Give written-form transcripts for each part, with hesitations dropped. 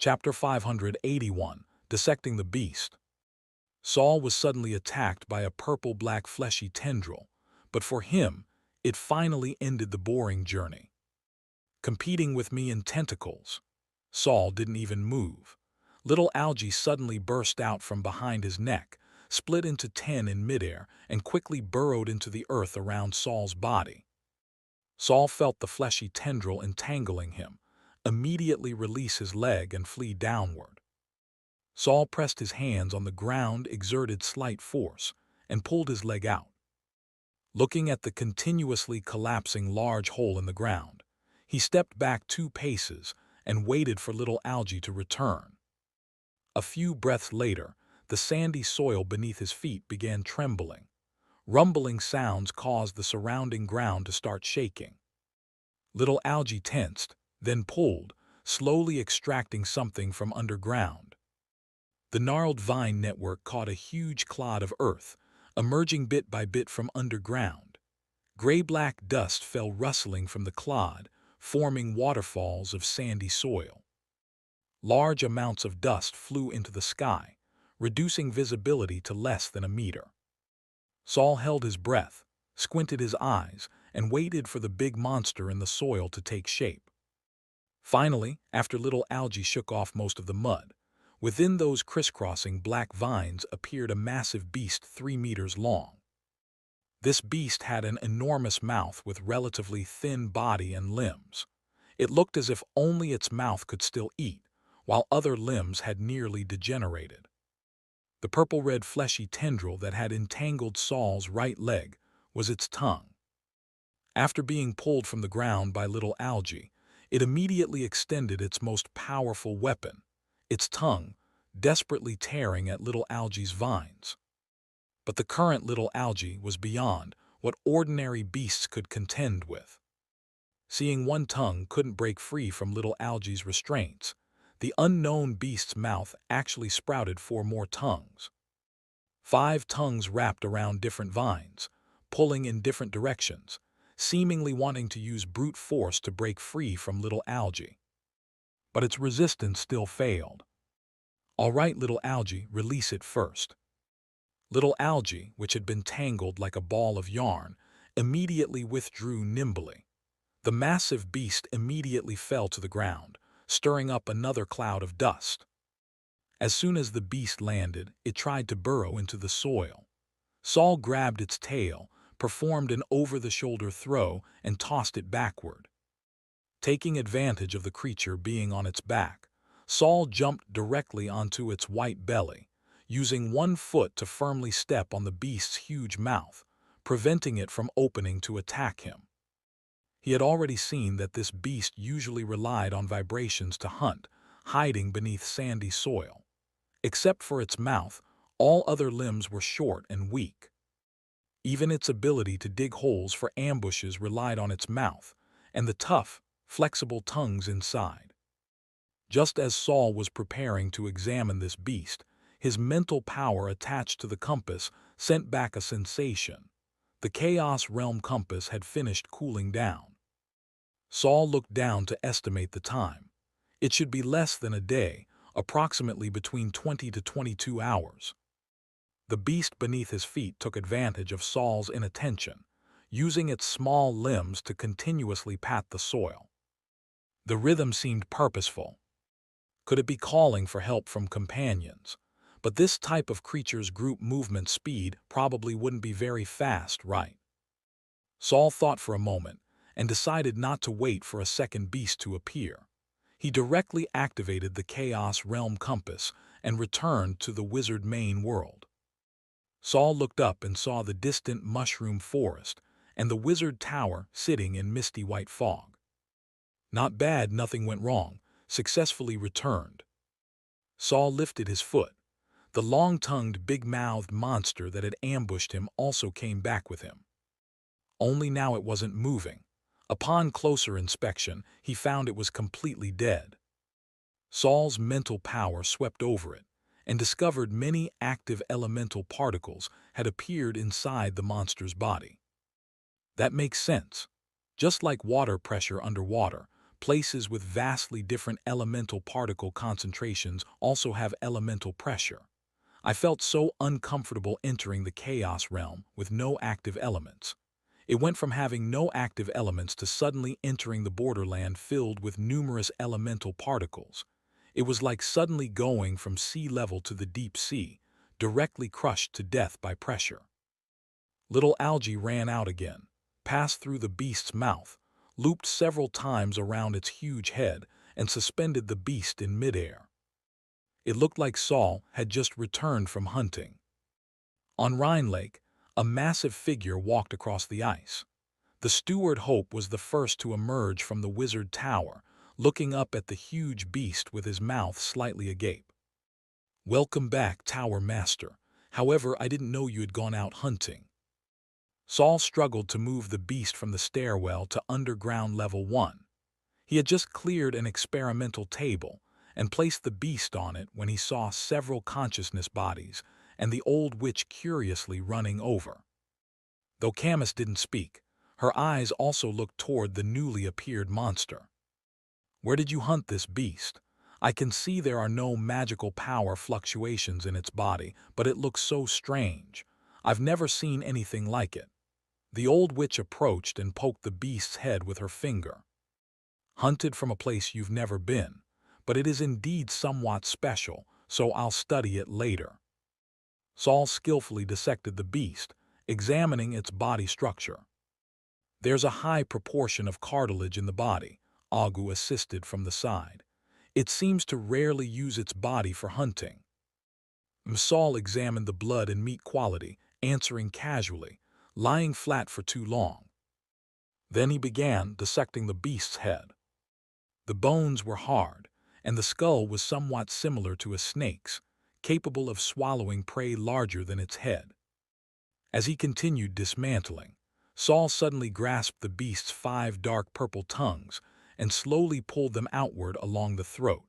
Chapter 581, Dissecting the Beast. Saul was suddenly attacked by a purple-black fleshy tendril, but for him, it finally ended the boring journey. Competing with me in tentacles. Saul didn't even move. Little algae suddenly burst out from behind his neck, split into 10 in midair, and quickly burrowed into the earth around Saul's body. Saul felt the fleshy tendril entangling him, immediately release his leg and flee downward. Saul pressed his hands on the ground, exerted slight force, and pulled his leg out. Looking at the continuously collapsing large hole in the ground, he stepped back 2 paces and waited for little algae to return. A few breaths later, the sandy soil beneath his feet began trembling. Rumbling sounds caused the surrounding ground to start shaking. Little algae tensed, then pulled, slowly extracting something from underground. The gnarled vine network caught a huge clod of earth, emerging bit by bit from underground. Gray-black dust fell rustling from the clod, forming waterfalls of sandy soil. Large amounts of dust flew into the sky, reducing visibility to less than a meter. Saul held his breath, squinted his eyes, and waited for the big monster in the soil to take shape. Finally, after little algae shook off most of the mud, within those crisscrossing black vines appeared a massive beast 3 meters long. This beast had an enormous mouth with relatively thin body and limbs. It looked as if only its mouth could still eat, while other limbs had nearly degenerated. The purple-red fleshy tendril that had entangled Saul's right leg was its tongue. After being pulled from the ground by little algae, it immediately extended its most powerful weapon, its tongue, desperately tearing at little algae's vines. But the current little algae was beyond what ordinary beasts could contend with. Seeing one tongue couldn't break free from little algae's restraints, the unknown beast's mouth actually sprouted 4 more tongues. 5 tongues wrapped around different vines, pulling in different directions, seemingly wanting to use brute force to break free from little algae. But its resistance still failed. "All right, little algae, release it first." Little algae, which had been tangled like a ball of yarn, immediately withdrew nimbly. The massive beast immediately fell to the ground, stirring up another cloud of dust. As soon as the beast landed, it tried to burrow into the soil. Saul grabbed its tail, performed an over-the-shoulder throw, and tossed it backward. Taking advantage of the creature being on its back, Saul jumped directly onto its white belly, using 1 foot to firmly step on the beast's huge mouth, preventing it from opening to attack him. He had already seen that this beast usually relied on vibrations to hunt, hiding beneath sandy soil. Except for its mouth, all other limbs were short and weak. Even its ability to dig holes for ambushes relied on its mouth and the tough, flexible tongues inside. Just as Saul was preparing to examine this beast, his mental power attached to the compass sent back a sensation. The Chaos Realm compass had finished cooling down. Saul looked down to estimate the time. It should be less than a day, approximately between 20 to 22 hours. The beast beneath his feet took advantage of Saul's inattention, using its small limbs to continuously pat the soil. The rhythm seemed purposeful. Could it be calling for help from companions? But this type of creature's group movement speed probably wouldn't be very fast, right? Saul thought for a moment and decided not to wait for a second beast to appear. He directly activated the Chaos Realm compass and returned to the wizard main world. Saul looked up and saw the distant mushroom forest and the wizard tower sitting in misty white fog. Not bad, nothing went wrong, successfully returned. Saul lifted his foot. The long-tongued, big-mouthed monster that had ambushed him also came back with him. Only now it wasn't moving. Upon closer inspection, he found it was completely dead. Saul's mental power swept over it and discovered many active elemental particles had appeared inside the monster's body. That makes sense. Just like water pressure underwater, Places with vastly different elemental particle concentrations also have elemental pressure. I felt so uncomfortable entering the chaos realm with no active elements. It went from having no active elements to suddenly entering the borderland filled with numerous elemental particles. It was like suddenly going from sea level to the deep sea, directly crushed to death by pressure. Little algae ran out again, passed through the beast's mouth, looped several times around its huge head, and suspended the beast in midair. It looked like Saul had just returned from hunting. On Rhine Lake, a massive figure walked across the ice. The steward Hope was the first to emerge from the wizard tower, looking up at the huge beast with his mouth slightly agape. "Welcome back, Tower Master. However, I didn't know you had gone out hunting." Saul struggled to move the beast from the stairwell to underground level 1. He had just cleared an experimental table and placed the beast on it when he saw several consciousness bodies and the old witch curiously running over. Though Camus didn't speak, her eyes also looked toward the newly appeared monster. "Where did you hunt this beast? I can see there are no magical power fluctuations in its body, but it looks so strange. I've never seen anything like it." The old witch approached and poked the beast's head with her finger. "Hunted from a place you've never been, but it is indeed somewhat special, so I'll study it later." Saul skillfully dissected the beast, examining its body structure. "There's a high proportion of cartilage in the body," Agu assisted from the side. "It seems to rarely use its body for hunting." Saul examined the blood and meat quality, answering casually, "Lying flat for too long." Then he began dissecting the beast's head. The bones were hard, and the skull was somewhat similar to a snake's, capable of swallowing prey larger than its head. As he continued dismantling, Saul suddenly grasped the beast's 5 dark purple tongues and slowly pulled them outward along the throat.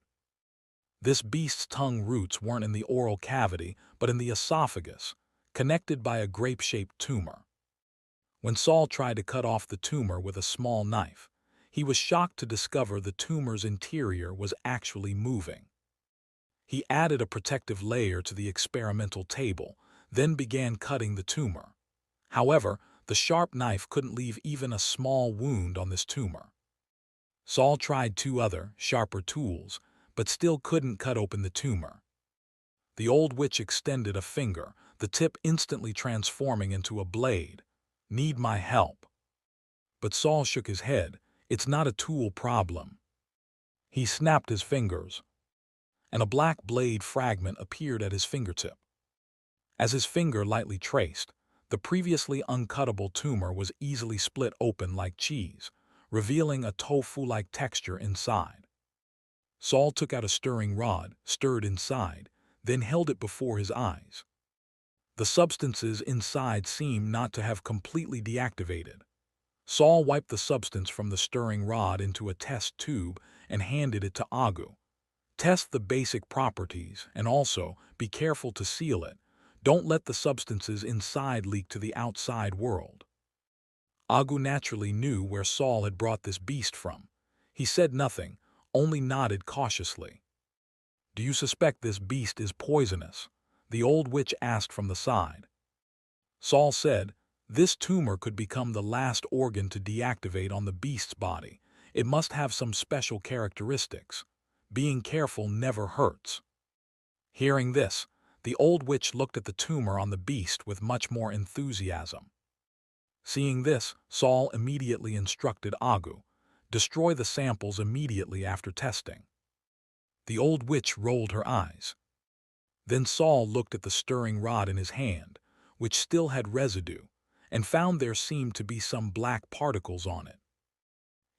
This beast's tongue roots weren't in the oral cavity, but in the esophagus, connected by a grape-shaped tumor. When Saul tried to cut off the tumor with a small knife, he was shocked to discover the tumor's interior was actually moving. He added a protective layer to the experimental table, then began cutting the tumor. However, the sharp knife couldn't leave even a small wound on this tumor. Saul tried 2 other, sharper tools, but still couldn't cut open the tumor. The old witch extended a finger, the tip instantly transforming into a blade. "Need my help?" But Saul shook his head. "It's not a tool problem." He snapped his fingers, and a black blade fragment appeared at his fingertip. As his finger lightly traced, the previously uncuttable tumor was easily split open like cheese, revealing a tofu-like texture inside. Saul took out a stirring rod, stirred inside, then held it before his eyes. The substances inside seemed not to have completely deactivated. Saul wiped the substance from the stirring rod into a test tube and handed it to Agu. "Test the basic properties, and also be careful to seal it. Don't let the substances inside leak to the outside world." Agu naturally knew where Saul had brought this beast from. He said nothing, only nodded cautiously. "Do you suspect this beast is poisonous?" the old witch asked from the side. Saul said, "This tumor could become the last organ to deactivate on the beast's body. It must have some special characteristics. Being careful never hurts." Hearing this, the old witch looked at the tumor on the beast with much more enthusiasm. Seeing this, Saul immediately instructed Agu, "Destroy the samples immediately after testing." The old witch rolled her eyes. Then Saul looked at the stirring rod in his hand, which still had residue, and found there seemed to be some black particles on it.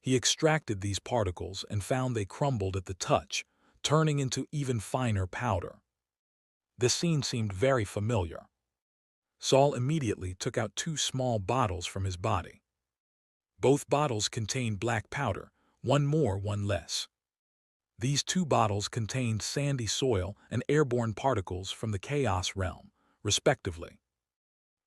He extracted these particles and found they crumbled at the touch, turning into even finer powder. This scene seemed very familiar. Saul immediately took out 2 small bottles from his body. Both bottles contained black powder, one more, one less. These 2 bottles contained sandy soil and airborne particles from the Chaos Realm, respectively.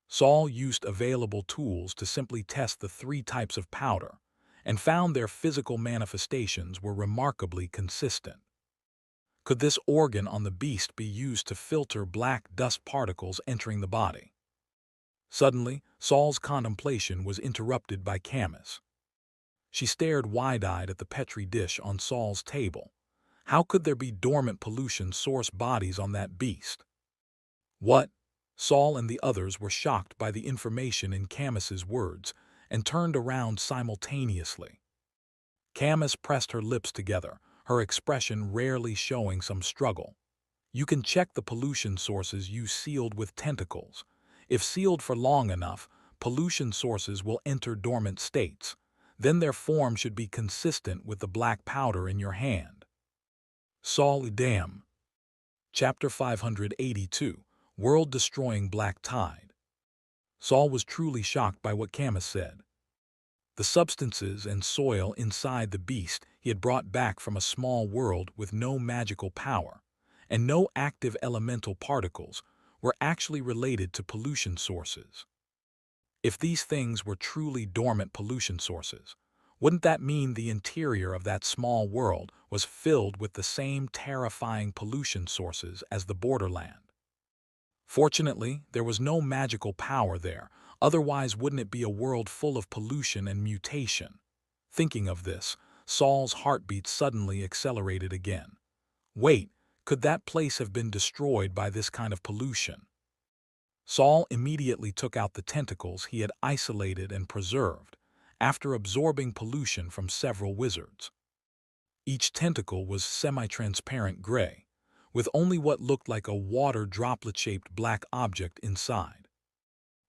Saul used available tools to simply test the 3 types of powder, and found their physical manifestations were remarkably consistent. Could this organ on the beast be used to filter black dust particles entering the body? Suddenly, Saul's contemplation was interrupted by Camus. She stared wide-eyed at the Petri dish on Saul's table. How could there be dormant pollution source bodies on that beast? What? Saul and the others were shocked by the information in Camus's words and turned around simultaneously. Camus pressed her lips together, her expression rarely showing some struggle. You can check the pollution sources you sealed with tentacles. If sealed for long enough, pollution sources will enter dormant states. Then their form should be consistent with the black powder in your hand. Saul Idam. Chapter 582, World-Destroying Black Tide. Saul was truly shocked by what Camus said. The substances and soil inside the beast he had brought back from a small world with no magical power, and no active elemental particles, were actually related to pollution sources. If these things were truly dormant pollution sources, wouldn't that mean the interior of that small world was filled with the same terrifying pollution sources as the borderland? Fortunately, there was no magical power there, otherwise wouldn't it be a world full of pollution and mutation? Thinking of this, Saul's heartbeat suddenly accelerated again. Wait, could that place have been destroyed by this kind of pollution? Saul immediately took out the tentacles he had isolated and preserved, after absorbing pollution from several wizards. Each tentacle was semi-transparent gray, with only what looked like a water droplet-shaped black object inside.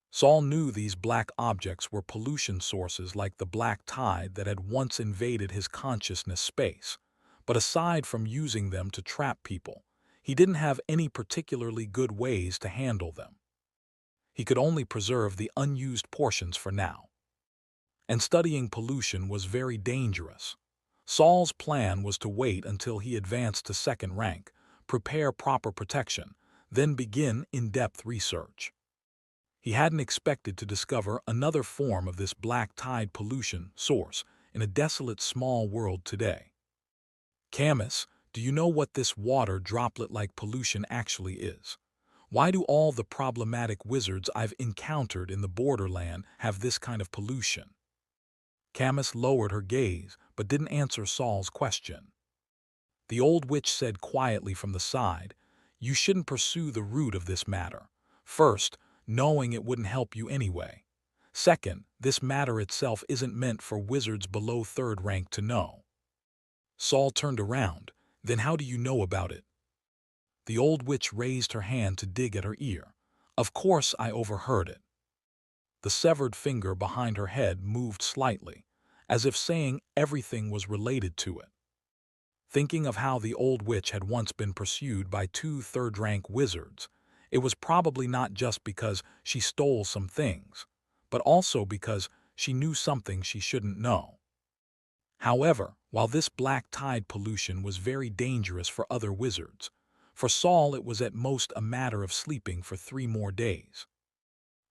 Saul knew these black objects were pollution sources like the black tide that had once invaded his consciousness space, but aside from using them to trap people, he didn't have any particularly good ways to handle them. He could only preserve the unused portions for now. And studying pollution was very dangerous. Saul's plan was to wait until he advanced to second rank, prepare proper protection, then begin in-depth research. He hadn't expected to discover another form of this black tide pollution source in a desolate small world today. Camus, do you know what this water droplet-like pollution actually is? Why do all the problematic wizards I've encountered in the borderland have this kind of pollution? Camus lowered her gaze, but didn't answer Saul's question. The old witch said quietly from the side, "You shouldn't pursue the root of this matter. First, knowing it wouldn't help you anyway. Second, this matter itself isn't meant for wizards below third rank to know." Saul turned around. Then how do you know about it? The old witch raised her hand to dig at her ear. Of course I overheard it. The severed finger behind her head moved slightly, as if saying everything was related to it. Thinking of how the old witch had once been pursued by two third-rank wizards, it was probably not just because she stole some things, but also because she knew something she shouldn't know. However, while this black tide pollution was very dangerous for other wizards, for Saul it was at most a matter of sleeping for 3 more days.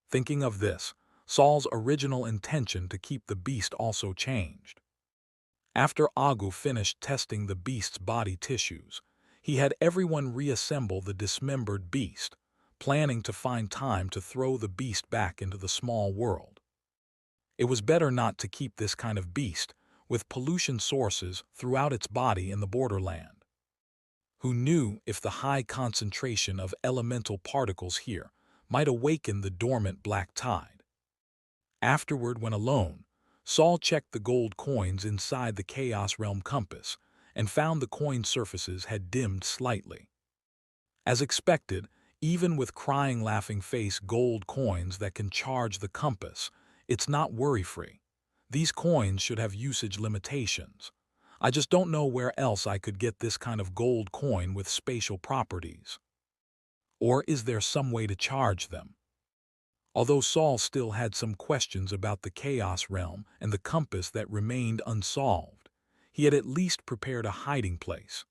Thinking of this, Saul's original intention to keep the beast also changed. After Agu finished testing the beast's body tissues, he had everyone reassemble the dismembered beast, planning to find time to throw the beast back into the small world. It was better not to keep this kind of beast, with pollution sources throughout its body in the borderland. Who knew if the high concentration of elemental particles here might awaken the dormant black tide? Afterward, when alone, Saul checked the gold coins inside the Chaos Realm compass and found the coin surfaces had dimmed slightly. As expected, even with crying laughing face gold coins that can charge the compass, it's not worry-free. These coins should have usage limitations. I just don't know where else I could get this kind of gold coin with spatial properties. Or is there some way to charge them? Although Saul still had some questions about the Chaos Realm and the compass that remained unsolved, he had at least prepared a hiding place.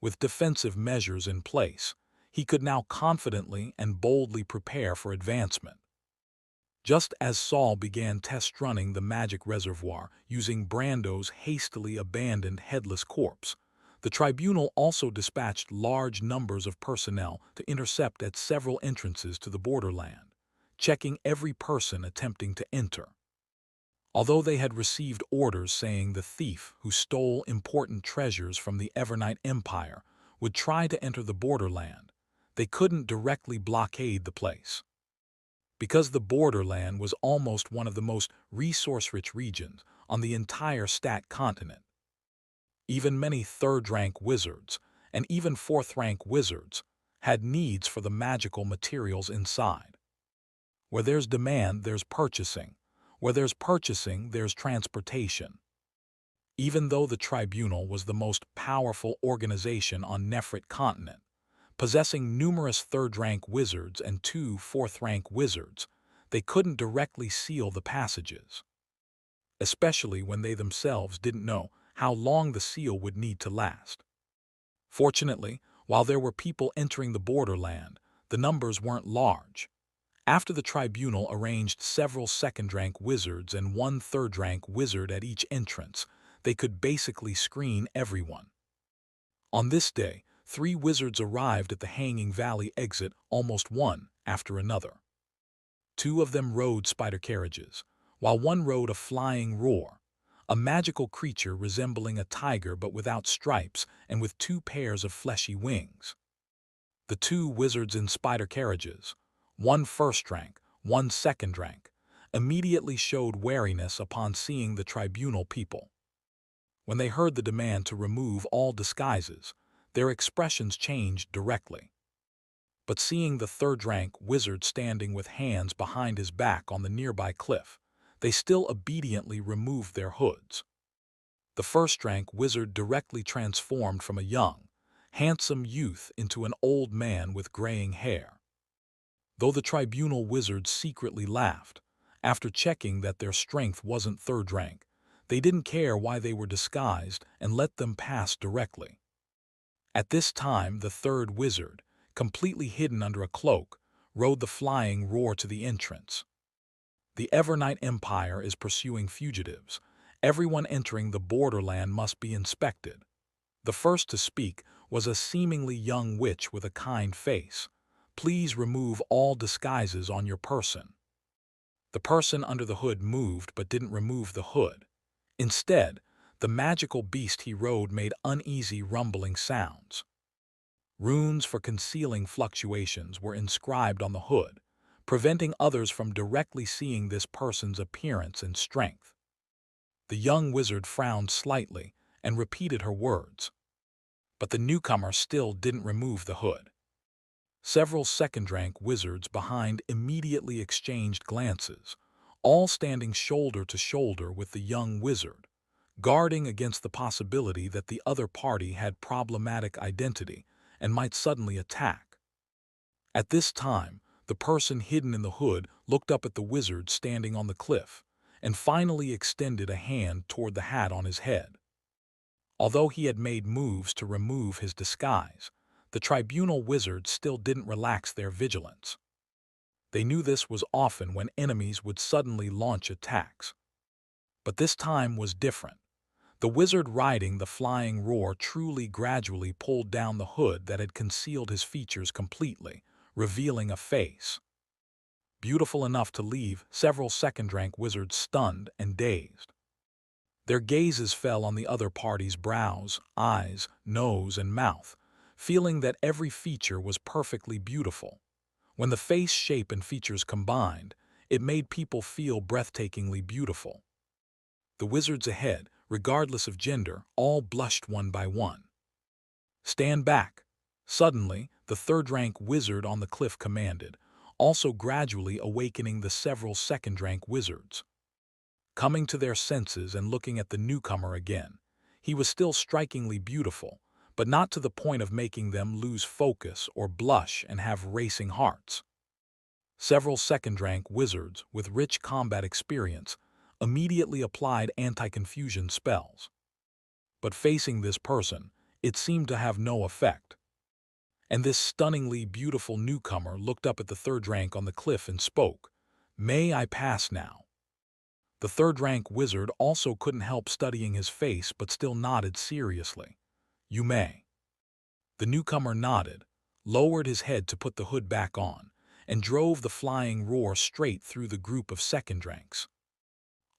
With defensive measures in place, he could now confidently and boldly prepare for advancement. Just as Saul began test running the magic reservoir using Brando's hastily abandoned headless corpse, the tribunal also dispatched large numbers of personnel to intercept at several entrances to the borderland, checking every person attempting to enter. Although they had received orders saying the thief who stole important treasures from the Evernite Empire would try to enter the borderland, they couldn't directly blockade the place. Because the borderland was almost one of the most resource-rich regions on the entire Stat continent. Even many third-rank wizards, and even fourth-rank wizards, had needs for the magical materials inside. Where there's demand, there's purchasing. Where there's purchasing, there's transportation. Even though the tribunal was the most powerful organization on Nefrit continent, possessing numerous third-rank wizards and 2 fourth-rank wizards, they couldn't directly seal the passages, especially when they themselves didn't know how long the seal would need to last. Fortunately, while there were people entering the borderland, the numbers weren't large. After the tribunal arranged several second-rank wizards and 1 third-rank wizard at each entrance, they could basically screen everyone. On this day, 3 wizards arrived at the Hanging Valley exit almost one after another. 2 of them rode spider carriages, while 1 rode a flying roar, a magical creature resembling a tiger but without stripes and with 2 pairs of fleshy wings. The 2 wizards in spider carriages, 1 first rank, 1 second rank, immediately showed wariness upon seeing the tribunal people. When they heard the demand to remove all disguises, their expressions changed directly. But seeing the third-rank wizard standing with hands behind his back on the nearby cliff, they still obediently removed their hoods. The first-rank wizard directly transformed from a young, handsome youth into an old man with graying hair. Though the tribunal wizards secretly laughed, after checking that their strength wasn't third rank, they didn't care why they were disguised and let them pass directly. At this time, the third wizard, completely hidden under a cloak, rode the flying roar to the entrance. The Evernite Empire is pursuing fugitives. Everyone entering the borderland must be inspected. The first to speak was a seemingly young witch with a kind face. Please remove all disguises on your person. The person under the hood moved but didn't remove the hood. Instead, the magical beast he rode made uneasy rumbling sounds. Runes for concealing fluctuations were inscribed on the hood, preventing others from directly seeing this person's appearance and strength. The young wizard frowned slightly and repeated her words. But the newcomer still didn't remove the hood. Several second-rank wizards behind immediately exchanged glances, all standing shoulder to shoulder with the young wizard, guarding against the possibility that the other party had problematic identity and might suddenly attack. At this time, the person hidden in the hood looked up at the wizard standing on the cliff and finally extended a hand toward the hat on his head. Although he had made moves to remove his disguise, the tribunal wizards still didn't relax their vigilance. They knew this was often when enemies would suddenly launch attacks. But this time was different. The wizard riding the flying roar truly gradually pulled down the hood that had concealed his features completely, revealing a face beautiful enough to leave several second-rank wizards stunned and dazed. Their gazes fell on the other party's brows, eyes, nose, and mouth, feeling that every feature was perfectly beautiful. When the face shape and features combined, it made people feel breathtakingly beautiful. The wizards ahead, regardless of gender, all blushed one by one. "Stand back!" Suddenly, the third-rank wizard on the cliff commanded, also gradually awakening the several second-rank wizards. Coming to their senses and looking at the newcomer again, he was still strikingly beautiful, but not to the point of making them lose focus or blush and have racing hearts. Several second-rank wizards with rich combat experience immediately applied anti-confusion spells. But facing this person, it seemed to have no effect. And this stunningly beautiful newcomer looked up at the third rank on the cliff and spoke, "May I pass now?" The third-rank wizard also couldn't help studying his face but still nodded seriously. "You may." The newcomer nodded, lowered his head to put the hood back on, and drove the flying roar straight through the group of second ranks.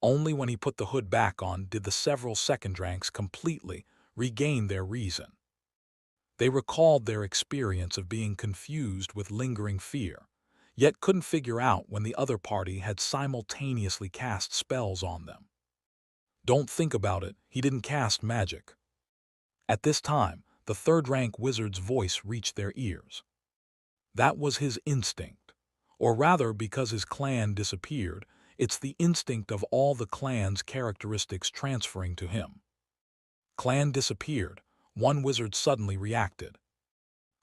Only when he put the hood back on did the several second ranks completely regain their reason. They recalled their experience of being confused with lingering fear, yet couldn't figure out when the other party had simultaneously cast spells on them. "Don't think about it, he didn't cast magic." At this time, the third-rank wizard's voice reached their ears. That was his instinct. Or rather, because his clan disappeared, it's the instinct of all the clan's characteristics transferring to him. Clan disappeared, one wizard suddenly reacted.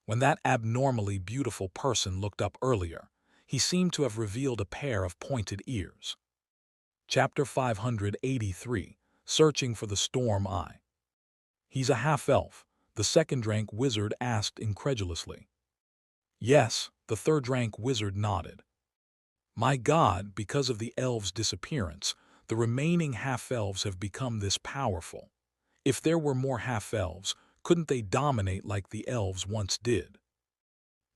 When that abnormally beautiful person looked up earlier, he seemed to have revealed a pair of pointed ears. Chapter 583, Searching for the Storm Eye. "He's a half-elf?" the second-rank wizard asked incredulously. "Yes," the third-rank wizard nodded. "My God, because of the elves' disappearance, the remaining half-elves have become this powerful. If there were more half-elves, couldn't they dominate like the elves once did?"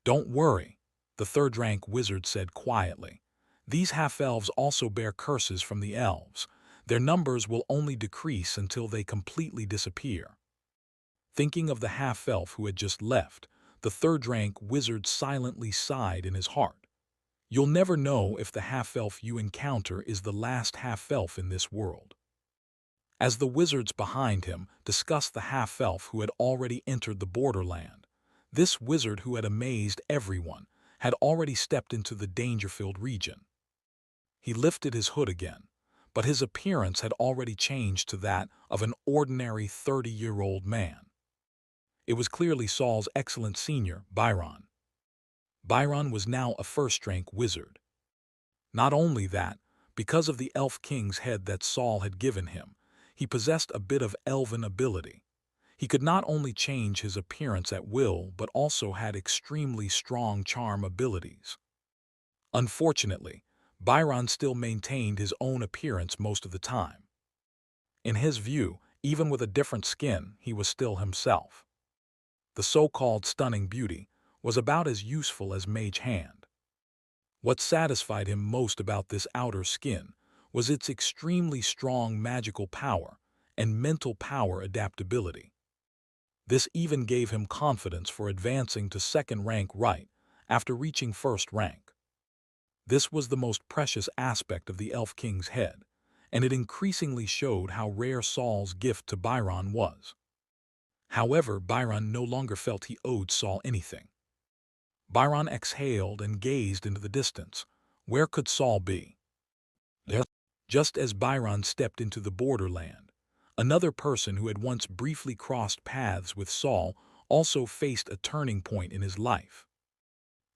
"Don't worry," the third-rank wizard said quietly. "These half-elves also bear curses from the elves. Their numbers will only decrease until they completely disappear." Thinking of the half-elf who had just left, the third-rank wizard silently sighed in his heart. You'll never know if the half-elf you encounter is the last half-elf in this world. As the wizards behind him discussed the half-elf who had already entered the borderland, this wizard who had amazed everyone had already stepped into the danger-filled region. He lifted his hood again, but his appearance had already changed to that of an ordinary 30-year-old man. It was clearly Saul's excellent senior, Byron. Byron was now a first-rank wizard. Not only that, because of the elf king's head that Saul had given him, he possessed a bit of elven ability. He could not only change his appearance at will but also had extremely strong charm abilities. Unfortunately, Byron still maintained his own appearance most of the time. In his view, even with a different skin, he was still himself. The so-called stunning beauty was about as useful as Mage Hand. What satisfied him most about this outer skin was its extremely strong magical power and mental power adaptability. This even gave him confidence for advancing to second rank right after reaching first rank. This was the most precious aspect of the Elf King's head, and it increasingly showed how rare Saul's gift to Byron was. However, Byron no longer felt he owed Saul anything. Byron exhaled and gazed into the distance. Where could Saul be? There. Just as Byron stepped into the borderland, another person who had once briefly crossed paths with Saul also faced a turning point in his life.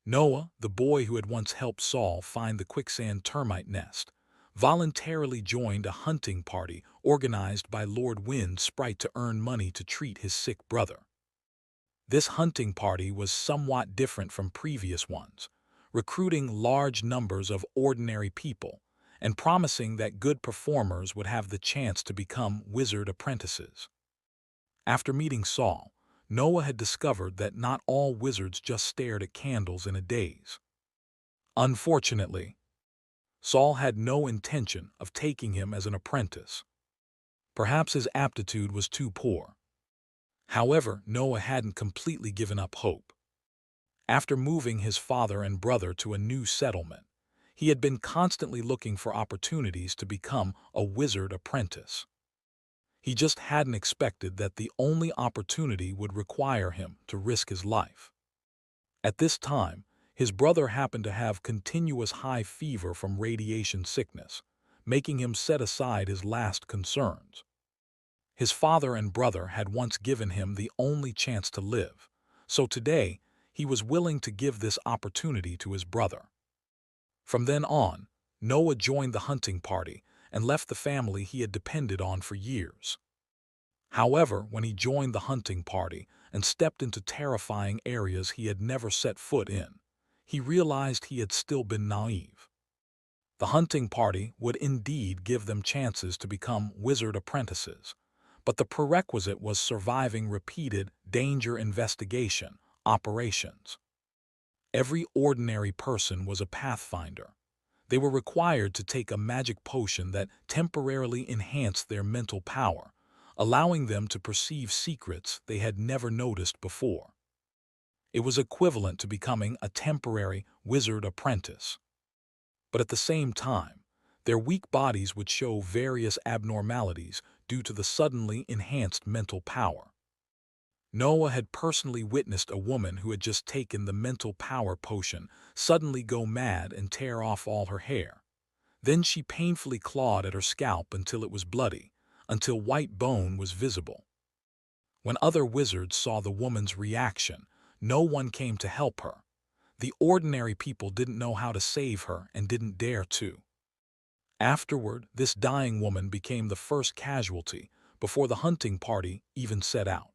Noah, the boy who had once helped Saul find the quicksand termite nest, voluntarily joined a hunting party organized by Lord Wind Sprite to earn money to treat his sick brother. This hunting party was somewhat different from previous ones, recruiting large numbers of ordinary people and promising that good performers would have the chance to become wizard apprentices. After meeting Saul, Noah had discovered that not all wizards just stared at candles in a daze. Unfortunately, Saul had no intention of taking him as an apprentice. Perhaps his aptitude was too poor. However, Noah hadn't completely given up hope. After moving his father and brother to a new settlement, he had been constantly looking for opportunities to become a wizard apprentice. He just hadn't expected that the only opportunity would require him to risk his life. At this time, his brother happened to have continuous high fever from radiation sickness, making him set aside his last concerns. His father and brother had once given him the only chance to live, so today he was willing to give this opportunity to his brother. From then on, Noah joined the hunting party and left the family he had depended on for years. However, when he joined the hunting party and stepped into terrifying areas he had never set foot in, he realized he had still been naive. The hunting party would indeed give them chances to become wizard apprentices, but the prerequisite was surviving repeated danger investigation operations. Every ordinary person was a pathfinder. They were required to take a magic potion that temporarily enhanced their mental power, allowing them to perceive secrets they had never noticed before. It was equivalent to becoming a temporary wizard apprentice. But at the same time, their weak bodies would show various abnormalities due to the suddenly enhanced mental power. Noah had personally witnessed a woman who had just taken the mental power potion suddenly go mad and tear off all her hair. Then she painfully clawed at her scalp until it was bloody, until white bone was visible. When other wizards saw the woman's reaction, no one came to help her. The ordinary people didn't know how to save her and didn't dare to. Afterward, this dying woman became the first casualty before the hunting party even set out.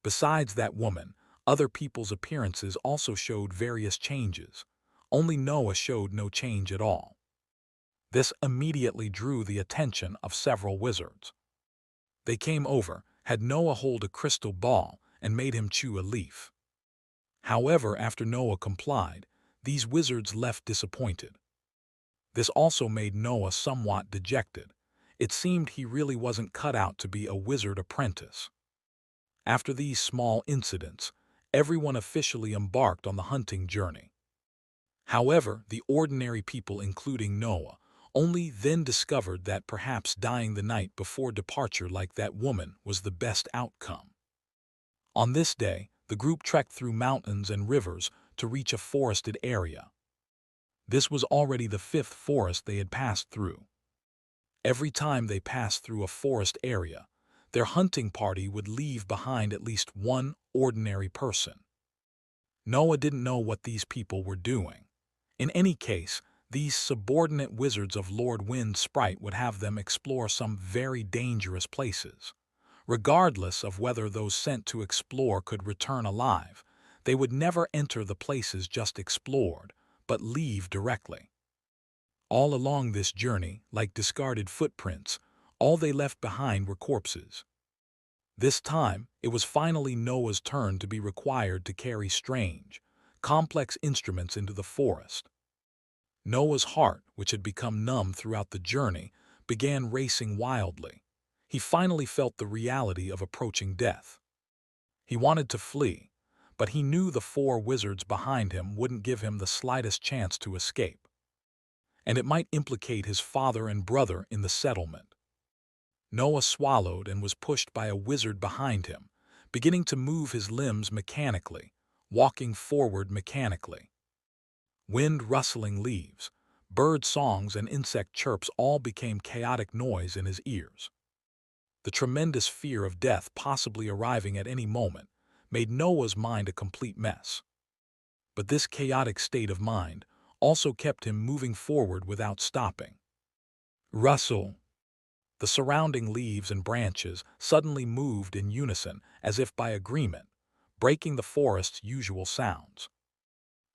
Besides that woman, other people's appearances also showed various changes. Only Noah showed no change at all. This immediately drew the attention of several wizards. They came over, had Noah hold a crystal ball, and made him chew a leaf. However, after Noah complied, these wizards left disappointed. This also made Noah somewhat dejected. It seemed he really wasn't cut out to be a wizard apprentice. After these small incidents, everyone officially embarked on the hunting journey. However, the ordinary people, including Noah, only then discovered that perhaps dying the night before departure like that woman was the best outcome. On this day, the group trekked through mountains and rivers to reach a forested area. This was already the fifth forest they had passed through. Every time they passed through a forest area, their hunting party would leave behind at least one ordinary person. Noah didn't know what these people were doing. In any case, these subordinate wizards of Lord Wind's sprite would have them explore some very dangerous places. Regardless of whether those sent to explore could return alive, they would never enter the places just explored, but leave directly. All along this journey, like discarded footprints, all they left behind were corpses. This time, it was finally Noah's turn to be required to carry strange, complex instruments into the forest. Noah's heart, which had become numb throughout the journey, began racing wildly. He finally felt the reality of approaching death. He wanted to flee, but he knew the four wizards behind him wouldn't give him the slightest chance to escape. And it might implicate his father and brother in the settlement. Noah swallowed and was pushed by a wizard behind him, beginning to move his limbs mechanically, walking forward mechanically. Wind rustling leaves, bird songs and insect chirps all became chaotic noise in his ears. The tremendous fear of death possibly arriving at any moment made Noah's mind a complete mess. But this chaotic state of mind also kept him moving forward without stopping. Rustle. The surrounding leaves and branches suddenly moved in unison as if by agreement, breaking the forest's usual sounds.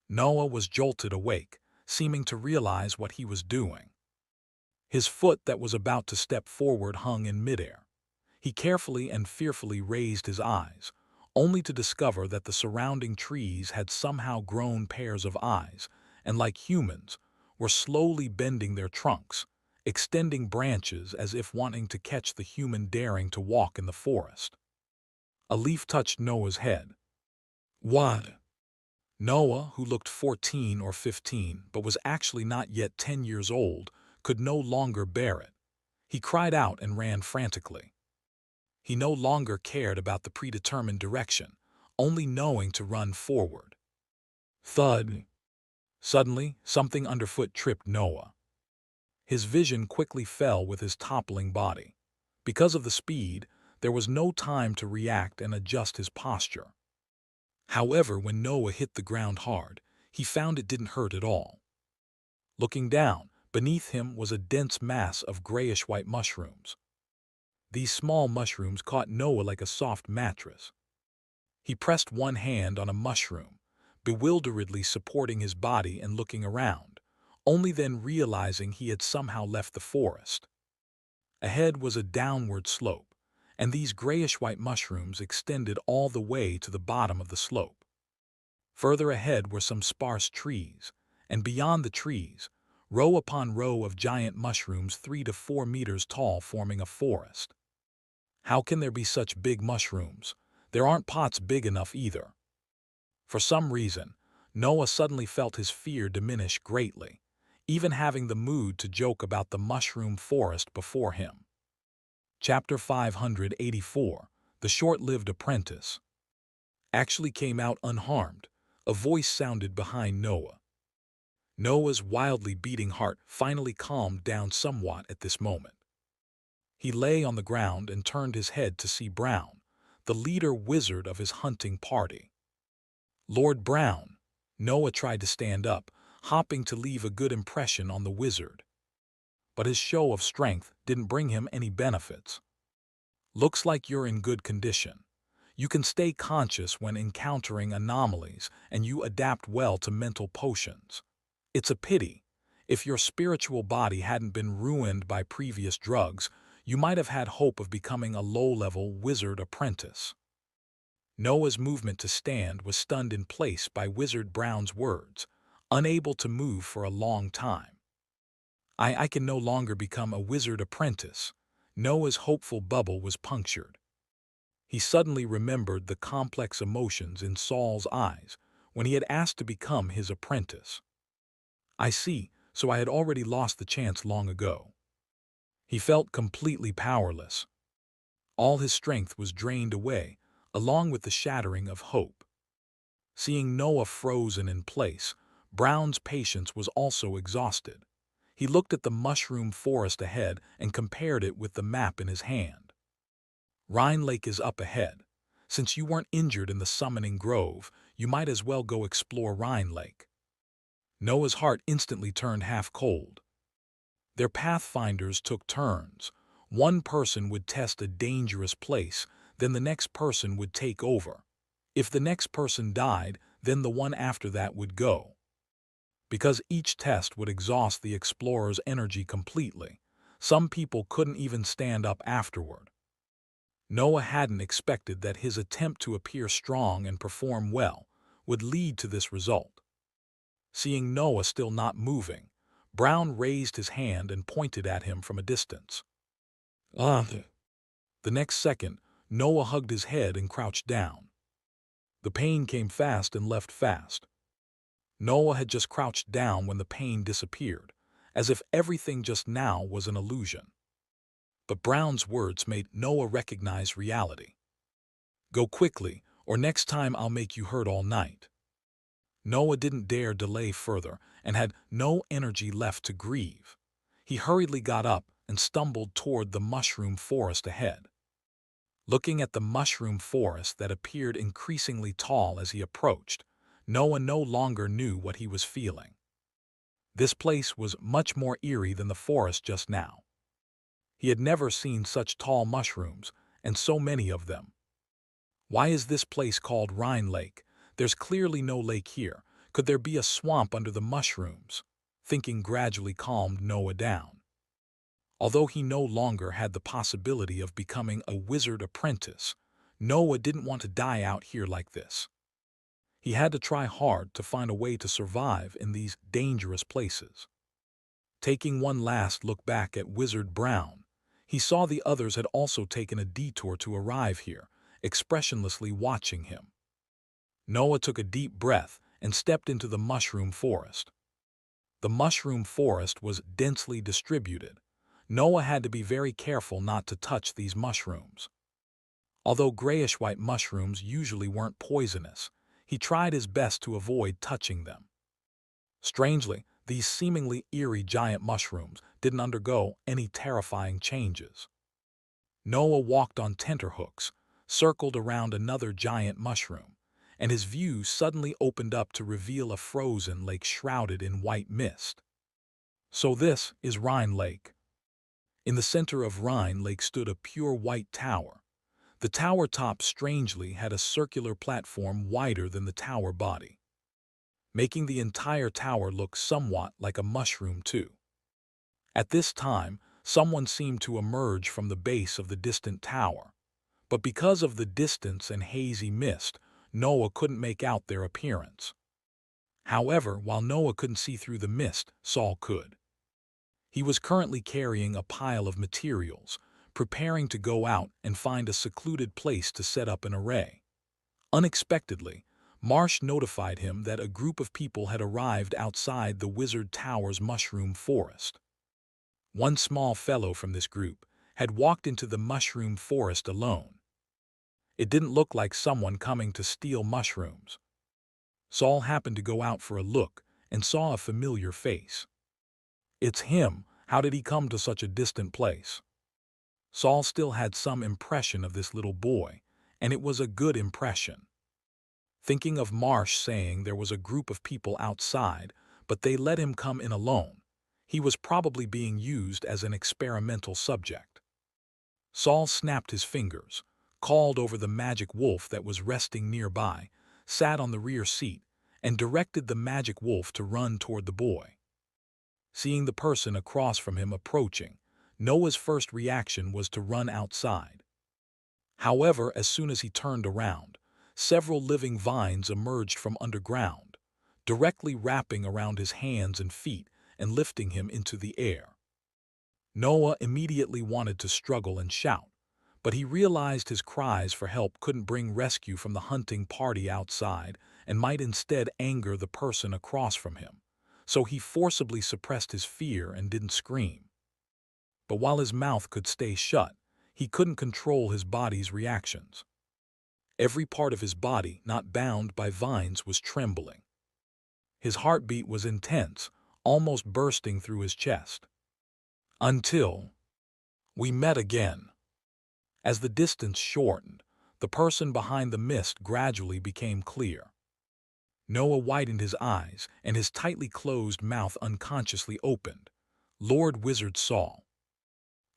Noah was jolted awake, seeming to realize what he was doing. His foot that was about to step forward hung in midair. He carefully and fearfully raised his eyes, only to discover that the surrounding trees had somehow grown pairs of eyes, and like humans, were slowly bending their trunks, extending branches as if wanting to catch the human daring to walk in the forest. A leaf touched Noah's head. What? Noah, who looked 14 or 15 but was actually not yet 10 years old, could no longer bear it. He cried out and ran frantically. He no longer cared about the predetermined direction, only knowing to run forward. Thud! Suddenly, something underfoot tripped Noah. His vision quickly fell with his toppling body. Because of the speed, there was no time to react and adjust his posture. However, when Noah hit the ground hard, he found it didn't hurt at all. Looking down, beneath him was a dense mass of grayish-white mushrooms. These small mushrooms caught Noah like a soft mattress. He pressed one hand on a mushroom, bewilderedly supporting his body and looking around, only then realizing he had somehow left the forest. Ahead was a downward slope, and these grayish-white mushrooms extended all the way to the bottom of the slope. Further ahead were some sparse trees, and beyond the trees, row upon row of giant mushrooms 3 to 4 meters tall forming a forest. How can there be such big mushrooms? There aren't pots big enough either. For some reason, Noah suddenly felt his fear diminish greatly, even having the mood to joke about the mushroom forest before him. Chapter 584, The Short-Lived Apprentice. Actually came out unharmed, a voice sounded behind Noah. Noah's wildly beating heart finally calmed down somewhat at this moment. He lay on the ground and turned his head to see Brown, the leader wizard of his hunting party. Lord Brown. Noah tried to stand up, hopping to leave a good impression on the wizard. But his show of strength didn't bring him any benefits. Looks like you're in good condition. You can stay conscious when encountering anomalies, and you adapt well to mental potions. It's a pity. If your spiritual body hadn't been ruined by previous drugs, you might have had hope of becoming a low-level wizard apprentice. Noah's movement to stand was stunned in place by Wizard Brown's words, unable to move for a long time. I can no longer become a wizard apprentice. Noah's hopeful bubble was punctured. He suddenly remembered the complex emotions in Saul's eyes when he had asked to become his apprentice. I see, so I had already lost the chance long ago. He felt completely powerless. All his strength was drained away, along with the shattering of hope. Seeing Noah frozen in place, Brown's patience was also exhausted. He looked at the mushroom forest ahead and compared it with the map in his hand. Rhine Lake is up ahead. Since you weren't injured in the summoning grove, you might as well go explore Rhine Lake. Noah's heart instantly turned half cold. Their pathfinders took turns. One person would test a dangerous place, then the next person would take over. If the next person died, then the one after that would go. Because each test would exhaust the explorer's energy completely, some people couldn't even stand up afterward. Noah hadn't expected that his attempt to appear strong and perform well would lead to this result. Seeing Noah still not moving, Brown raised his hand and pointed at him from a distance. The next second, Noah hugged his head and crouched down. The pain came fast and left fast. Noah had just crouched down when the pain disappeared, as if everything just now was an illusion. But Brown's words made Noah recognize reality. Go quickly, or next time I'll make you hurt all night. Noah didn't dare delay further and had no energy left to grieve. He hurriedly got up and stumbled toward the mushroom forest ahead. Looking at the mushroom forest that appeared increasingly tall as he approached, Noah no longer knew what he was feeling. This place was much more eerie than the forest just now. He had never seen such tall mushrooms, and so many of them. Why is this place called Rhine Lake? There's clearly no lake here. Could there be a swamp under the mushrooms? Thinking gradually calmed Noah down. Although he no longer had the possibility of becoming a wizard apprentice, Noah didn't want to die out here like this. He had to try hard to find a way to survive in these dangerous places. Taking one last look back at Wizard Brown, he saw the others had also taken a detour to arrive here, expressionlessly watching him. Noah took a deep breath and stepped into the mushroom forest. The mushroom forest was densely distributed. Noah had to be very careful not to touch these mushrooms. Although grayish-white mushrooms usually weren't poisonous, he tried his best to avoid touching them. Strangely, these seemingly eerie giant mushrooms didn't undergo any terrifying changes. Noah walked on tenterhooks, circled around another giant mushroom, and his view suddenly opened up to reveal a frozen lake shrouded in white mist. So this is Rhine Lake. In the center of Rhine Lake stood a pure white tower. The tower top strangely had a circular platform wider than the tower body. making the entire tower look somewhat like a mushroom too. At this time, someone seemed to emerge from the base of the distant tower, but because of the distance and hazy mist, Noah couldn't make out their appearance. However, while Noah couldn't see through the mist, Saul could. He was currently carrying a pile of materials, preparing to go out and find a secluded place to set up an array. Unexpectedly, Marsh notified him that a group of people had arrived outside the Wizard Tower's mushroom forest. One small fellow from this group had walked into the mushroom forest alone. It didn't look like someone coming to steal mushrooms. Saul happened to go out for a look and saw a familiar face. It's him. How did he come to such a distant place? Saul still had some impression of this little boy, and it was a good impression. Thinking of Marsh saying there was a group of people outside, but they let him come in alone, he was probably being used as an experimental subject. Saul snapped his fingers, called over the magic wolf that was resting nearby, sat on the rear seat, and directed the magic wolf to run toward the boy. Seeing the person across from him approaching, Noah's first reaction was to run outside. However, as soon as he turned around, several living vines emerged from underground, directly wrapping around his hands and feet and lifting him into the air. Noah immediately wanted to struggle and shout, but he realized his cries for help couldn't bring rescue from the hunting party outside and might instead anger the person across from him, so he forcibly suppressed his fear and didn't scream. But while his mouth could stay shut, he couldn't control his body's reactions. Every part of his body not bound by vines was trembling. His heartbeat was intense, almost bursting through his chest. Until we met again. As the distance shortened, the person behind the mist gradually became clear. Noah widened his eyes, and his tightly closed mouth unconsciously opened. Lord Wizard Saul.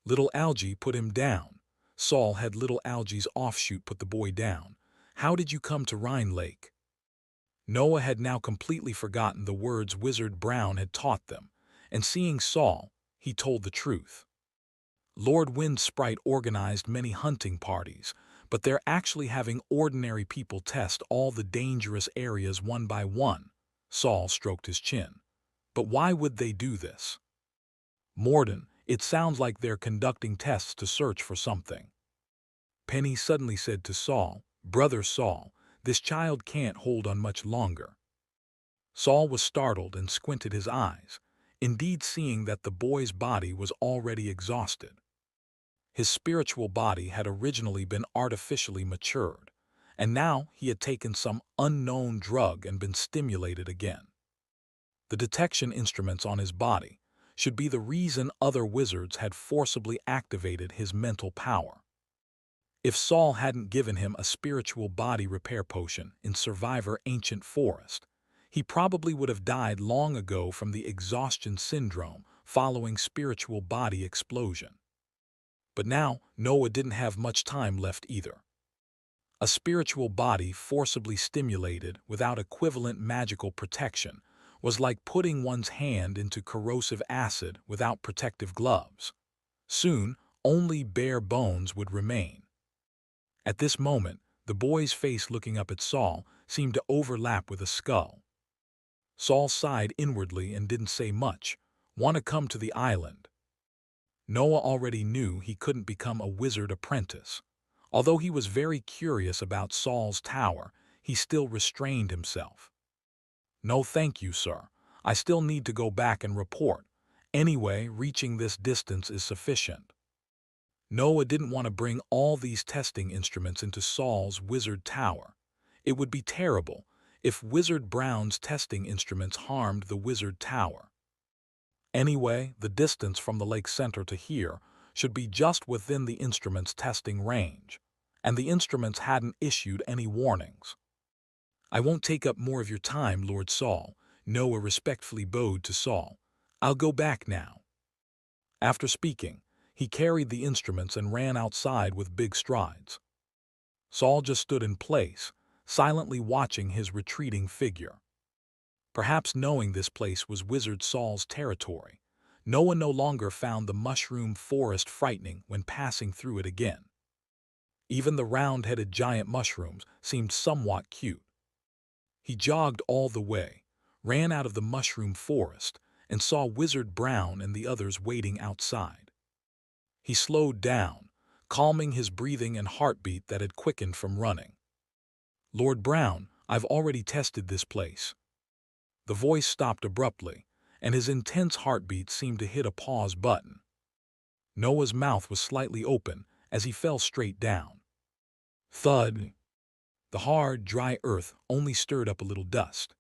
Little Algie put him down. Saul had Little Algie's offshoot put the boy down. How did you come to Rhine Lake? Noah had now completely forgotten the words Wizard Brown had taught them, and seeing Saul, he told the truth. Lord Wind Sprite organized many hunting parties, but they're actually having ordinary people test all the dangerous areas one by one. Saul stroked his chin. But why would they do this? Morden, it sounds like they're conducting tests to search for something. Penny suddenly said to Saul, Brother Saul, this child can't hold on much longer. Saul was startled and squinted his eyes, indeed seeing that the boy's body was already exhausted. His spiritual body had originally been artificially matured, and now he had taken some unknown drug and been stimulated again. The detection instruments on his body should be the reason other wizards had forcibly activated his mental power. If Saul hadn't given him a spiritual body repair potion in Survivor Ancient Forest, he probably would have died long ago from the exhaustion syndrome following spiritual body explosion. But now, Noah didn't have much time left either. A spiritual body forcibly stimulated without equivalent magical protection was like putting one's hand into corrosive acid without protective gloves. Soon, only bare bones would remain. At this moment, the boy's face looking up at Saul seemed to overlap with a skull. Saul sighed inwardly and didn't say much. Want to come to the island? Noah already knew he couldn't become a wizard apprentice. Although he was very curious about Saul's tower, he still restrained himself. No thank you, sir. I still need to go back and report. Anyway, reaching this distance is sufficient. Noah didn't want to bring all these testing instruments into Saul's wizard tower. It would be terrible if Wizard Brown's testing instruments harmed the wizard tower. Anyway, the distance from the lake center to here should be just within the instrument's testing range, and the instruments hadn't issued any warnings. I won't take up more of your time, Lord Saul, Noah respectfully bowed to Saul. I'll go back now. After speaking, he carried the instruments and ran outside with big strides. Saul just stood in place, silently watching his retreating figure. Perhaps knowing this place was Wizard Saul's territory, Noah no longer found the mushroom forest frightening when passing through it again. Even the round-headed giant mushrooms seemed somewhat cute. He jogged all the way, ran out of the mushroom forest, and saw Wizard Brown and the others waiting outside. He slowed down, calming his breathing and heartbeat that had quickened from running. "Lord Brown, I've already tested this place." The voice stopped abruptly, and his intense heartbeat seemed to hit a pause button. Noah's mouth was slightly open as he fell straight down. Thud! The hard, dry earth only stirred up a little dust.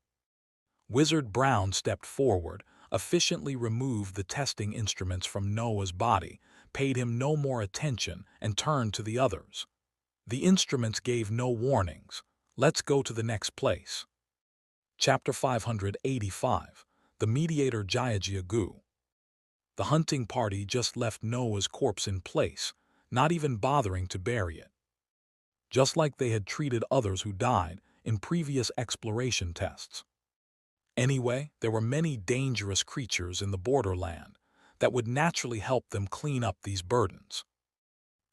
Wizard Brown stepped forward, efficiently removed the testing instruments from Noah's body, paid him no more attention, and turned to the others. The instruments gave no warnings. Let's go to the next place. Chapter 585. The Mediator Jiajiagu. The hunting party just left Noah's corpse in place, not even bothering to bury it. Just like they had treated others who died in previous exploration tests. Anyway, there were many dangerous creatures in the borderland that would naturally help them clean up these burdens.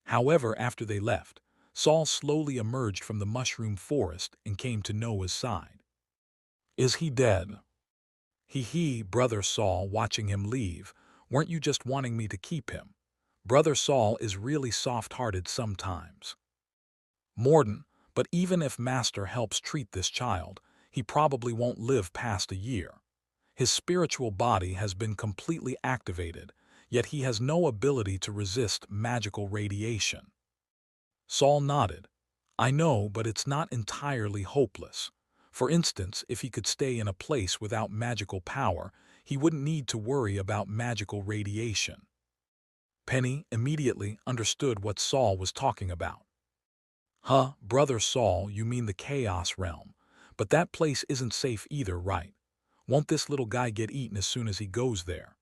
However, after they left, Saul slowly emerged from the mushroom forest and came to Noah's side. "Is he dead?" "He, Brother Saul, watching him leave. Weren't you just wanting me to keep him? Brother Saul is really soft-hearted sometimes." "Morden, but even if Master helps treat this child, he probably won't live past a year. His spiritual body has been completely activated, yet he has no ability to resist magical radiation." Saul nodded. "I know, but it's not entirely hopeless. For instance, if he could stay in a place without magical power, he wouldn't need to worry about magical radiation." Penny immediately understood what Saul was talking about. "Huh, Brother Saul, you mean the Chaos Realm. But that place isn't safe either, right? Won't this little guy get eaten as soon as he goes there?"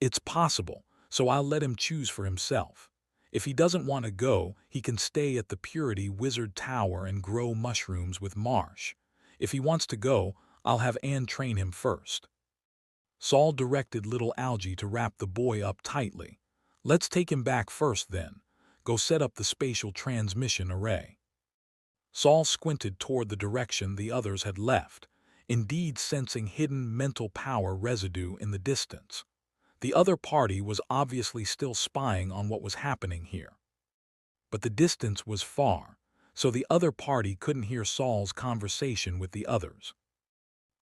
"It's possible, so I'll let him choose for himself. If he doesn't want to go, he can stay at the Purity Wizard Tower and grow mushrooms with Marsh. If he wants to go, I'll have Anne train him first." Saul directed little Algie to wrap the boy up tightly. "Let's take him back first then. Go set up the spatial transmission array." Saul squinted toward the direction the others had left, indeed sensing hidden mental power residue in the distance. The other party was obviously still spying on what was happening here. But the distance was far, so the other party couldn't hear Saul's conversation with the others.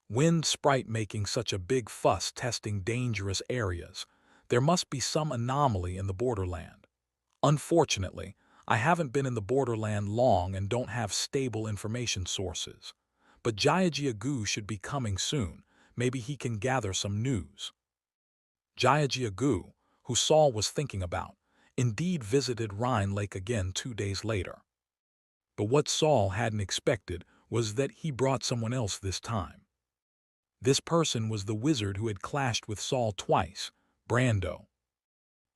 Wind Sprite making such a big fuss testing dangerous areas. There must be some anomaly in the borderland. Unfortunately, I haven't been in the borderland long and don't have stable information sources. But Jiajiagu should be coming soon. Maybe he can gather some news. Jiajiagu, who Saul was thinking about, indeed visited Rhine Lake again 2 days later. But what Saul hadn't expected was that he brought someone else this time. This person was the wizard who had clashed with Saul twice, Brando.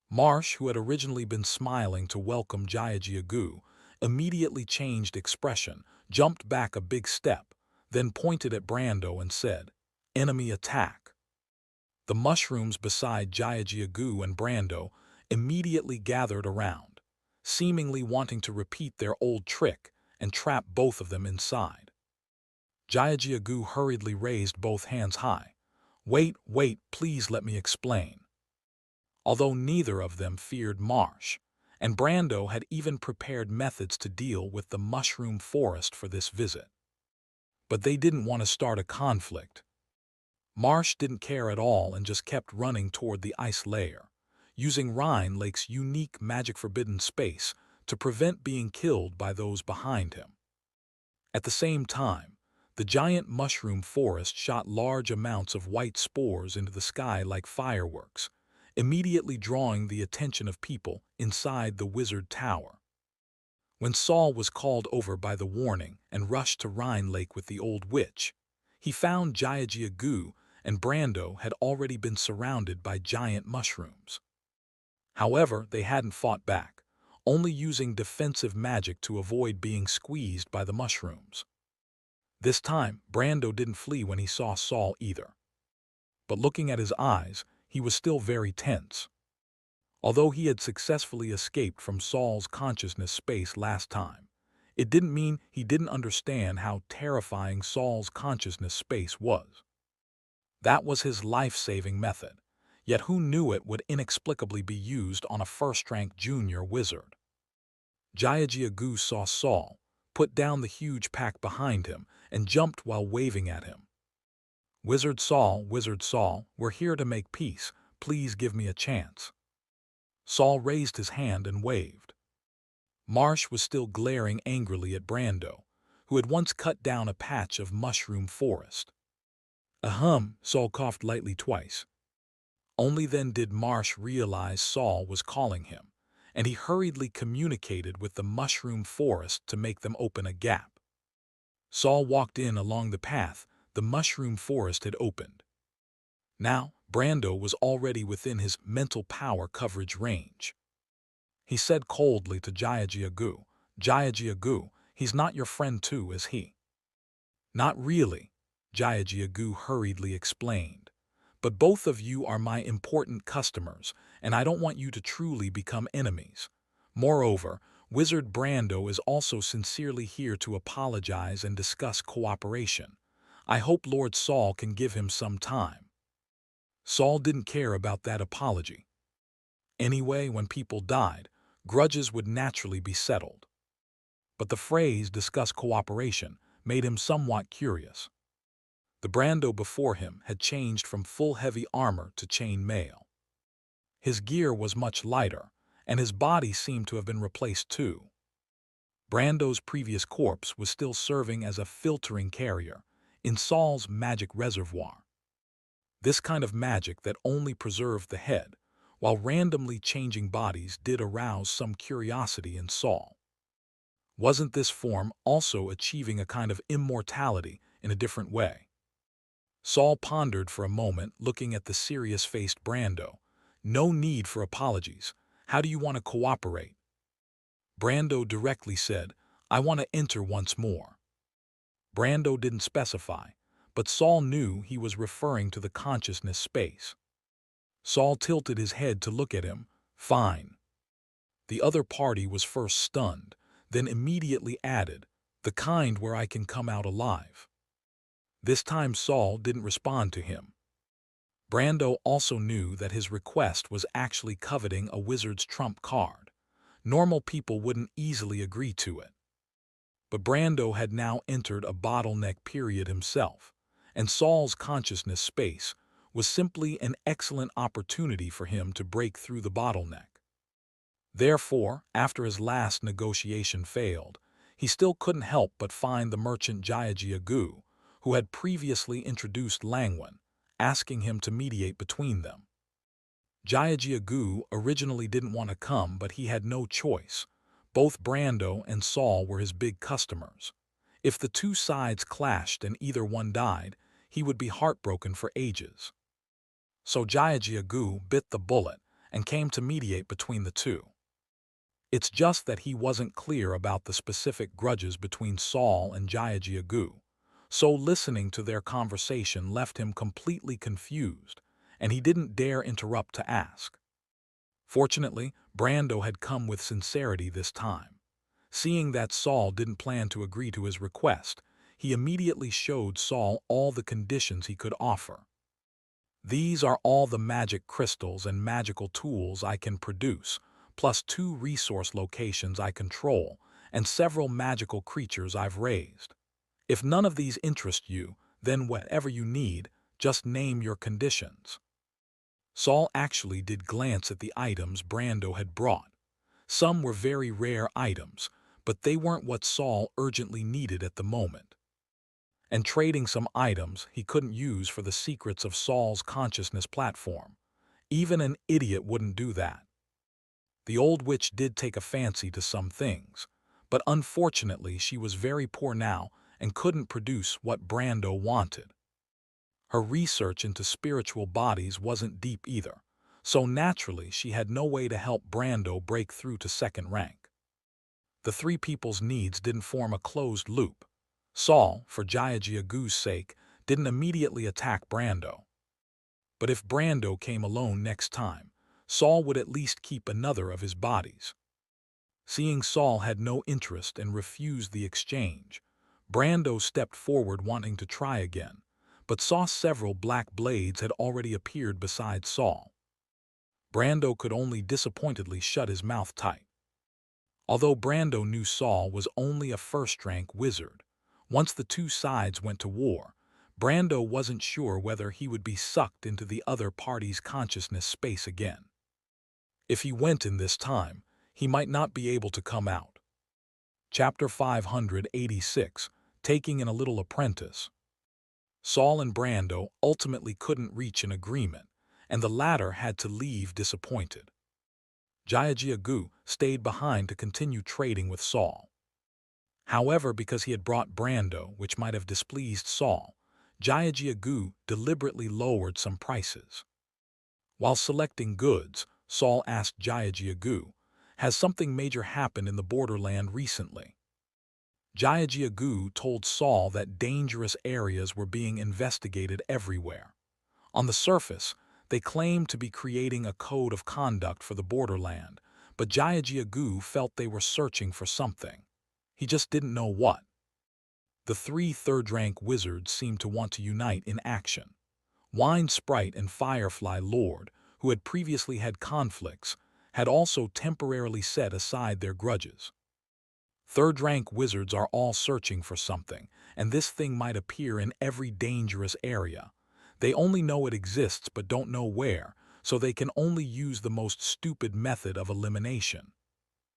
Marsh, who had originally been smiling to welcome Jiajiagu, immediately changed expression, jumped back a big step, then pointed at Brando and said, "Enemy attack." The mushrooms beside Jiajiagu and Brando immediately gathered around, seemingly wanting to repeat their old trick and trap both of them inside. Jiajiagu hurriedly raised both hands high. Wait, please let me explain." Although neither of them feared Marsh, and Brando had even prepared methods to deal with the mushroom forest for this visit. But they didn't want to start a conflict. Marsh didn't care at all and just kept running toward the ice layer, using Rhine Lake's unique magic-forbidden space to prevent being killed by those behind him. At the same time, the giant mushroom forest shot large amounts of white spores into the sky like fireworks, immediately drawing the attention of people inside the wizard tower. When Saul was called over by the warning and rushed to Rhine Lake with the old witch, he found Jiajiagu and Brando had already been surrounded by giant mushrooms. However, they hadn't fought back, only using defensive magic to avoid being squeezed by the mushrooms. This time, Brando didn't flee when he saw Saul either. But looking at his eyes, he was still very tense. Although he had successfully escaped from Saul's consciousness space last time, it didn't mean he didn't understand how terrifying Saul's consciousness space was. That was his life-saving method, yet who knew it would inexplicably be used on a first-rank junior wizard? Jiaji Agu saw Saul, put down the huge pack behind him, and jumped while waving at him. Wizard Saul, we're here to make peace. Please give me a chance." Saul raised his hand and waved. Marsh was still glaring angrily at Brando, who had once cut down a patch of mushroom forest. "Ahem," Saul coughed lightly twice. Only then did Marsh realize Saul was calling him, and he hurriedly communicated with the mushroom forest to make them open a gap. Saul walked in along the path the mushroom forest had opened. Now, Brando was already within his mental power coverage range. He said coldly to Jiaji Agu, he's not your friend too, is he?" "Not really," Jiaji Agu hurriedly explained. "But both of you are my important customers, and I don't want you to truly become enemies. Moreover, Wizard Brando is also sincerely here to apologize and discuss cooperation. I hope Lord Saul can give him some time." Saul didn't care about that apology. Anyway, when people died, grudges would naturally be settled. But the phrase "discuss cooperation" made him somewhat curious. The Brando before him had changed from full heavy armor to chain mail. His gear was much lighter, and his body seemed to have been replaced too. Brando's previous corpse was still serving as a filtering carrier in Saul's magic reservoir. This kind of magic that only preserved the head, while randomly changing bodies, did arouse some curiosity in Saul. Wasn't this form also achieving a kind of immortality in a different way? Saul pondered for a moment, looking at the serious-faced Brando. "No need for apologies. How do you want to cooperate?" Brando directly said, "I want to enter once more." Brando didn't specify, but Saul knew he was referring to the consciousness space. Saul tilted his head to look at him. "Fine." The other party was first stunned, then immediately added, "The kind where I can come out alive." This time Saul didn't respond to him. Brando also knew that his request was actually coveting a wizard's trump card. Normal people wouldn't easily agree to it. But Brando had now entered a bottleneck period himself, and Saul's consciousness space was simply an excellent opportunity for him to break through the bottleneck. Therefore, after his last negotiation failed, he still couldn't help but find the merchant Jiaji Agu, who had previously introduced Langwen, asking him to mediate between them. Jiaji Agu originally didn't want to come, but he had no choice. Both Brando and Saul were his big customers. If the two sides clashed and either one died, he would be heartbroken for ages. So Jiaji Agu bit the bullet and came to mediate between the two. It's just that he wasn't clear about the specific grudges between Saul and Jiaji Agu, so listening to their conversation left him completely confused, and he didn't dare interrupt to ask. Fortunately, Brando had come with sincerity this time. Seeing that Saul didn't plan to agree to his request, he immediately showed Saul all the conditions he could offer. "These are all the magic crystals and magical tools I can produce, plus 2 resource locations I control, and several magical creatures I've raised. If none of these interest you, then whatever you need, just name your conditions." Saul actually did glance at the items Brando had brought. Some were very rare items, but they weren't what Saul urgently needed at the moment. And trading some items he couldn't use for the secrets of Saul's consciousness platform. Even an idiot wouldn't do that. The old witch did take a fancy to some things, but unfortunately she was very poor now and couldn't produce what Brando wanted. Her research into spiritual bodies wasn't deep either, so naturally she had no way to help Brando break through to second rank. The three people's needs didn't form a closed loop, Saul, for Jiajiagu's sake, didn't immediately attack Brando. But if Brando came alone next time, Saul would at least keep another of his bodies. Seeing Saul had no interest and refused the exchange, Brando stepped forward wanting to try again, but saw several black blades had already appeared beside Saul. Brando could only disappointedly shut his mouth tight. Although Brando knew Saul was only a first-rank wizard, once the two sides went to war, Brando wasn't sure whether he would be sucked into the other party's consciousness space again. If he went in this time, he might not be able to come out. Chapter 586, Taking in a Little Apprentice. Saul and Brando ultimately couldn't reach an agreement, and the latter had to leave disappointed. Jiajiagu stayed behind to continue trading with Saul. However, because he had brought Brando, which might have displeased Saul, Jiajiagu deliberately lowered some prices. While selecting goods, Saul asked Jiajiagu, "Has something major happened in the borderland recently?" Jiajiagu told Saul that dangerous areas were being investigated everywhere. On the surface, they claimed to be creating a code of conduct for the borderland, but Jiajiagu felt they were searching for something. He just didn't know what. The three third-rank wizards seemed to want to unite in action. Wine Sprite and Firefly Lord, who had previously had conflicts, had also temporarily set aside their grudges. Third-rank wizards are all searching for something, and this thing might appear in every dangerous area. They only know it exists but don't know where, so they can only use the most stupid method of elimination.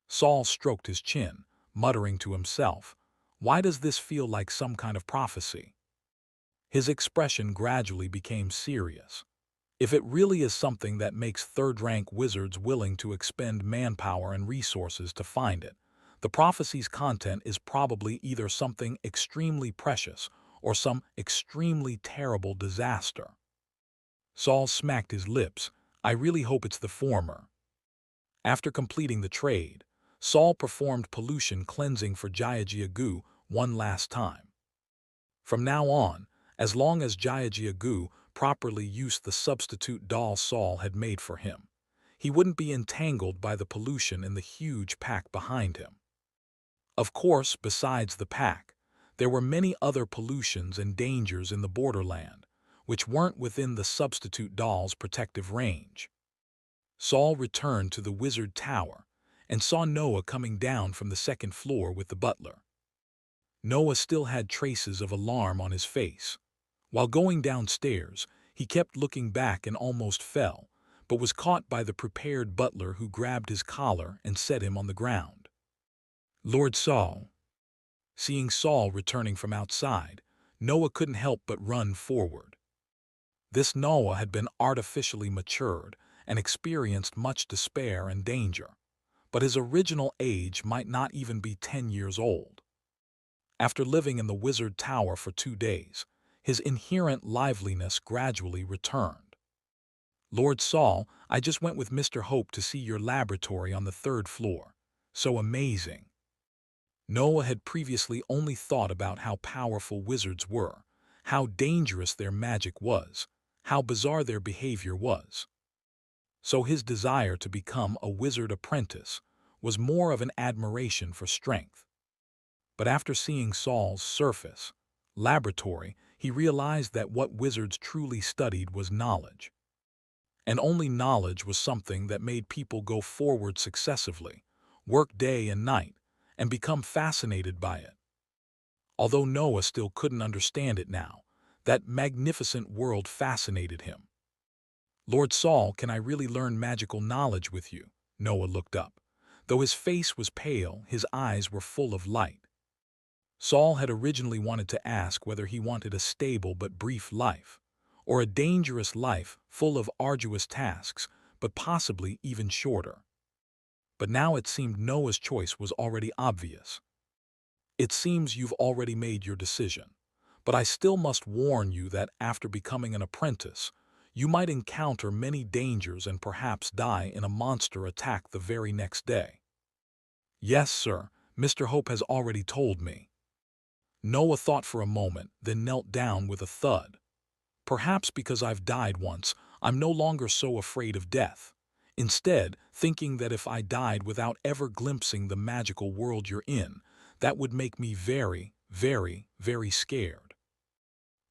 Saul stroked his chin, muttering to himself, "Why does this feel like some kind of prophecy?" His expression gradually became serious. If it really is something that makes third-rank wizards willing to expend manpower and resources to find it, the prophecy's content is probably either something extremely precious or some extremely terrible disaster. Saul smacked his lips. "I really hope it's the former." After completing the trade, Saul performed pollution cleansing for Jiajiagu one last time. From now on, as long as Jiajiagu properly used the substitute doll Saul had made for him, he wouldn't be entangled by the pollution in the huge pack behind him. Of course, besides the pack, there were many other pollutions and dangers in the borderland, which weren't within the substitute doll's protective range. Saul returned to the wizard tower and saw Noah coming down from the second floor with the butler. Noah still had traces of alarm on his face. While going downstairs, he kept looking back and almost fell, but was caught by the prepared butler who grabbed his collar and set him on the ground. "Lord Saul." Seeing Saul returning from outside, Noah couldn't help but run forward. This Noah had been artificially matured and experienced much despair and danger, but his original age might not even be 10 years old. After living in the wizard tower for 2 days, his inherent liveliness gradually returned. "Lord Saul, I just went with Mr. Hope to see your laboratory on the 3rd floor. So amazing." Noah had previously only thought about how powerful wizards were, how dangerous their magic was, how bizarre their behavior was. So his desire to become a wizard apprentice was more of an admiration for strength. But after seeing Saul's surface laboratory, he realized that what wizards truly studied was knowledge. And only knowledge was something that made people go forward successively, work day and night, and become fascinated by it. Although Noah still couldn't understand it now, that magnificent world fascinated him. "Lord Saul, can I really learn magical knowledge with you?" Noah looked up. Though his face was pale, his eyes were full of light. Saul had originally wanted to ask whether he wanted a stable but brief life, or a dangerous life full of arduous tasks, but possibly even shorter. But now it seemed Noah's choice was already obvious. "It seems you've already made your decision, but I still must warn you that after becoming an apprentice, you might encounter many dangers and perhaps die in a monster attack the very next day." "Yes, sir, Mr. Hope has already told me." Noah thought for a moment, then knelt down with a thud. Perhaps because I've died once, I'm no longer so afraid of death. Instead, thinking that if I died without ever glimpsing the magical world you're in, that would make me very, very, very scared.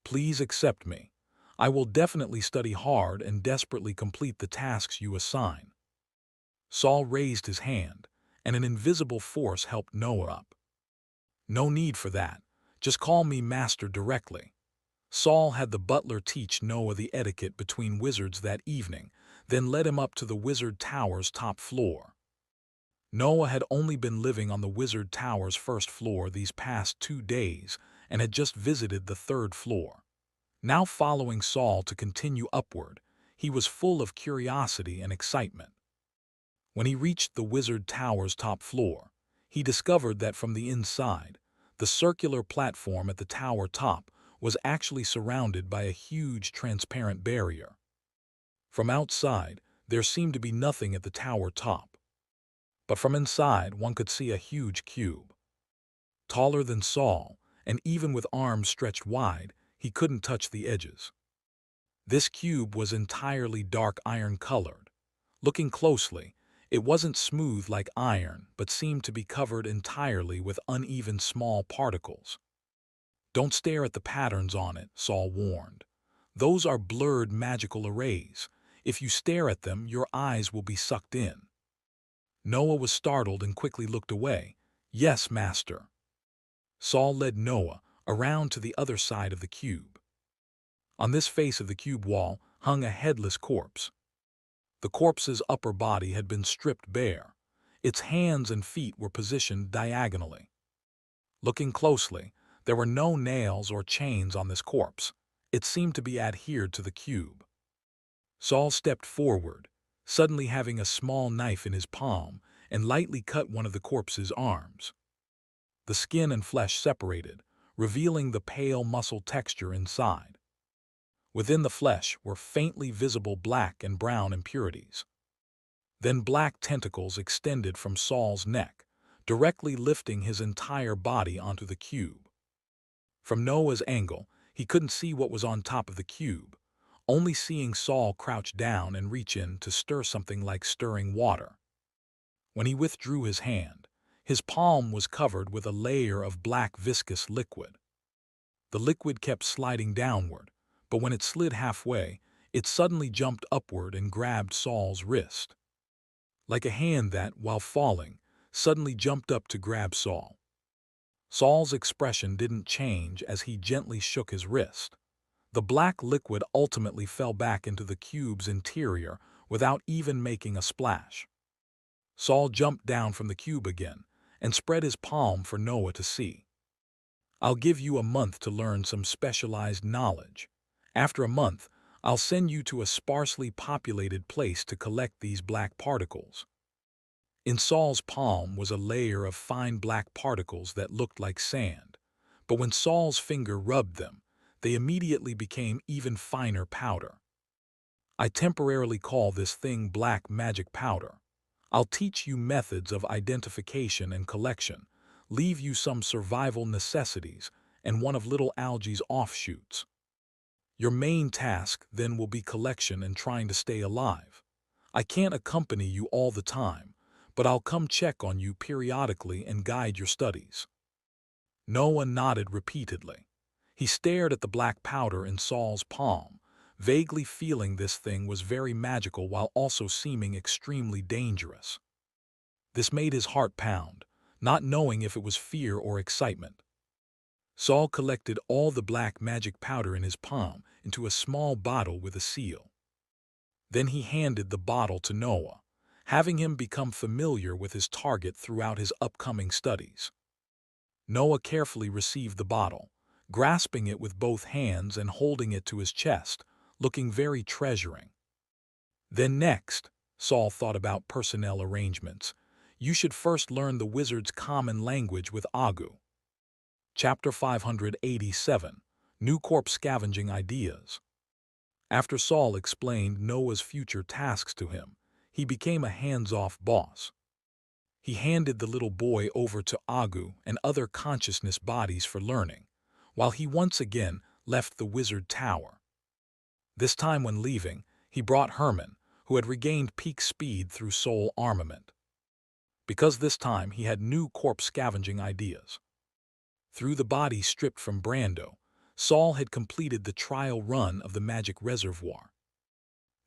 Please accept me. I will definitely study hard and desperately complete the tasks you assign. Saul raised his hand, and an invisible force helped Noah up. No need for that. Just call me Master directly. Saul had the butler teach Noah the etiquette between wizards that evening, then led him up to the wizard tower's top floor. Noah had only been living on the wizard tower's first floor these past 2 days and had just visited the third floor. Now following Saul to continue upward, he was full of curiosity and excitement. When he reached the wizard tower's top floor, he discovered that from the inside, the circular platform at the tower top was actually surrounded by a huge transparent barrier. From outside, there seemed to be nothing at the tower top. But from inside, one could see a huge cube. Taller than Saul, and even with arms stretched wide, he couldn't touch the edges. This cube was entirely dark iron-colored. Looking closely, it wasn't smooth like iron, but seemed to be covered entirely with uneven small particles. Don't stare at the patterns on it, Saul warned. Those are blurred magical arrays. If you stare at them, your eyes will be sucked in. Noah was startled and quickly looked away. Yes, master. Saul led Noah around to the other side of the cube. On this face of the cube wall hung a headless corpse. The corpse's upper body had been stripped bare. Its hands and feet were positioned diagonally. Looking closely, there were no nails or chains on this corpse. It seemed to be adhered to the cube. Saul stepped forward, suddenly having a small knife in his palm, and lightly cut one of the corpse's arms. The skin and flesh separated, revealing the pale muscle texture inside. Within the flesh were faintly visible black and brown impurities. Then black tentacles extended from Saul's neck, directly lifting his entire body onto the cube. From Noah's angle, he couldn't see what was on top of the cube, only seeing Saul crouch down and reach in to stir something like stirring water. When he withdrew his hand, his palm was covered with a layer of black viscous liquid. The liquid kept sliding downward, but when it slid halfway, it suddenly jumped upward and grabbed Saul's wrist. Like a hand that, while falling, suddenly jumped up to grab Saul. Saul's expression didn't change as he gently shook his wrist. The black liquid ultimately fell back into the cube's interior without even making a splash. Saul jumped down from the cube again and spread his palm for Noah to see. I'll give you a month to learn some specialized knowledge. After a month, I'll send you to a sparsely populated place to collect these black particles. In Saul's palm was a layer of fine black particles that looked like sand, but when Saul's finger rubbed them, they immediately became even finer powder. I temporarily call this thing black magic powder. I'll teach you methods of identification and collection, leave you some survival necessities, and one of little algae's offshoots. Your main task then will be collection and trying to stay alive. I can't accompany you all the time, but I'll come check on you periodically and guide your studies. Noah nodded repeatedly. He stared at the black powder in Saul's palm, vaguely feeling this thing was very magical while also seeming extremely dangerous. This made his heart pound, not knowing if it was fear or excitement. Saul collected all the black magic powder in his palm into a small bottle with a seal. Then he handed the bottle to Noah, having him become familiar with his target throughout his upcoming studies. Noah carefully received the bottle, grasping it with both hands and holding it to his chest, looking very treasuring. Then next, Saul thought about personnel arrangements. You should first learn the wizard's common language with Agu. Chapter 587, New Corp Scavenging Ideas. After Saul explained Noah's future tasks to him, he became a hands-off boss. He handed the little boy over to Agu and other consciousness bodies for learning, while he once again left the wizard tower. This time when leaving, he brought Herman, who had regained peak speed through soul armament. Because this time he had new corpse scavenging ideas. Through the body stripped from Brando, Saul had completed the trial run of the magic reservoir.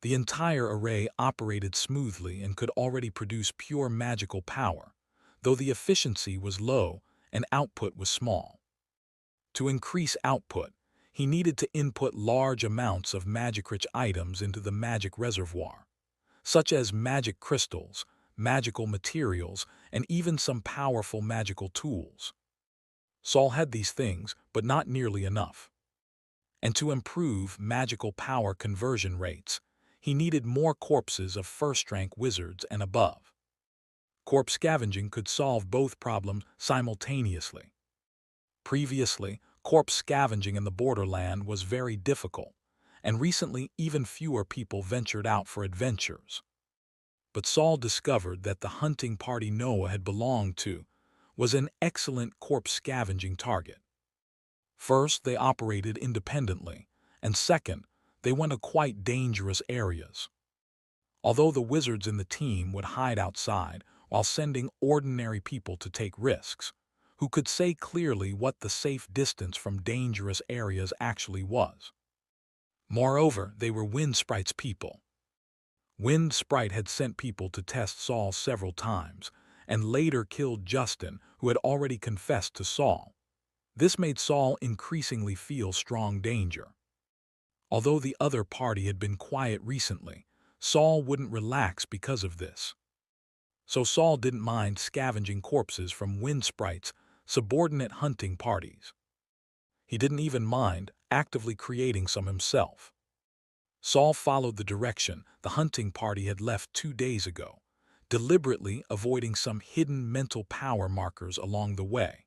The entire array operated smoothly and could already produce pure magical power, though the efficiency was low and output was small. To increase output, he needed to input large amounts of magic-rich items into the magic reservoir, such as magic crystals, magical materials, and even some powerful magical tools. Saul had these things, but not nearly enough. And to improve magical power conversion rates, he needed more corpses of first-rank wizards and above. Corpse scavenging could solve both problems simultaneously. Previously, corpse scavenging in the borderland was very difficult, and recently even fewer people ventured out for adventures. But Saul discovered that the hunting party Noah had belonged to was an excellent corpse scavenging target. First, they operated independently, and second, they went to quite dangerous areas. Although the wizards in the team would hide outside while sending ordinary people to take risks, who could say clearly what the safe distance from dangerous areas actually was. Moreover, they were Wind Sprite's people. Wind Sprite had sent people to test Saul several times, and later killed Justin, who had already confessed to Saul. This made Saul increasingly feel strong danger. Although the other party had been quiet recently, Saul wouldn't relax because of this. So Saul didn't mind scavenging corpses from Wind Sprite's subordinate hunting parties. He didn't even mind actively creating some himself. Saul followed the direction the hunting party had left 2 days ago, deliberately avoiding some hidden mental power markers along the way.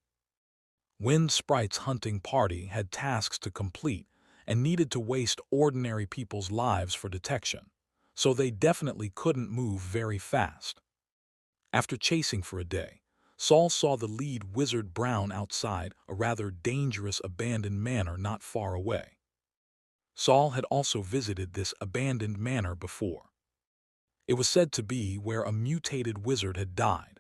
Wind Sprite's hunting party had tasks to complete and needed to waste ordinary people's lives for detection, so they definitely couldn't move very fast. After chasing for a day, Saul saw the lead wizard Brown outside a rather dangerous abandoned manor not far away. Saul had also visited this abandoned manor before. It was said to be where a mutated wizard had died.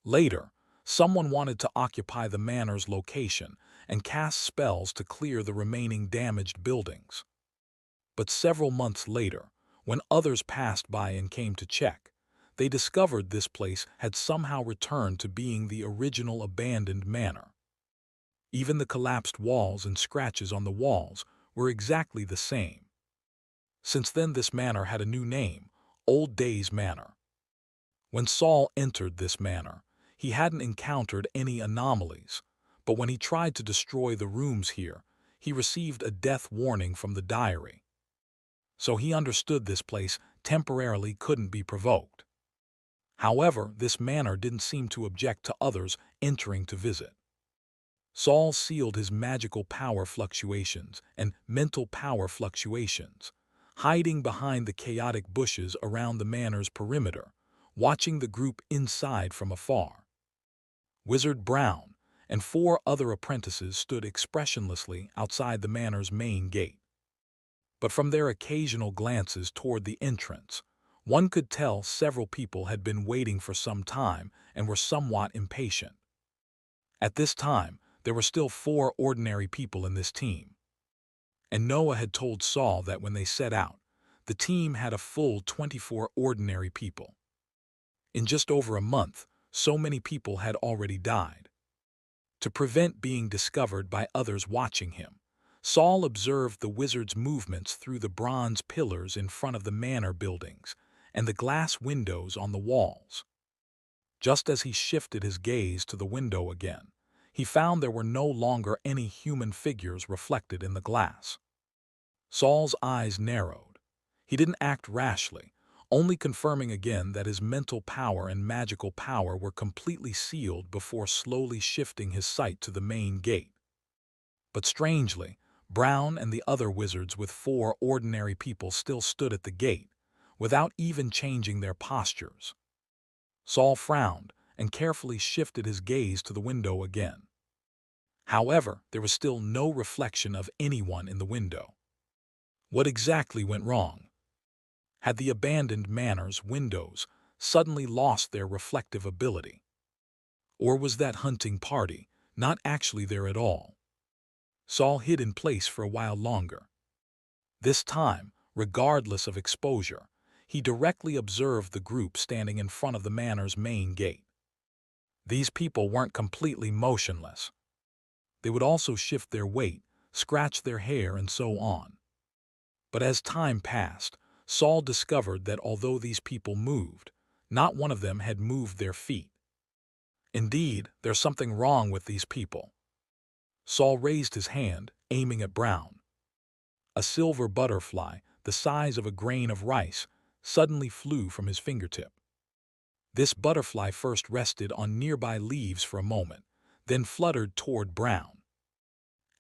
Later, someone wanted to occupy the manor's location and cast spells to clear the remaining damaged buildings. But several months later, when others passed by and came to check, they discovered this place had somehow returned to being the original abandoned manor. Even the collapsed walls and scratches on the walls were exactly the same. Since then, this manor had a new name, Old Days Manor. When Saul entered this manor, he hadn't encountered any anomalies, but when he tried to destroy the rooms here, he received a death warning from the diary. So he understood this place temporarily couldn't be provoked. However, this manor didn't seem to object to others entering to visit. Saul sealed his magical power fluctuations and mental power fluctuations, hiding behind the chaotic bushes around the manor's perimeter, watching the group inside from afar. Wizard Brown and 4 other apprentices stood expressionlessly outside the manor's main gate. But from their occasional glances toward the entrance, one could tell several people had been waiting for some time and were somewhat impatient. At this time, there were still 4 ordinary people in this team. And Noah had told Saul that when they set out, the team had a full 24 ordinary people. In just over a month, so many people had already died. To prevent being discovered by others watching him, Saul observed the wizard's movements through the bronze pillars in front of the manor buildings and the glass windows on the walls. Just as he shifted his gaze to the window again, he found there were no longer any human figures reflected in the glass. Saul's eyes narrowed. He didn't act rashly, only confirming again that his mental power and magical power were completely sealed before slowly shifting his sight to the main gate. But strangely, Brown and the other wizards with 4 ordinary people still stood at the gate, without even changing their postures. Saul frowned and carefully shifted his gaze to the window again. However, there was still no reflection of anyone in the window. What exactly went wrong? Had the abandoned manor's windows suddenly lost their reflective ability? Or was that hunting party not actually there at all? Saul hid in place for a while longer. This time, regardless of exposure, he directly observed the group standing in front of the manor's main gate. These people weren't completely motionless. They would also shift their weight, scratch their hair, and so on. But as time passed, Saul discovered that although these people moved, not one of them had moved their feet. Indeed, there's something wrong with these people. Saul raised his hand, aiming at Brown. A silver butterfly, the size of a grain of rice, suddenly flew from his fingertip. This butterfly first rested on nearby leaves for a moment, then fluttered toward Brown.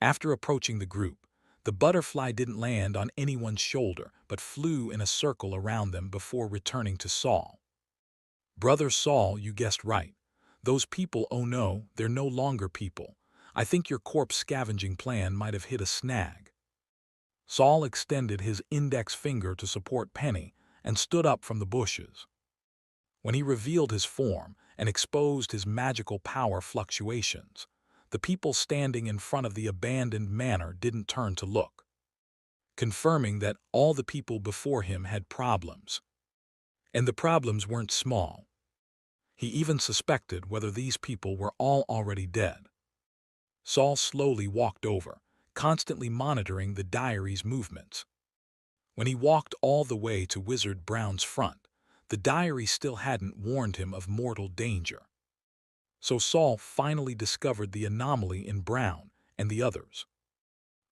After approaching the group, the butterfly didn't land on anyone's shoulder but flew in a circle around them before returning to Saul. "Brother Saul, you guessed right. Those people, oh no, they're no longer people. I think your corpse scavenging plan might have hit a snag." Saul extended his index finger to support Penny and stood up from the bushes. When he revealed his form and exposed his magical power fluctuations, the people standing in front of the abandoned manor didn't turn to look, confirming that all the people before him had problems. And the problems weren't small. He even suspected whether these people were all already dead. Saul slowly walked over, constantly monitoring the diary's movements. When he walked all the way to Wizard Brown's front, the diary still hadn't warned him of mortal danger. So Saul finally discovered the anomaly in Brown and the others.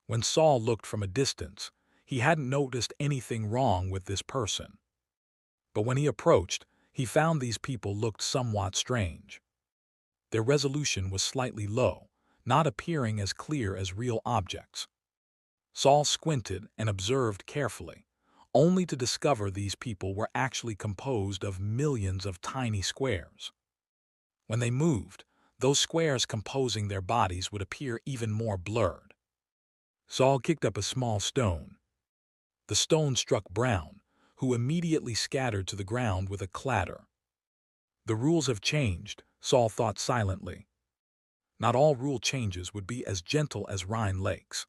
When Saul looked from a distance, he hadn't noticed anything wrong with this person. But when he approached, he found these people looked somewhat strange. Their resolution was slightly low, not appearing as clear as real objects. Saul squinted and observed carefully, only to discover these people were actually composed of millions of tiny squares. When they moved, those squares composing their bodies would appear even more blurred. Saul kicked up a small stone. The stone struck Brown, who immediately scattered to the ground with a clatter. The rules have changed, Saul thought silently. Not all rule changes would be as gentle as Rhine Lakes.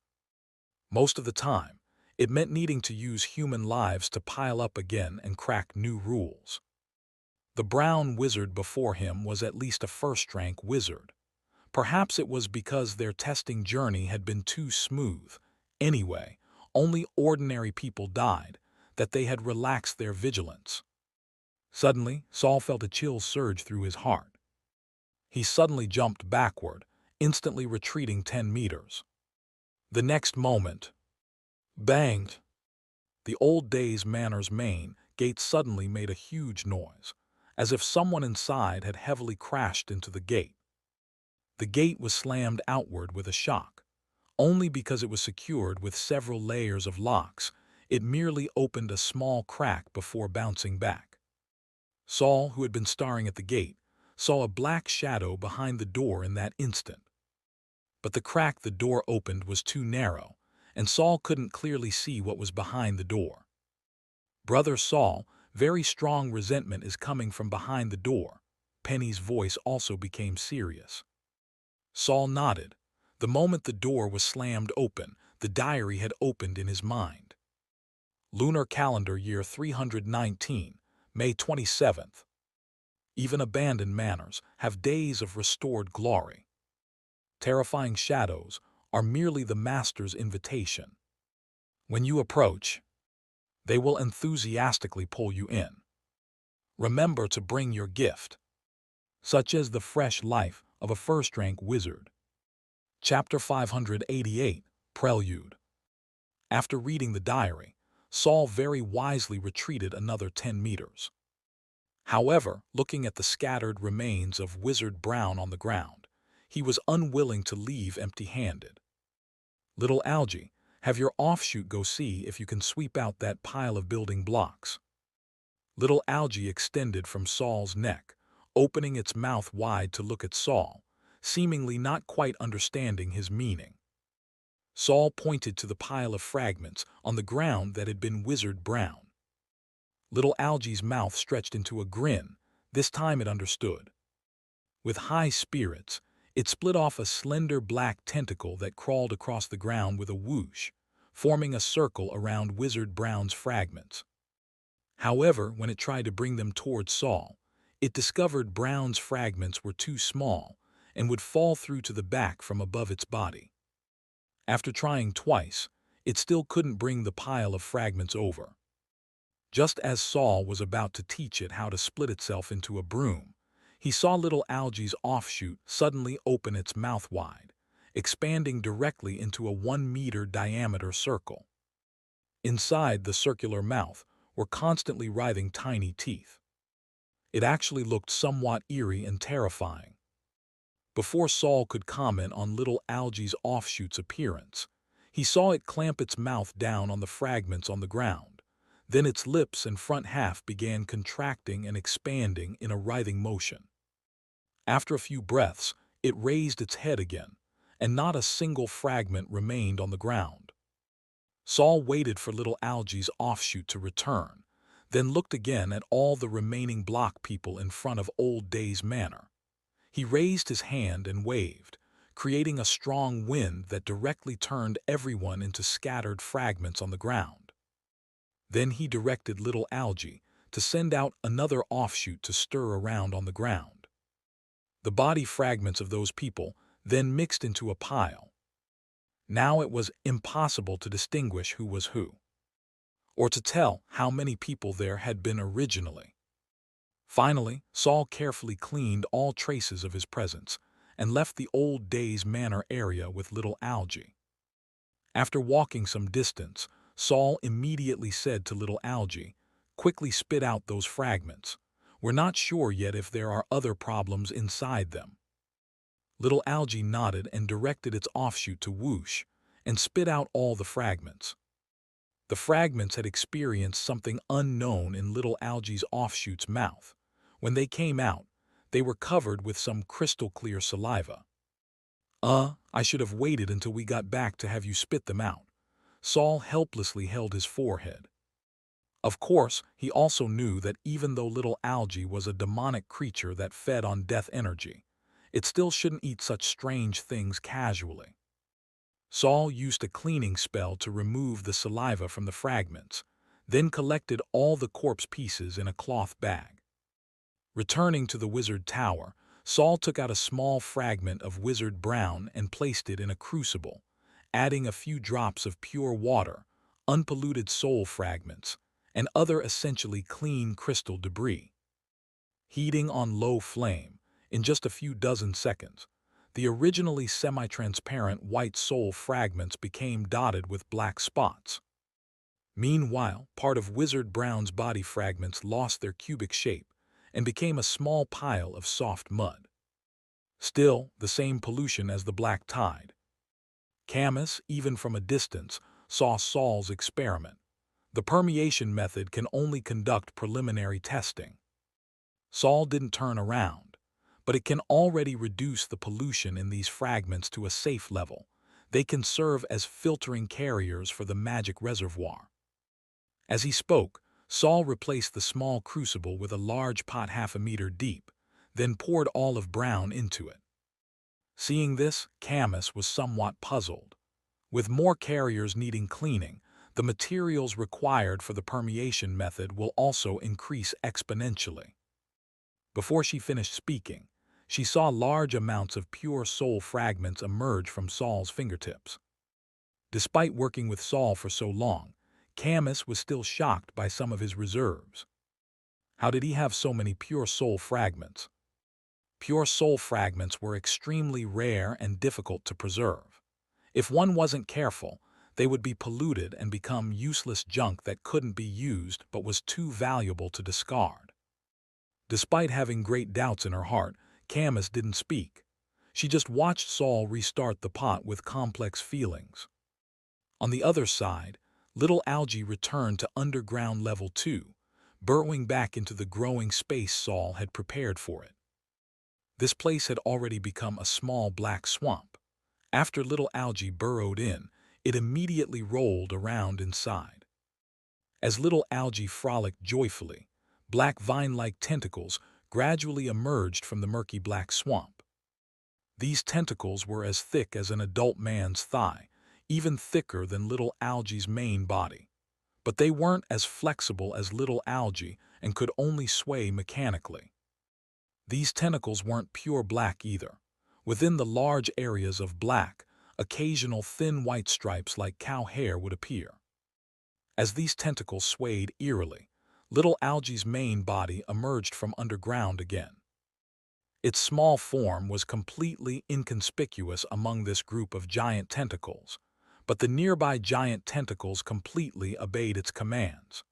Most of the time, it meant needing to use human lives to pile up again and crack new rules. The brown wizard before him was at least a first-rank wizard. Perhaps it was because their testing journey had been too smooth. Anyway, only ordinary people died, that they had relaxed their vigilance. Suddenly, Saul felt a chill surge through his heart. He suddenly jumped backward, instantly retreating 10 meters. The next moment, banged! The Old Days Manor's main gate suddenly made a huge noise, as if someone inside had heavily crashed into the gate. The gate was slammed outward with a shock. Only because it was secured with several layers of locks, it merely opened a small crack before bouncing back. Saul, who had been staring at the gate, saw a black shadow behind the door in that instant. But the crack the door opened was too narrow, and Saul couldn't clearly see what was behind the door. "Brother Saul, very strong resentment is coming from behind the door." Penny's voice also became serious. Saul nodded. The moment the door was slammed open, the diary had opened in his mind. Lunar calendar year 319, May 27th. Even abandoned manors have days of restored glory. Terrifying shadows are merely the master's invitation. When you approach, they will enthusiastically pull you in. Remember to bring your gift, such as the fresh life of a first-rank wizard. Chapter 588, Prelude. After reading the diary, Saul very wisely retreated another 10 meters. However, looking at the scattered remains of Wizard Brown on the ground, he was unwilling to leave empty-handed. "Little Algie, have your offshoot go see if you can sweep out that pile of building blocks." Little Algie extended from Saul's neck, opening its mouth wide to look at Saul, seemingly not quite understanding his meaning. Saul pointed to the pile of fragments on the ground that had been wizard brown. Little Algy's mouth stretched into a grin. This time it understood. With high spirits, it split off a slender black tentacle that crawled across the ground with a whoosh, forming a circle around Wizard Brown's fragments. However, when it tried to bring them toward Saul, it discovered Brown's fragments were too small and would fall through to the back from above its body. After trying twice, it still couldn't bring the pile of fragments over. Just as Saul was about to teach it how to split itself into a broom, he saw little Algy's offshoot suddenly open its mouth wide, expanding directly into a 1-meter diameter circle. Inside the circular mouth were constantly writhing tiny teeth. It actually looked somewhat eerie and terrifying. Before Saul could comment on little Algy's offshoot's appearance, he saw it clamp its mouth down on the fragments on the ground. Then its lips and front half began contracting and expanding in a writhing motion. After a few breaths, it raised its head again, and not a single fragment remained on the ground. Saul waited for little Algy's offshoot to return, then looked again at all the remaining block people in front of Old Days Manor. He raised his hand and waved, creating a strong wind that directly turned everyone into scattered fragments on the ground. Then he directed little Algy to send out another offshoot to stir around on the ground. The body fragments of those people then mixed into a pile. Now it was impossible to distinguish who was who, or to tell how many people there had been originally. Finally, Saul carefully cleaned all traces of his presence and left the Old Days Manor area with little Algy. After walking some distance, Saul immediately said to little Algy, "Quickly spit out those fragments. We're not sure yet if there are other problems inside them." Little Algy nodded and directed its offshoot to whoosh and spit out all the fragments. The fragments had experienced something unknown in little Algy's offshoot's mouth. When they came out, they were covered with some crystal-clear saliva. I should have waited until we got back to have you spit them out." Saul helplessly held his forehead. Of course, he also knew that even though little Algy was a demonic creature that fed on death energy, it still shouldn't eat such strange things casually. Saul used a cleaning spell to remove the saliva from the fragments, then collected all the corpse pieces in a cloth bag. Returning to the wizard tower, Saul took out a small fragment of Wizard Brown and placed it in a crucible, adding a few drops of pure water, unpolluted soul fragments, and other essentially clean crystal debris. Heating on low flame, in just a few dozen seconds, the originally semi-transparent white soul fragments became dotted with black spots. Meanwhile, part of Wizard Brown's body fragments lost their cubic shape and became a small pile of soft mud. Still, the same pollution as the black tide. Camus, even from a distance, saw Saul's experiment. The permeation method can only conduct preliminary testing. Saul didn't turn around, but it can already reduce the pollution in these fragments to a safe level. They can serve as filtering carriers for the magic reservoir. As he spoke, Saul replaced the small crucible with a large pot 1/2 meter deep, then poured all of Brown into it. Seeing this, Camus was somewhat puzzled. With more carriers needing cleaning, the materials required for the permeation method will also increase exponentially. Before she finished speaking, she saw large amounts of pure soul fragments emerge from Saul's fingertips. Despite working with Saul for so long, Camus was still shocked by some of his reserves. How did he have so many pure soul fragments? Pure soul fragments were extremely rare and difficult to preserve. If one wasn't careful, they would be polluted and become useless junk that couldn't be used but was too valuable to discard. Despite having great doubts in her heart, Camus didn't speak. She just watched Saul restart the pot with complex feelings. On the other side, little Algy returned to underground level 2, burrowing back into the growing space Saul had prepared for it. This place had already become a small black swamp. After little algae burrowed in, it immediately rolled around inside. As little algae frolicked joyfully, black vine-like tentacles gradually emerged from the murky black swamp. These tentacles were as thick as an adult man's thigh, even thicker than little algae's main body. But they weren't as flexible as little algae and could only sway mechanically. These tentacles weren't pure black either. Within the large areas of black, occasional thin white stripes like cow hair would appear. As these tentacles swayed eerily, little algae's main body emerged from underground again. Its small form was completely inconspicuous among this group of giant tentacles, but the nearby giant tentacles completely obeyed its commands.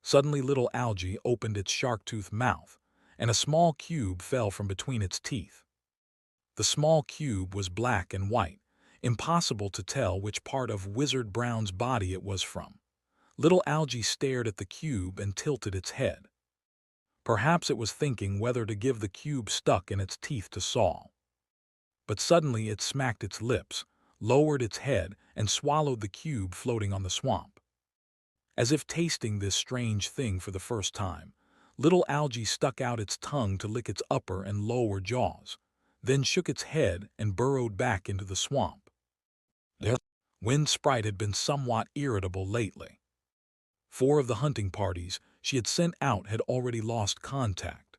Suddenly little algae opened its shark-toothed mouth, and a small cube fell from between its teeth. The small cube was black and white, impossible to tell which part of Wizard Brown's body it was from. Little algae stared at the cube and tilted its head. Perhaps it was thinking whether to give the cube stuck in its teeth to Saul. But suddenly it smacked its lips, lowered its head, and swallowed the cube floating on the swamp. As if tasting this strange thing for the first time, little algae stuck out its tongue to lick its upper and lower jaws, then shook its head and burrowed back into the swamp. Wind Sprite had been somewhat irritable lately. 4 of the hunting parties she had sent out had already lost contact.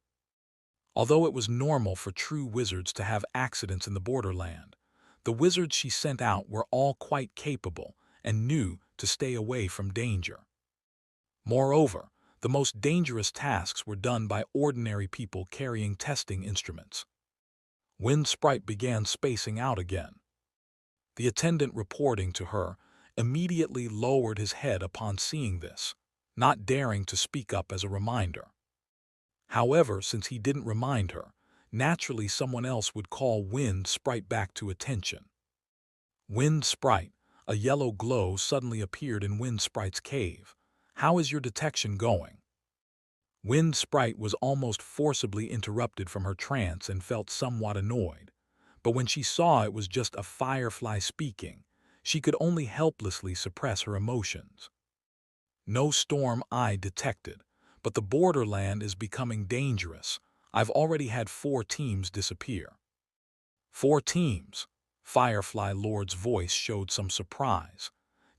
Although it was normal for true wizards to have accidents in the borderland, the wizards she sent out were all quite capable and knew to stay away from danger. Moreover, the most dangerous tasks were done by ordinary people carrying testing instruments. Wind Sprite began spacing out again. The attendant reporting to her immediately lowered his head upon seeing this, not daring to speak up as a reminder. However, since he didn't remind her, naturally someone else would call Wind Sprite back to attention. Wind Sprite, a yellow glow suddenly appeared in Wind Sprite's cave. How is your detection going? Wind Sprite was almost forcibly interrupted from her trance and felt somewhat annoyed. But when she saw it was just a firefly speaking, she could only helplessly suppress her emotions. No storm I detected, but the borderland is becoming dangerous. I've already had 4 teams disappear. 4 teams? Firefly Lord's voice showed some surprise.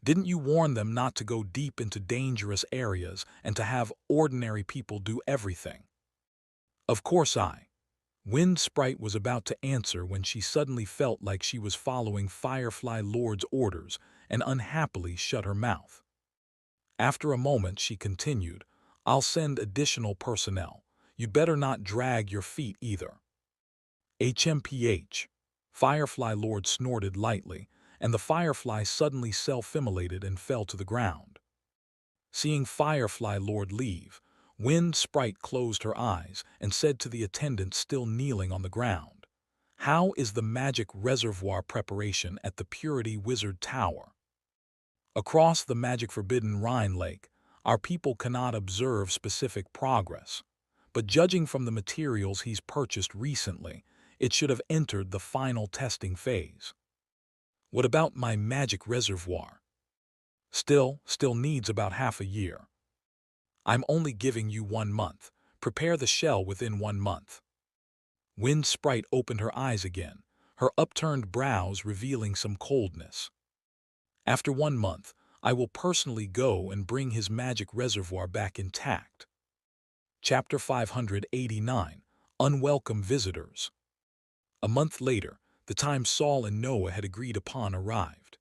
Didn't you warn them not to go deep into dangerous areas and to have ordinary people do everything? Of course Wind Sprite was about to answer when she suddenly felt like she was following Firefly Lord's orders and unhappily shut her mouth. After a moment she continued, I'll send additional personnel. You'd better not drag your feet either. HMPH. Firefly Lord snorted lightly, and the firefly suddenly self-immolated and fell to the ground. Seeing Firefly Lord leave, Wind Sprite closed her eyes and said to the attendant still kneeling on the ground, How is the magic reservoir preparation at the Purity Wizard Tower? Across the magic forbidden Rhine Lake, our people cannot observe specific progress, but judging from the materials he's purchased recently, it should have entered the final testing phase. What about my magic reservoir? Still needs about half a year. I'm only giving you 1 month. Prepare the shell within 1 month. Wind Sprite opened her eyes again, her upturned brows revealing some coldness. After 1 month, I will personally go and bring his magic reservoir back intact. Chapter 589, Unwelcome Visitors. A month later, the time Saul and Noah had agreed upon arrived.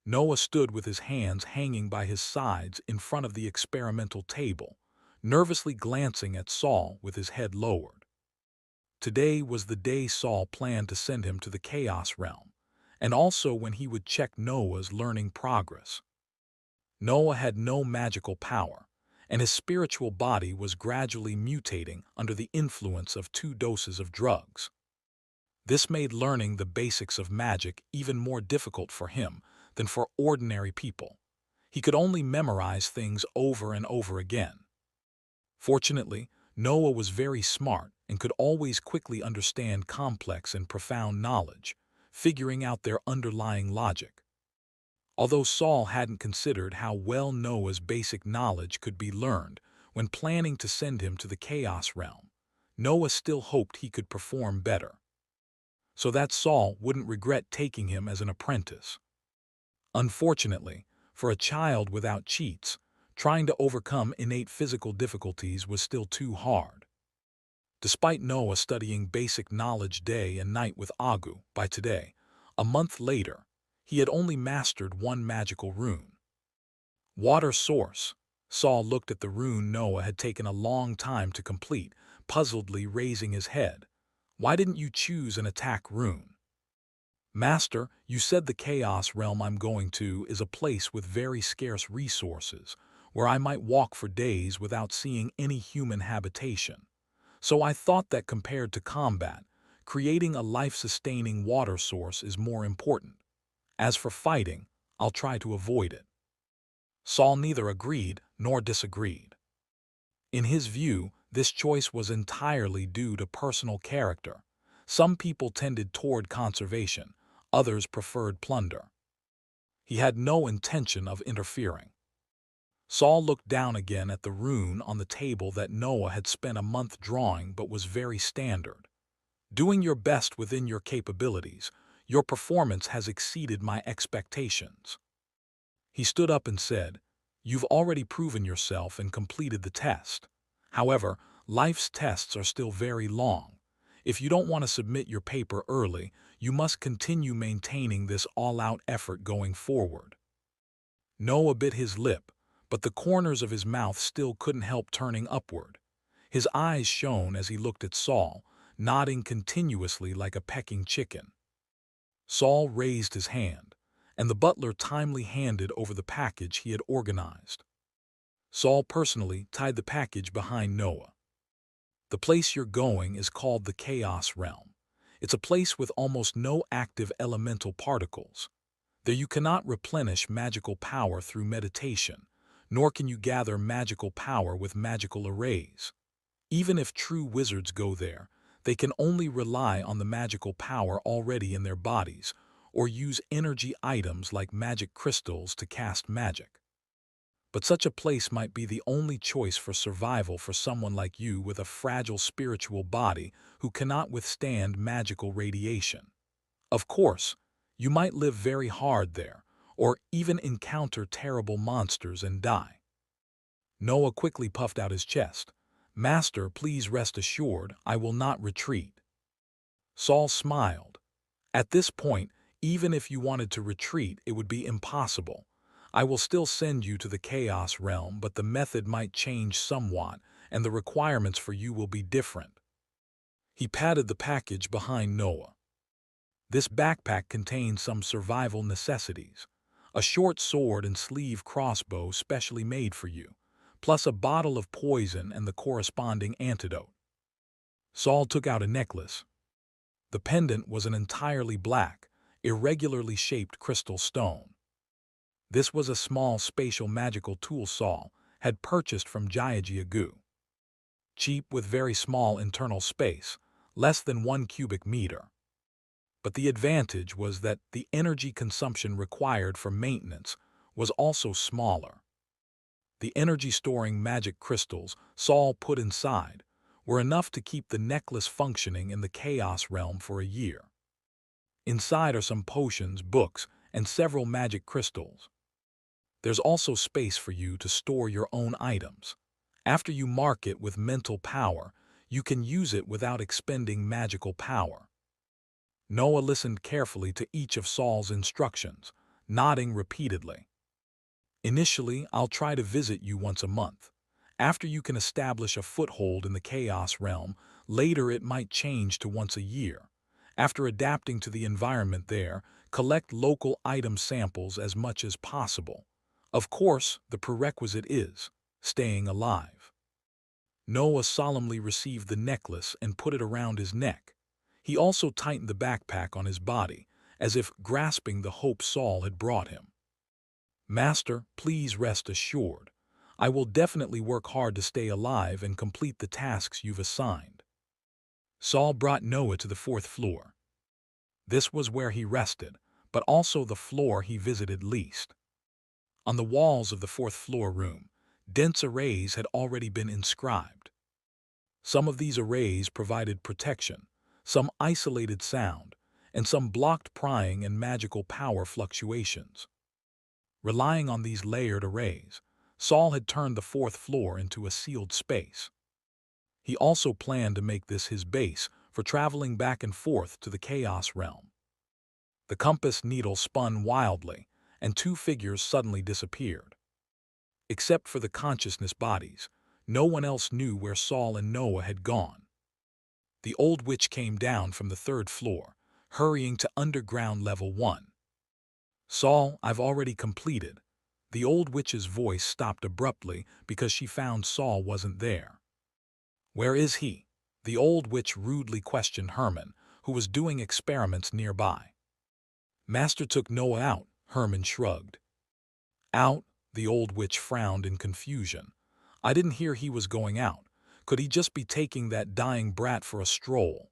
Noah stood with his hands hanging by his sides in front of the experimental table, nervously glancing at Saul with his head lowered. Today was the day Saul planned to send him to the Chaos Realm, and also when he would check Noah's learning progress. Noah had no magical power, and his spiritual body was gradually mutating under the influence of 2 doses of drugs. This made learning the basics of magic even more difficult for him than for ordinary people. He could only memorize things over and over again. Fortunately, Noah was very smart and could always quickly understand complex and profound knowledge, figuring out their underlying logic. Although Saul hadn't considered how well Noah's basic knowledge could be learned when planning to send him to the Chaos Realm, Noah still hoped he could perform better, so that Saul wouldn't regret taking him as an apprentice. Unfortunately, for a child without cheats, trying to overcome innate physical difficulties was still too hard. Despite Noah studying basic knowledge day and night with Agu, by today, a month later, he had only mastered one magical rune. Water Source. Saul looked at the rune Noah had taken a long time to complete, puzzledly raising his head. Why didn't you choose an attack rune? Master, you said the Chaos Realm I'm going to is a place with very scarce resources, where I might walk for days without seeing any human habitation. So I thought that compared to combat, creating a life-sustaining water source is more important. As for fighting, I'll try to avoid it. Saul neither agreed nor disagreed. In his view, this choice was entirely due to personal character. Some people tended toward conservation, others preferred plunder. He had no intention of interfering. Saul looked down again at the rune on the table that Noah had spent a month drawing but was very standard. Doing your best within your capabilities, your performance has exceeded my expectations. He stood up and said, You've already proven yourself and completed the test. However, life's tests are still very long. If you don't want to submit your paper early, you must continue maintaining this all-out effort going forward. Noah bit his lip, but the corners of his mouth still couldn't help turning upward. His eyes shone as he looked at Saul, nodding continuously like a pecking chicken. Saul raised his hand, and the butler timely handed over the package he had organized. Saul personally tied the package behind Noah. The place you're going is called the Chaos Realm. It's a place with almost no active elemental particles. There you cannot replenish magical power through meditation, nor can you gather magical power with magical arrays. Even if true wizards go there, they can only rely on the magical power already in their bodies, or use energy items like magic crystals to cast magic. But such a place might be the only choice for survival for someone like you with a fragile spiritual body who cannot withstand magical radiation. Of course, you might live very hard there, or even encounter terrible monsters and die. Noah quickly puffed out his chest. Master, please rest assured, I will not retreat. Saul smiled. At this point, even if you wanted to retreat, it would be impossible. I will still send you to the Chaos Realm, but the method might change somewhat, and the requirements for you will be different. He patted the package behind Noah. This backpack contains some survival necessities. A short sword and sleeve crossbow specially made for you, plus a bottle of poison and the corresponding antidote. Saul took out a necklace. The pendant was an entirely black, irregularly shaped crystal stone. This was a small spatial magical tool Saul had purchased from Jiaji Agu. Cheap with very small internal space, less than 1 cubic meter. But the advantage was that the energy consumption required for maintenance was also smaller. The energy-storing magic crystals Saul put inside were enough to keep the necklace functioning in the Chaos Realm for a year. Inside are some potions, books, and several magic crystals. There's also space for you to store your own items. After you mark it with mental power, you can use it without expending magical power. Noah listened carefully to each of Saul's instructions, nodding repeatedly. Initially, I'll try to visit you once a month. After you can establish a foothold in the Chaos Realm, later it might change to once a year. After adapting to the environment there, collect local item samples as much as possible. Of course, the prerequisite is staying alive. Noah solemnly received the necklace and put it around his neck. He also tightened the backpack on his body, as if grasping the hope Saul had brought him. Master, please rest assured. I will definitely work hard to stay alive and complete the tasks you've assigned. Saul brought Noah to the fourth floor. This was where he rested, but also the floor he visited least. On the walls of the fourth floor room, dense arrays had already been inscribed. Some of these arrays provided protection, some isolated sound, and some blocked prying and magical power fluctuations. Relying on these layered arrays, Saul had turned the fourth floor into a sealed space. He also planned to make this his base for traveling back and forth to the Chaos Realm. The compass needle spun wildly, and two figures suddenly disappeared. Except for the consciousness bodies, no one else knew where Saul and Noah had gone. The old witch came down from the third floor, hurrying to underground level 1. Saul, I've already completed. The old witch's voice stopped abruptly because she found Saul wasn't there. Where is he? The old witch rudely questioned Herman, who was doing experiments nearby. Master took Noah out, Herman shrugged. Out? The old witch frowned in confusion. I didn't hear he was going out. Could he just be taking that dying brat for a stroll?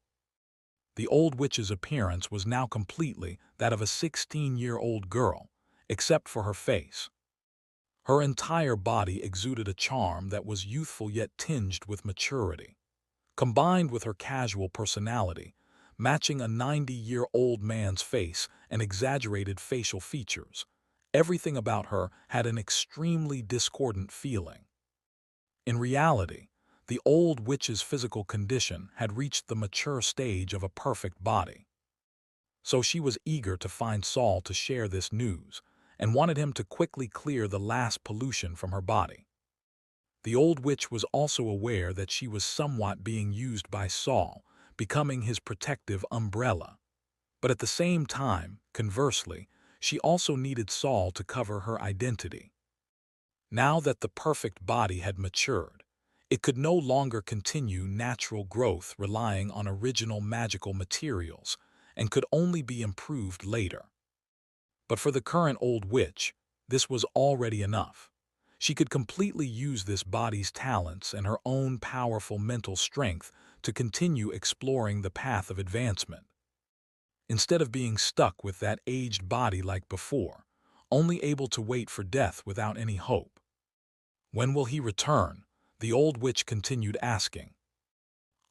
The old witch's appearance was now completely that of a 16-year-old girl, except for her face. Her entire body exuded a charm that was youthful yet tinged with maturity. Combined with her casual personality, matching a 90-year-old man's face and exaggerated facial features, everything about her had an extremely discordant feeling. In reality, the old witch's physical condition had reached the mature stage of a perfect body. So she was eager to find Saul to share this news and wanted him to quickly clear the last pollution from her body. The old witch was also aware that she was somewhat being used by Saul, becoming his protective umbrella. But at the same time, conversely, she also needed Saul to cover her identity. Now that the perfect body had matured, it could no longer continue natural growth relying on original magical materials and could only be improved later. But for the current old witch, this was already enough. She could completely use this body's talents and her own powerful mental strength to continue exploring the path of advancement. Instead of being stuck with that aged body like before, only able to wait for death without any hope. When will he return? The old witch continued asking.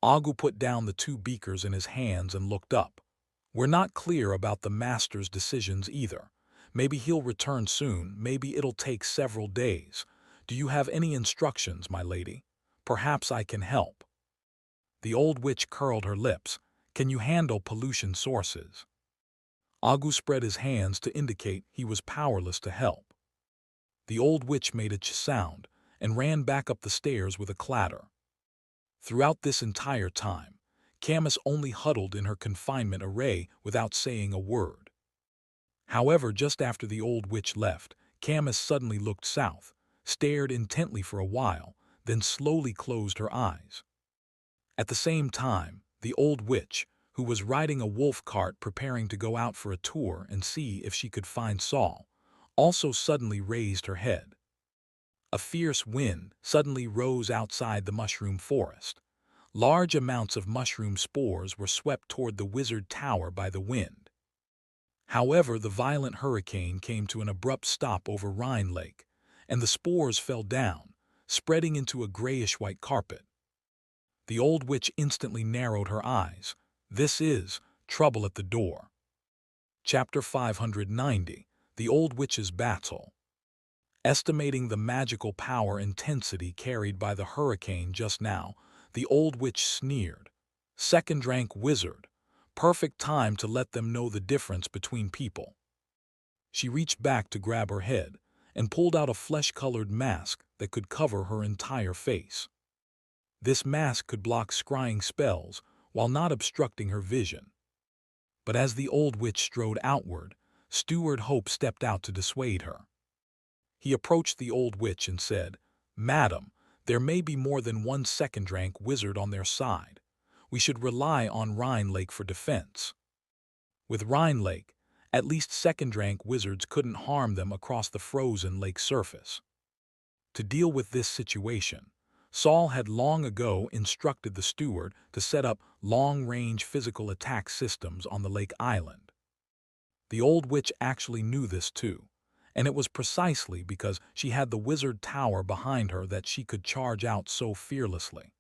Agu put down the two beakers in his hands and looked up. We're not clear about the master's decisions either. Maybe he'll return soon, maybe it'll take several days. Do you have any instructions, my lady? Perhaps I can help. The old witch curled her lips. Can you handle pollution sources? Agu spread his hands to indicate he was powerless to help. The old witch made a ch sound and ran back up the stairs with a clatter. Throughout this entire time, Camus only huddled in her confinement array without saying a word. However, just after the old witch left, Camus suddenly looked south, stared intently for a while, then slowly closed her eyes. At the same time, the old witch, who was riding a wolf cart preparing to go out for a tour and see if she could find Saul, also suddenly raised her head. A fierce wind suddenly rose outside the mushroom forest. Large amounts of mushroom spores were swept toward the wizard tower by the wind. However, the violent hurricane came to an abrupt stop over Rhine Lake, and the spores fell down, spreading into a grayish-white carpet. The old witch instantly narrowed her eyes. This is trouble at the door. Chapter 590, The Old Witch's Battle. Estimating the magical power intensity carried by the hurricane just now, the old witch sneered. Second-rank wizard. Perfect time to let them know the difference between people. She reached back to grab her head and pulled out a flesh-colored mask that could cover her entire face. This mask could block scrying spells while not obstructing her vision. But as the old witch strode outward, Steward Hope stepped out to dissuade her. He approached the old witch and said, "Madam, there may be more than one second-rank wizard on their side. We should rely on Rhine Lake for defense." With Rhine Lake, at least second-rank wizards couldn't harm them across the frozen lake surface. To deal with this situation, Saul had long ago instructed the steward to set up long-range physical attack systems on the lake island. The old witch actually knew this too, and it was precisely because she had the wizard tower behind her that she could charge out so fearlessly.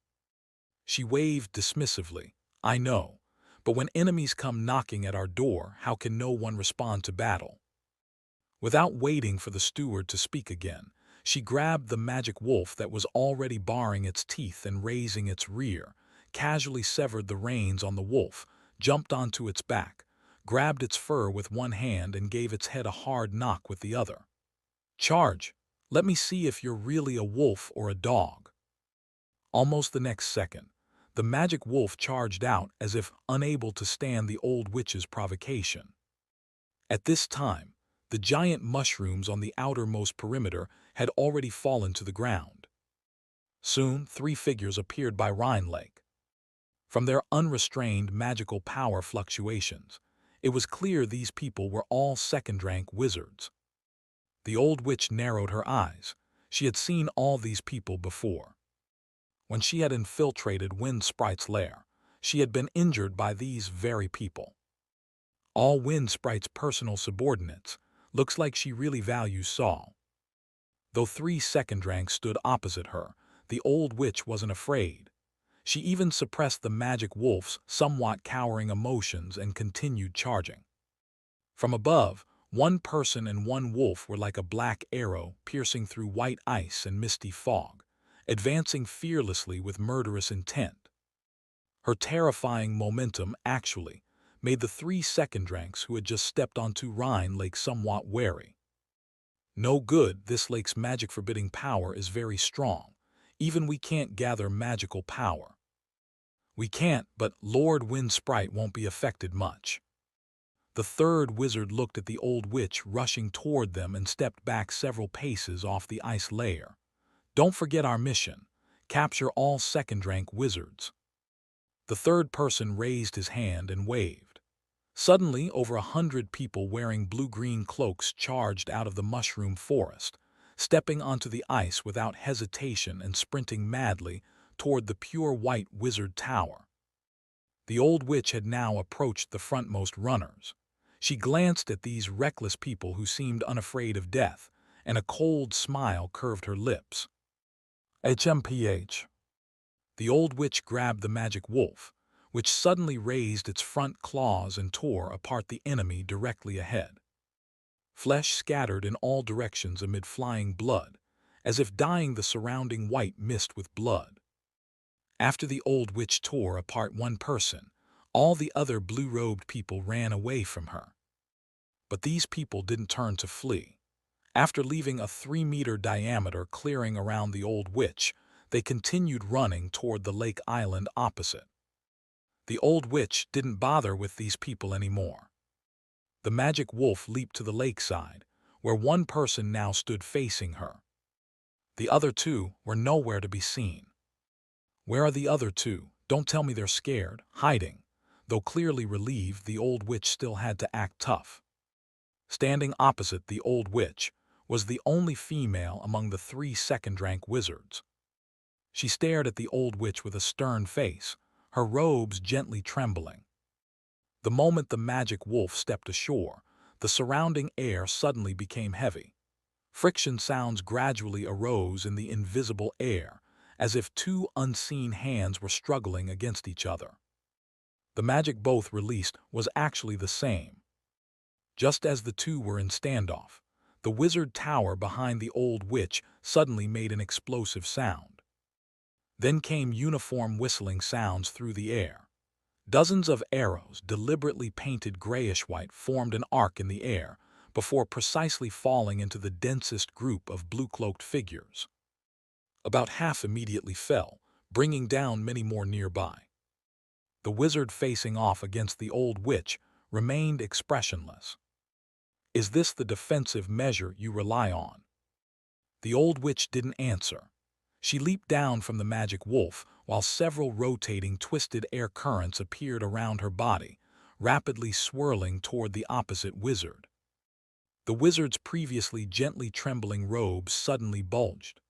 She waved dismissively. "I know, but when enemies come knocking at our door, how can no one respond to battle?" Without waiting for the steward to speak again, she grabbed the magic wolf that was already baring its teeth and raising its rear, casually severed the reins on the wolf, jumped onto its back, grabbed its fur with one hand and gave its head a hard knock with the other. "Charge! Let me see if you're really a wolf or a dog." Almost the next second, the magic wolf charged out as if unable to stand the old witch's provocation. At this time, the giant mushrooms on the outermost perimeter had already fallen to the ground. Soon, three figures appeared by Rhine Lake. From their unrestrained magical power fluctuations, it was clear these people were all second-rank wizards. The old witch narrowed her eyes. She had seen all these people before. When she had infiltrated Wind Sprite's lair, she had been injured by these very people. All Wind Sprite's personal subordinates. Looks like she really values Saul. Though three second ranks stood opposite her, the old witch wasn't afraid. She even suppressed the magic wolf's somewhat cowering emotions and continued charging. From above, one person and one wolf were like a black arrow piercing through white ice and misty fog, advancing fearlessly with murderous intent. Her terrifying momentum actually made the three second ranks who had just stepped onto Rhine Lake somewhat wary. "No good, this lake's magic forbidding power is very strong. Even we can't gather magical power." "We can't, but Lord Wind Sprite won't be affected much." The third wizard looked at the old witch rushing toward them and stepped back several paces off the ice layer. "Don't forget our mission. Capture all second-rank wizards." The third person raised his hand and waved. Suddenly, over 100 people wearing blue-green cloaks charged out of the mushroom forest, stepping onto the ice without hesitation and sprinting madly toward the pure white wizard tower. The old witch had now approached the frontmost runners. She glanced at these reckless people who seemed unafraid of death, and a cold smile curved her lips. "HMPH." The old witch grabbed the magic wolf, which suddenly raised its front claws and tore apart the enemy directly ahead. Flesh scattered in all directions amid flying blood, as if dyeing the surrounding white mist with blood. After the old witch tore apart one person, all the other blue-robed people ran away from her. But these people didn't turn to flee. After leaving a 3-meter diameter clearing around the old witch, they continued running toward the lake island opposite. The old witch didn't bother with these people anymore. The magic wolf leaped to the lakeside, where one person now stood facing her. The other two were nowhere to be seen. "Where are the other two? Don't tell me they're scared, hiding." Though clearly relieved, the old witch still had to act tough. Standing opposite the old witch was the only female among the three second-rank wizards. She stared at the old witch with a stern face, her robes gently trembling. The moment the magic wolf stepped ashore, the surrounding air suddenly became heavy. Friction sounds gradually arose in the invisible air, as if two unseen hands were struggling against each other. The magic both released was actually the same. Just as the two were in standoff, the wizard tower behind the old witch suddenly made an explosive sound. Then came uniform whistling sounds through the air. Dozens of arrows, deliberately painted grayish-white, formed an arc in the air before precisely falling into the densest group of blue-cloaked figures. About half immediately fell, bringing down many more nearby. The wizard facing off against the old witch remained expressionless. "Is this the defensive measure you rely on?" The old witch didn't answer. She leaped down from the magic wolf while several rotating twisted air currents appeared around her body, rapidly swirling toward the opposite wizard. The wizard's previously gently trembling robes suddenly bulged.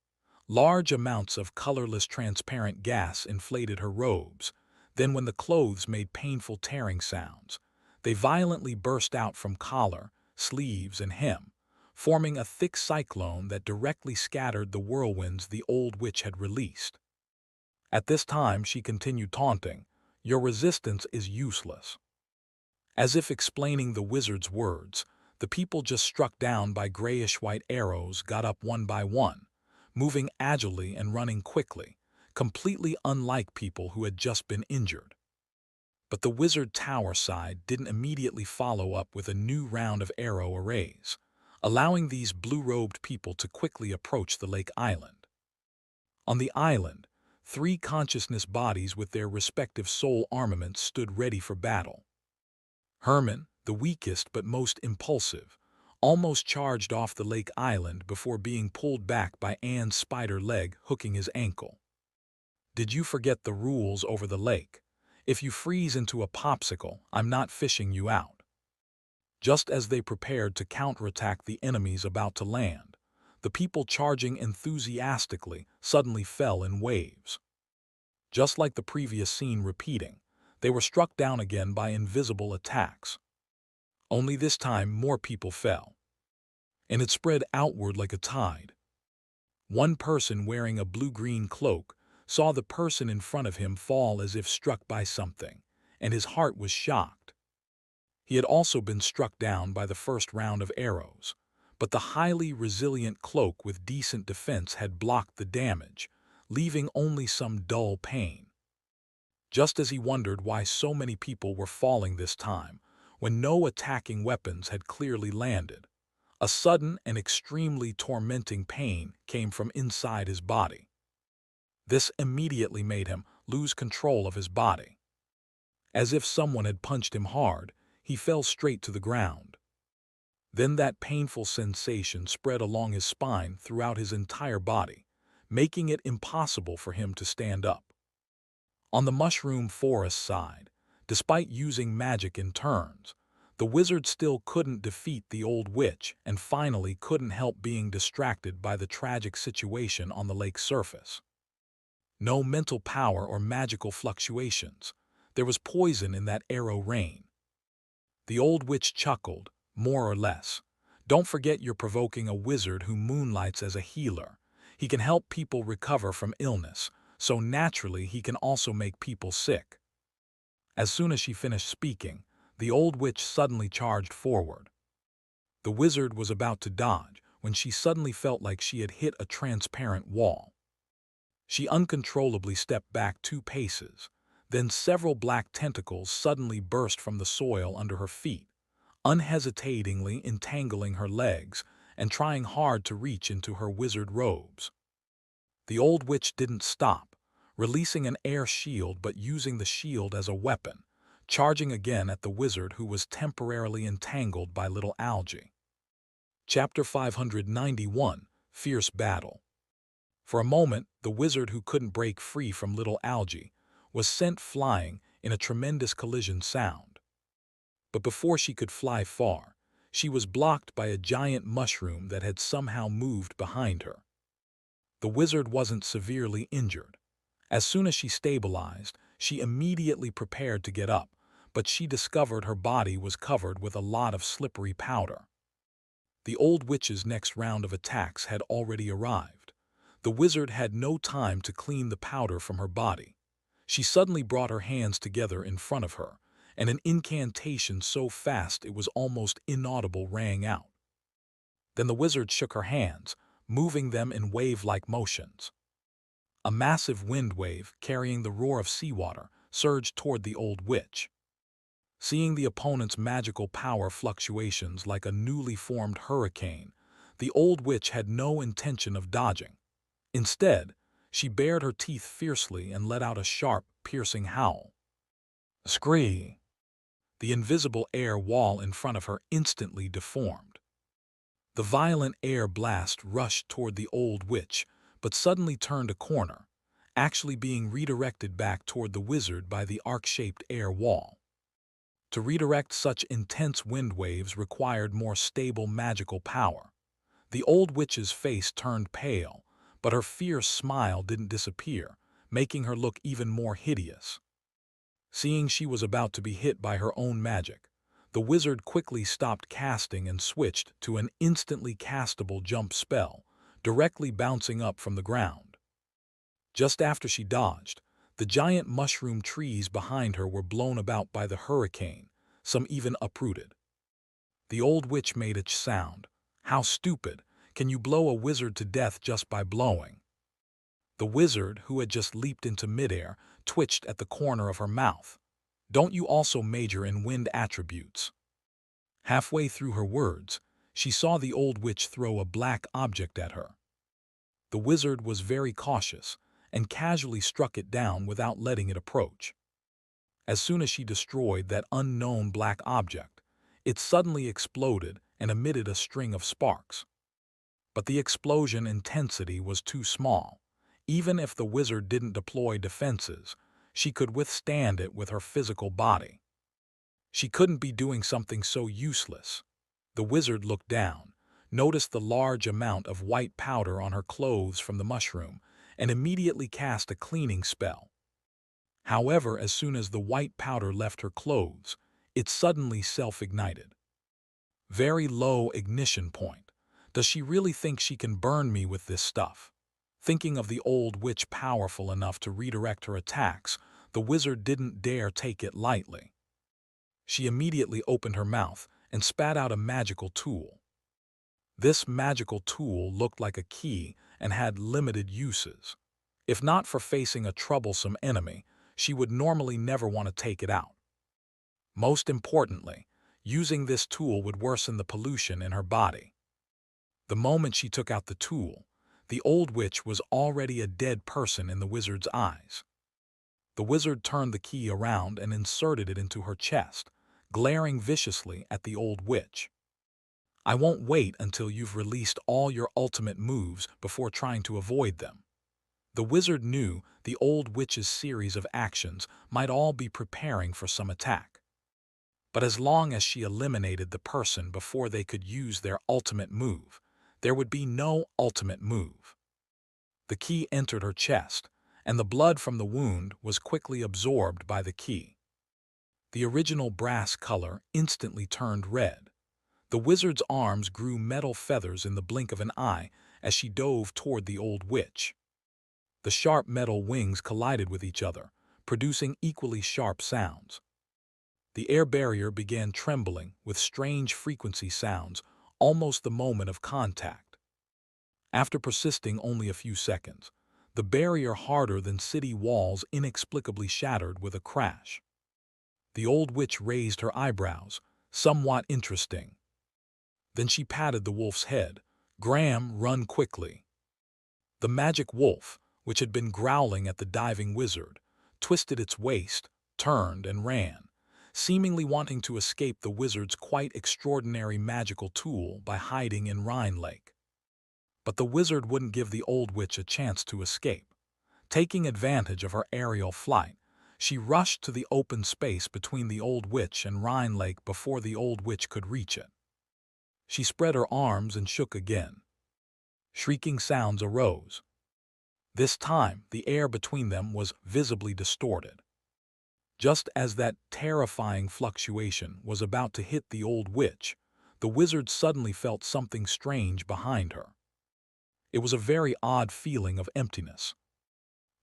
Large amounts of colorless transparent gas inflated her robes. Then when the clothes made painful tearing sounds, they violently burst out from collar, sleeves, and hem, forming a thick cyclone that directly scattered the whirlwinds the old witch had released. At this time she continued taunting, "Your resistance is useless." As if explaining the wizard's words, the people just struck down by grayish-white arrows got up one by one, moving agilely and running quickly, completely unlike people who had just been injured. But the wizard tower side didn't immediately follow up with a new round of arrow arrays, allowing these blue-robed people to quickly approach the lake island. On the island, 3 consciousness bodies with their respective soul armaments stood ready for battle. Herman, the weakest but most impulsive, almost charged off the lake island before being pulled back by Anne's spider leg hooking his ankle. "Did you forget the rules over the lake? If you freeze into a popsicle, I'm not fishing you out." Just as they prepared to counterattack the enemies about to land, the people charging enthusiastically suddenly fell in waves. Just like the previous scene repeating, they were struck down again by invisible attacks. Only this time more people fell, and it spread outward like a tide. One person wearing a blue-green cloak saw the person in front of him fall as if struck by something, and his heart was shocked. He had also been struck down by the first round of arrows, but the highly resilient cloak with decent defense had blocked the damage, leaving only some dull pain. Just as he wondered why so many people were falling this time, when no attacking weapons had clearly landed, a sudden and extremely tormenting pain came from inside his body. This immediately made him lose control of his body. As if someone had punched him hard, he fell straight to the ground. Then that painful sensation spread along his spine throughout his entire body, making it impossible for him to stand up. On the mushroom forest side, despite using magic in turns, the wizard still couldn't defeat the old witch and finally couldn't help being distracted by the tragic situation on the lake's surface. No mental power or magical fluctuations. There was poison in that arrow rain. The old witch chuckled, more or less. "Don't forget you're provoking a wizard who moonlights as a healer. He can help people recover from illness, so naturally he can also make people sick." As soon as she finished speaking, the old witch suddenly charged forward. The wizard was about to dodge when she suddenly felt like she had hit a transparent wall. She uncontrollably stepped back 2 paces. Then several black tentacles suddenly burst from the soil under her feet, unhesitatingly entangling her legs and trying hard to reach into her wizard robes. The old witch didn't stop, releasing an air shield but using the shield as a weapon, charging again at the wizard who was temporarily entangled by little algae. Chapter 591, Fierce Battle. For a moment, the wizard who couldn't break free from little algae was sent flying in a tremendous collision sound. But before she could fly far, she was blocked by a giant mushroom that had somehow moved behind her. The wizard wasn't severely injured. As soon as she stabilized, she immediately prepared to get up, but she discovered her body was covered with a lot of slippery powder. The old witch's next round of attacks had already arrived. The wizard had no time to clean the powder from her body. She suddenly brought her hands together in front of her, and an incantation so fast it was almost inaudible rang out. Then the wizard shook her hands, moving them in wave-like motions. A massive wind wave, carrying the roar of seawater, surged toward the old witch. Seeing the opponent's magical power fluctuations like a newly formed hurricane, the old witch had no intention of dodging. Instead, she bared her teeth fiercely and let out a sharp, piercing howl. Scree! The invisible air wall in front of her instantly deformed. The violent air blast rushed toward the old witch, but suddenly turned a corner, actually being redirected back toward the wizard by the arc-shaped air wall. To redirect such intense wind waves required more stable magical power. The old witch's face turned pale, but her fierce smile didn't disappear, making her look even more hideous. Seeing she was about to be hit by her own magic, the wizard quickly stopped casting and switched to an instantly castable jump spell, directly bouncing up from the ground. Just after she dodged, the giant mushroom trees behind her were blown about by the hurricane, some even uprooted. The old witch made a sound. How stupid! Can you blow a wizard to death just by blowing? The wizard, who had just leaped into midair, twitched at the corner of her mouth. Don't you also major in wind attributes? Halfway through her words, she saw the old witch throw a black object at her. The wizard was very cautious and casually struck it down without letting it approach. As soon as she destroyed that unknown black object, it suddenly exploded and emitted a string of sparks. But the explosion intensity was too small. Even if the wizard didn't deploy defenses, she could withstand it with her physical body. She couldn't be doing something so useless. The wizard looked down, noticed the large amount of white powder on her clothes from the mushroom, and immediately cast a cleaning spell. However, as soon as the white powder left her clothes, it suddenly self-ignited. Very low ignition point. Does she really think she can burn me with this stuff? Thinking of the old witch powerful enough to redirect her attacks, the wizard didn't dare take it lightly. She immediately opened her mouth and spat out a magical tool. This magical tool looked like a key and had limited uses. If not for facing a troublesome enemy, she would normally never want to take it out. Most importantly, using this tool would worsen the pollution in her body. The moment she took out the tool, the old witch was already a dead person in the wizard's eyes. The wizard turned the key around and inserted it into her chest, glaring viciously at the old witch. I won't wait until you've released all your ultimate moves before trying to avoid them. The wizard knew the old witch's series of actions might all be preparing for some attack. But as long as she eliminated the person before they could use their ultimate move, there would be no ultimate move. The key entered her chest, and the blood from the wound was quickly absorbed by the key. The original brass color instantly turned red. The wizard's arms grew metal feathers in the blink of an eye as she dove toward the old witch. The sharp metal wings collided with each other, producing equally sharp sounds. The air barrier began trembling with strange frequency sounds almost the moment of contact. After persisting only a few seconds, the barrier harder than city walls inexplicably shattered with a crash. The old witch raised her eyebrows, somewhat interesting. Then she patted the wolf's head. Graham, run quickly. The magic wolf, which had been growling at the diving wizard, twisted its waist, turned, and ran, seemingly wanting to escape the wizard's quite extraordinary magical tool by hiding in Rhine Lake. But the wizard wouldn't give the old witch a chance to escape. Taking advantage of her aerial flight, she rushed to the open space between the old witch and Rhine Lake before the old witch could reach it. She spread her arms and shook again. Shrieking sounds arose. This time, the air between them was visibly distorted. Just as that terrifying fluctuation was about to hit the old witch, the wizard suddenly felt something strange behind her. It was a very odd feeling of emptiness.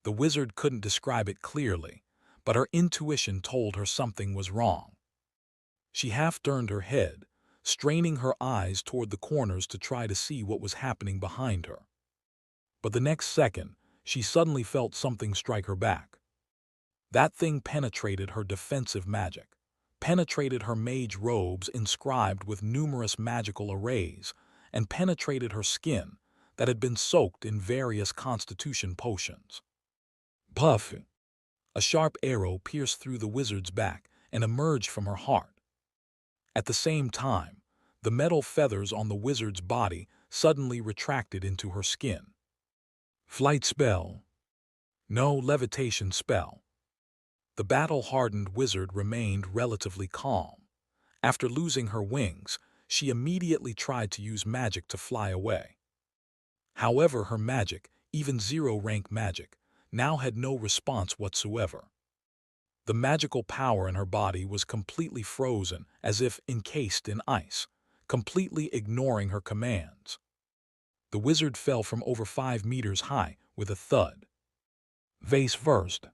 The wizard couldn't describe it clearly, but her intuition told her something was wrong. She half turned her head, straining her eyes toward the corners to try to see what was happening behind her. But the next second, she suddenly felt something strike her back. That thing penetrated her defensive magic, penetrated her mage robes inscribed with numerous magical arrays, and penetrated her skin that had been soaked in various constitution potions. Puff! A sharp arrow pierced through the wizard's back and emerged from her heart. At the same time, the metal feathers on the wizard's body suddenly retracted into her skin. Flight spell. No levitation spell. The battle-hardened wizard remained relatively calm. After losing her wings, she immediately tried to use magic to fly away. However, her magic, even zero-rank magic, now had no response whatsoever. The magical power in her body was completely frozen, as if encased in ice, completely ignoring her commands. The wizard fell from over 5 meters high with a thud. Face first.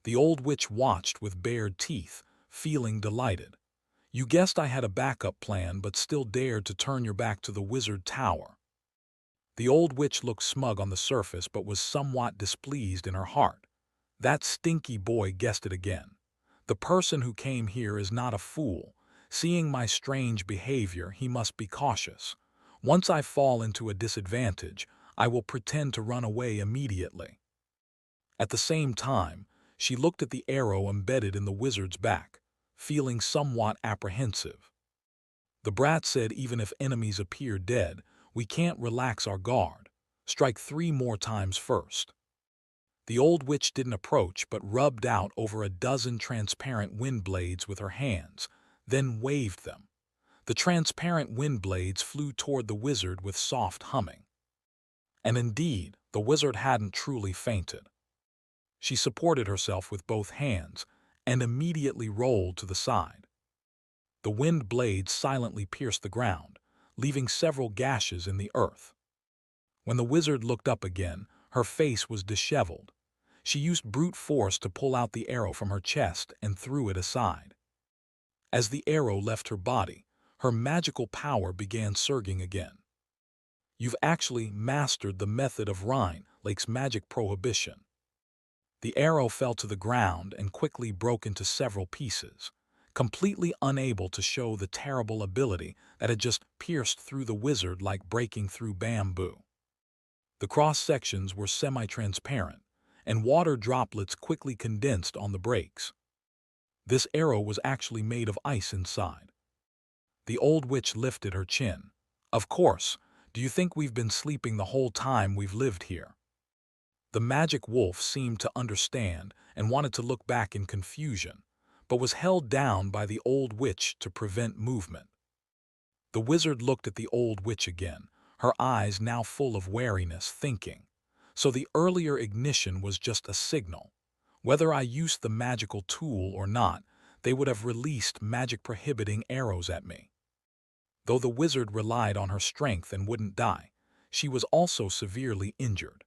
The old witch watched with bared teeth, feeling delighted. You guessed I had a backup plan, but still dared to turn your back to the wizard tower. The old witch looked smug on the surface, but was somewhat displeased in her heart. That stinky boy guessed it again. The person who came here is not a fool. Seeing my strange behavior, he must be cautious. Once I fall into a disadvantage, I will pretend to run away immediately. At the same time, she looked at the arrow embedded in the wizard's back, feeling somewhat apprehensive. The brat said even if enemies appear dead, we can't relax our guard. Strike 3 more times first. The old witch didn't approach, but rubbed out over a dozen transparent wind blades with her hands, then waved them. The transparent wind blades flew toward the wizard with soft humming. And indeed, the wizard hadn't truly fainted. She supported herself with both hands and immediately rolled to the side. The wind blades silently pierced the ground, leaving several gashes in the earth. When the wizard looked up again, her face was disheveled. She used brute force to pull out the arrow from her chest and threw it aside. As the arrow left her body, her magical power began surging again. You've actually mastered the method of Rhine Lake's magic prohibition. The arrow fell to the ground and quickly broke into several pieces, completely unable to show the terrible ability that had just pierced through the wizard like breaking through bamboo. The cross-sections were semi-transparent, and water droplets quickly condensed on the breaks. This arrow was actually made of ice inside. The old witch lifted her chin. Of course, do you think we've been sleeping the whole time we've lived here? The magic wolf seemed to understand and wanted to look back in confusion, but was held down by the old witch to prevent movement. The wizard looked at the old witch again, her eyes now full of wariness, thinking, so the earlier ignition was just a signal. Whether I used the magical tool or not, they would have released magic-prohibiting arrows at me. Though the wizard relied on her strength and wouldn't die, she was also severely injured.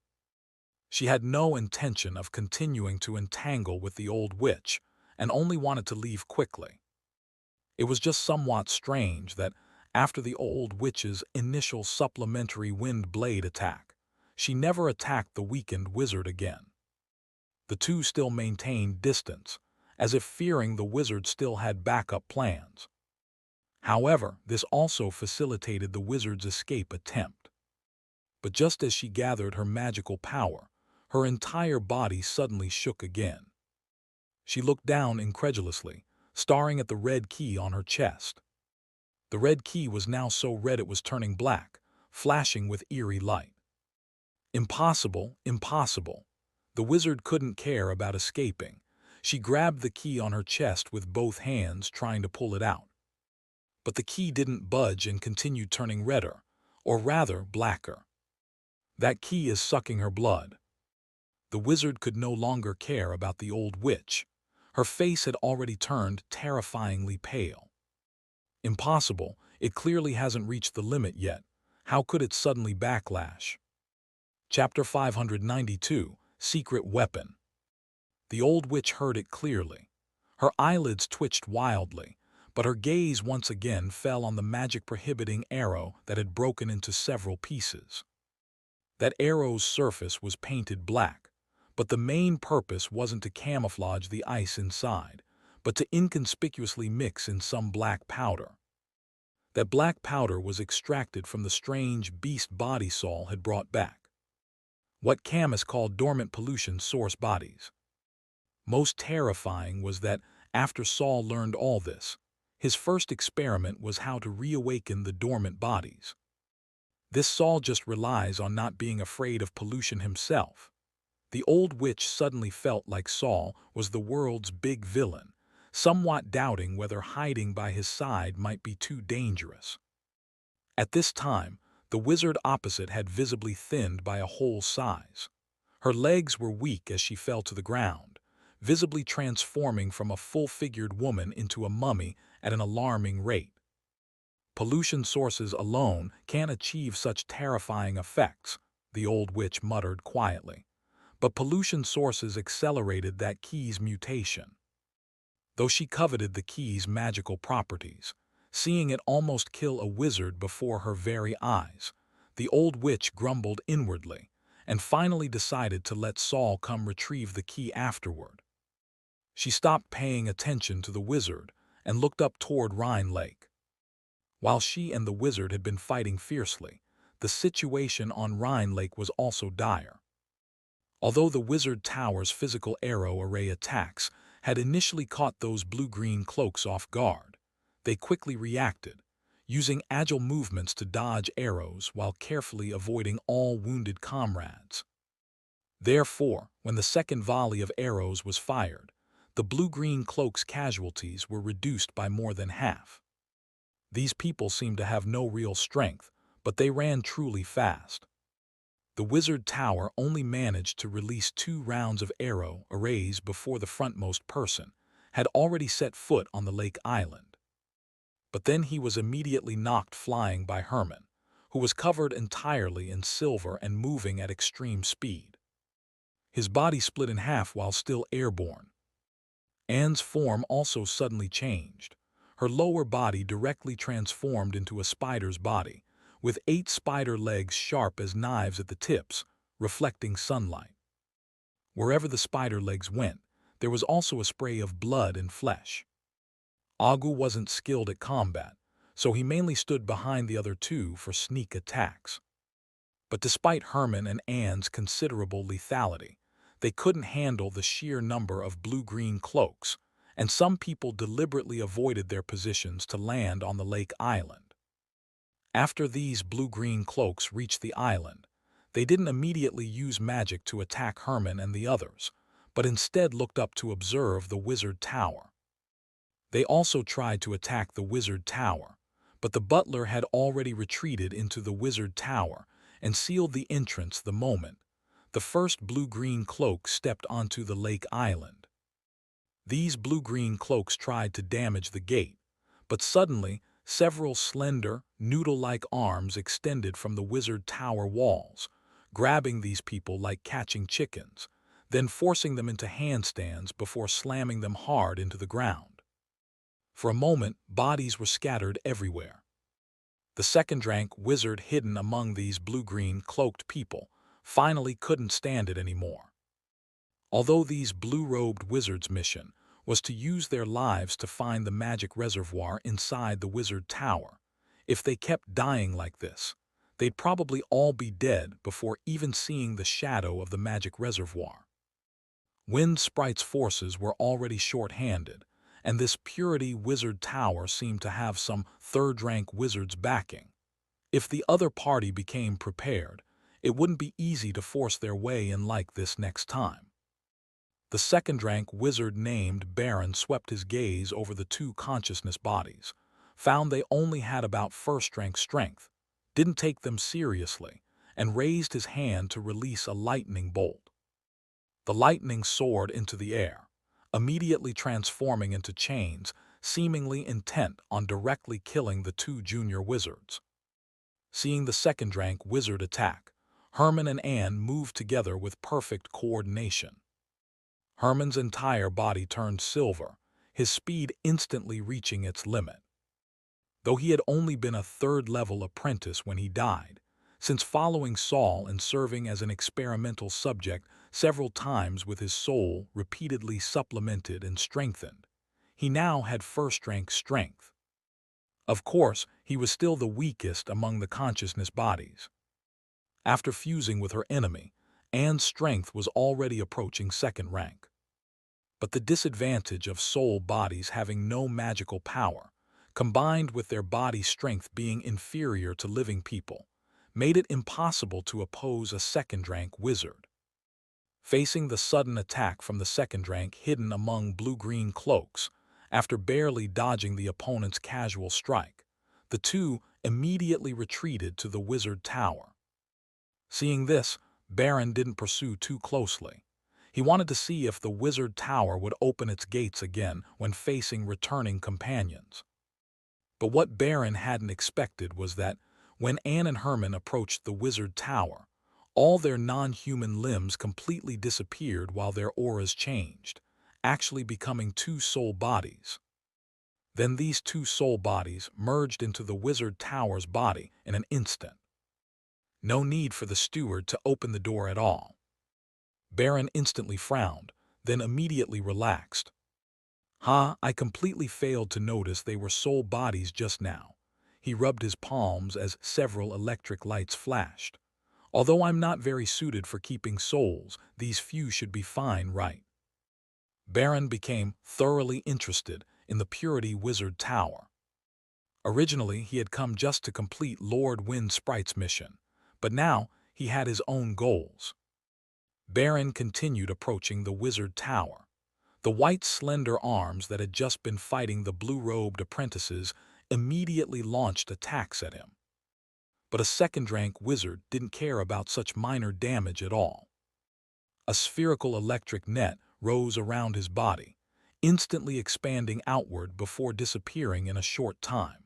She had no intention of continuing to entangle with the old witch and only wanted to leave quickly. It was just somewhat strange that, after the old witch's initial supplementary wind blade attack, she never attacked the weakened wizard again. The two still maintained distance, as if fearing the wizard still had backup plans. However, this also facilitated the wizard's escape attempt. But just as she gathered her magical power, her entire body suddenly shook again. She looked down incredulously, staring at the red key on her chest. The red key was now so red it was turning black, flashing with eerie light. Impossible, impossible. The wizard couldn't care about escaping. She grabbed the key on her chest with both hands, trying to pull it out. But the key didn't budge and continued turning redder, or rather blacker. That key is sucking her blood. The wizard could no longer care about the old witch. Her face had already turned terrifyingly pale. Impossible, it clearly hasn't reached the limit yet. How could it suddenly backlash? Chapter 592, Secret Weapon. The old witch heard it clearly. Her eyelids twitched wildly, but her gaze once again fell on the magic-prohibiting arrow that had broken into several pieces. That arrow's surface was painted black, but the main purpose wasn't to camouflage the ice inside, but to inconspicuously mix in some black powder. That black powder was extracted from the strange beast body Saul had brought back. What Camus called dormant pollution source bodies. Most terrifying was that, after Saul learned all this, his first experiment was how to reawaken the dormant bodies. This Saul just relies on not being afraid of pollution himself. The old witch suddenly felt like Saul was the world's big villain, somewhat doubting whether hiding by his side might be too dangerous. At this time, The wizard opposite had visibly thinned by a whole size. Her legs were weak as she fell to the ground, visibly transforming from a full-figured woman into a mummy at an alarming rate. Pollution sources alone can't achieve such terrifying effects, the old witch muttered quietly. But pollution sources accelerated that key's mutation. Though she coveted the key's magical properties, seeing it almost kill a wizard before her very eyes, the old witch grumbled inwardly and finally decided to let Saul come retrieve the key afterward. She stopped paying attention to the wizard and looked up toward Rhine Lake. While she and the wizard had been fighting fiercely, the situation on Rhine Lake was also dire. Although the wizard tower's physical arrow array attacks had initially caught those blue-green cloaks off guard, they quickly reacted, using agile movements to dodge arrows while carefully avoiding all wounded comrades. Therefore, when the second volley of arrows was fired, the blue-green cloak's casualties were reduced by more than half. These people seemed to have no real strength, but they ran truly fast. The wizard tower only managed to release 2 rounds of arrow arrays before the frontmost person had already set foot on the lake island. But then he was immediately knocked flying by Herman, who was covered entirely in silver and moving at extreme speed. His body split in half while still airborne. Anne's form also suddenly changed. Her lower body directly transformed into a spider's body, with 8 spider legs sharp as knives at the tips, reflecting sunlight. Wherever the spider legs went, there was also a spray of blood and flesh. Agu wasn't skilled at combat, so he mainly stood behind the other 2 for sneak attacks. But despite Herman and Anne's considerable lethality, they couldn't handle the sheer number of blue-green cloaks, and some people deliberately avoided their positions to land on the lake island. After these blue-green cloaks reached the island, they didn't immediately use magic to attack Herman and the others, but instead looked up to observe the wizard tower. They also tried to attack the wizard tower, but the butler had already retreated into the wizard tower and sealed the entrance the moment the first blue-green cloak stepped onto the lake island. These blue-green cloaks tried to damage the gate, but suddenly several slender, noodle-like arms extended from the wizard tower walls, grabbing these people like catching chickens, then forcing them into handstands before slamming them hard into the ground. For a moment, bodies were scattered everywhere. The second-rank wizard hidden among these blue-green cloaked people finally couldn't stand it anymore. Although these blue-robed wizards' mission was to use their lives to find the magic reservoir inside the wizard tower, if they kept dying like this, they'd probably all be dead before even seeing the shadow of the magic reservoir. Wind Sprite's forces were already short-handed, and this Purity Wizard Tower seemed to have some third-rank wizards backing. If the other party became prepared, it wouldn't be easy to force their way in like this next time. The second-rank wizard named Baron swept his gaze over the 2 consciousness bodies, found they only had about first-rank strength, didn't take them seriously, and raised his hand to release a lightning bolt. The lightning soared into the air, immediately transforming into chains, seemingly intent on directly killing the 2 junior wizards. Seeing the second-rank wizard attack, Herman and Anne moved together with perfect coordination. Herman's entire body turned silver, his speed instantly reaching its limit. Though he had only been a third-level apprentice when he died, since following Saul and serving as an experimental subject several times with his soul repeatedly supplemented and strengthened, he now had first-rank strength. Of course, he was still the weakest among the consciousness bodies. After fusing with her enemy, Anne's strength was already approaching second rank. But the disadvantage of soul bodies having no magical power, combined with their body strength being inferior to living people, made it impossible to oppose a second-rank wizard. Facing the sudden attack from the second rank hidden among blue-green cloaks, after barely dodging the opponent's casual strike, The two immediately retreated to the wizard tower. Seeing this, Baron didn't pursue too closely. He wanted to see if the wizard tower would open its gates again when facing returning companions. But what Baron hadn't expected was that, when Anne and Herman approached the wizard tower, all their non-human limbs completely disappeared while their auras changed, actually becoming two soul bodies. Then these two soul bodies merged into the wizard tower's body in an instant. No need for the steward to open the door at all. Baron instantly frowned, then immediately relaxed. I completely failed to notice they were soul bodies just now. He rubbed his palms as several electric lights flashed. Although I'm not very suited for keeping souls, these few should be fine, right? Baron became thoroughly interested in the Purity Wizard Tower. Originally, he had come just to complete Lord Wind Sprite's mission, but now he had his own goals. Baron continued approaching the wizard tower. The white, slender arms that had just been fighting the blue-robed apprentices immediately launched attacks at him. But a second-rank wizard didn't care about such minor damage at all. A spherical electric net rose around his body, instantly expanding outward before disappearing in a short time.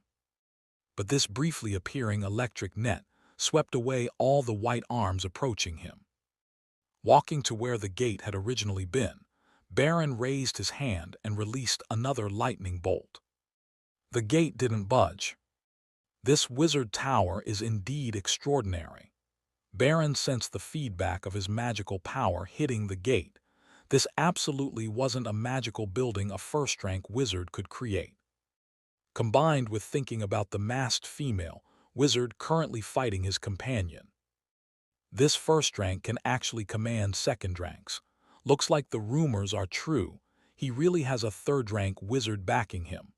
But this briefly appearing electric net swept away all the white arms approaching him. Walking to where the gate had originally been, Baron raised his hand and released another lightning bolt. The gate didn't budge. This wizard tower is indeed extraordinary. Baron sensed the feedback of his magical power hitting the gate. This absolutely wasn't a magical building a first-rank wizard could create. Combined with thinking about the masked female wizard currently fighting his companion, this first rank can actually command second ranks. Looks like the rumors are true. He really has a third-rank wizard backing him.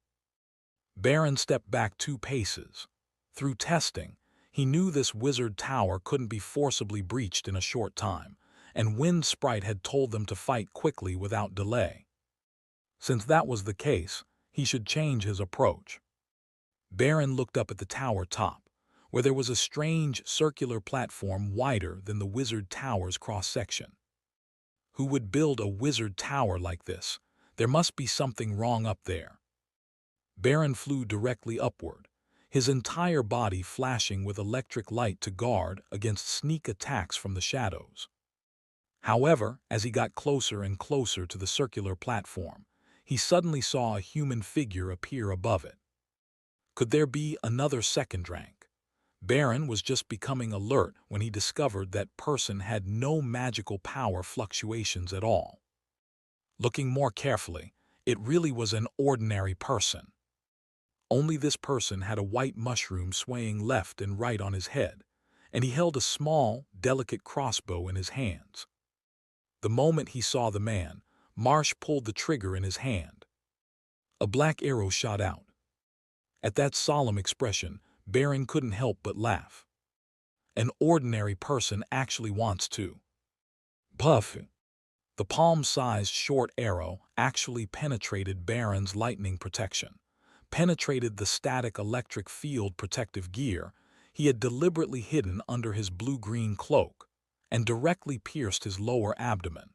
Baron stepped back 2 paces. Through testing, he knew this wizard tower couldn't be forcibly breached in a short time, and Wind Sprite had told them to fight quickly without delay. Since that was the case, he should change his approach. Baron looked up at the tower top, where there was a strange circular platform wider than the wizard tower's cross-section. Who would build a wizard tower like this? There must be something wrong up there. Baron flew directly upward, his entire body flashing with electric light to guard against sneak attacks from the shadows. However, as he got closer and closer to the circular platform, he suddenly saw a human figure appear above it. Could there be another second rank? Baron was just becoming alert when he discovered that person had no magical power fluctuations at all. Looking more carefully, it really was an ordinary person. Only this person had a white mushroom swaying left and right on his head, and he held a small, delicate crossbow in his hands. The moment he saw the man, Marsh pulled the trigger in his hand. A black arrow shot out. At that solemn expression, Baron couldn't help but laugh. An ordinary person actually wants to. Puff! The palm-sized short arrow actually penetrated Baron's lightning protection, penetrated the static electric field protective gear he had deliberately hidden under his blue-green cloak, and directly pierced his lower abdomen.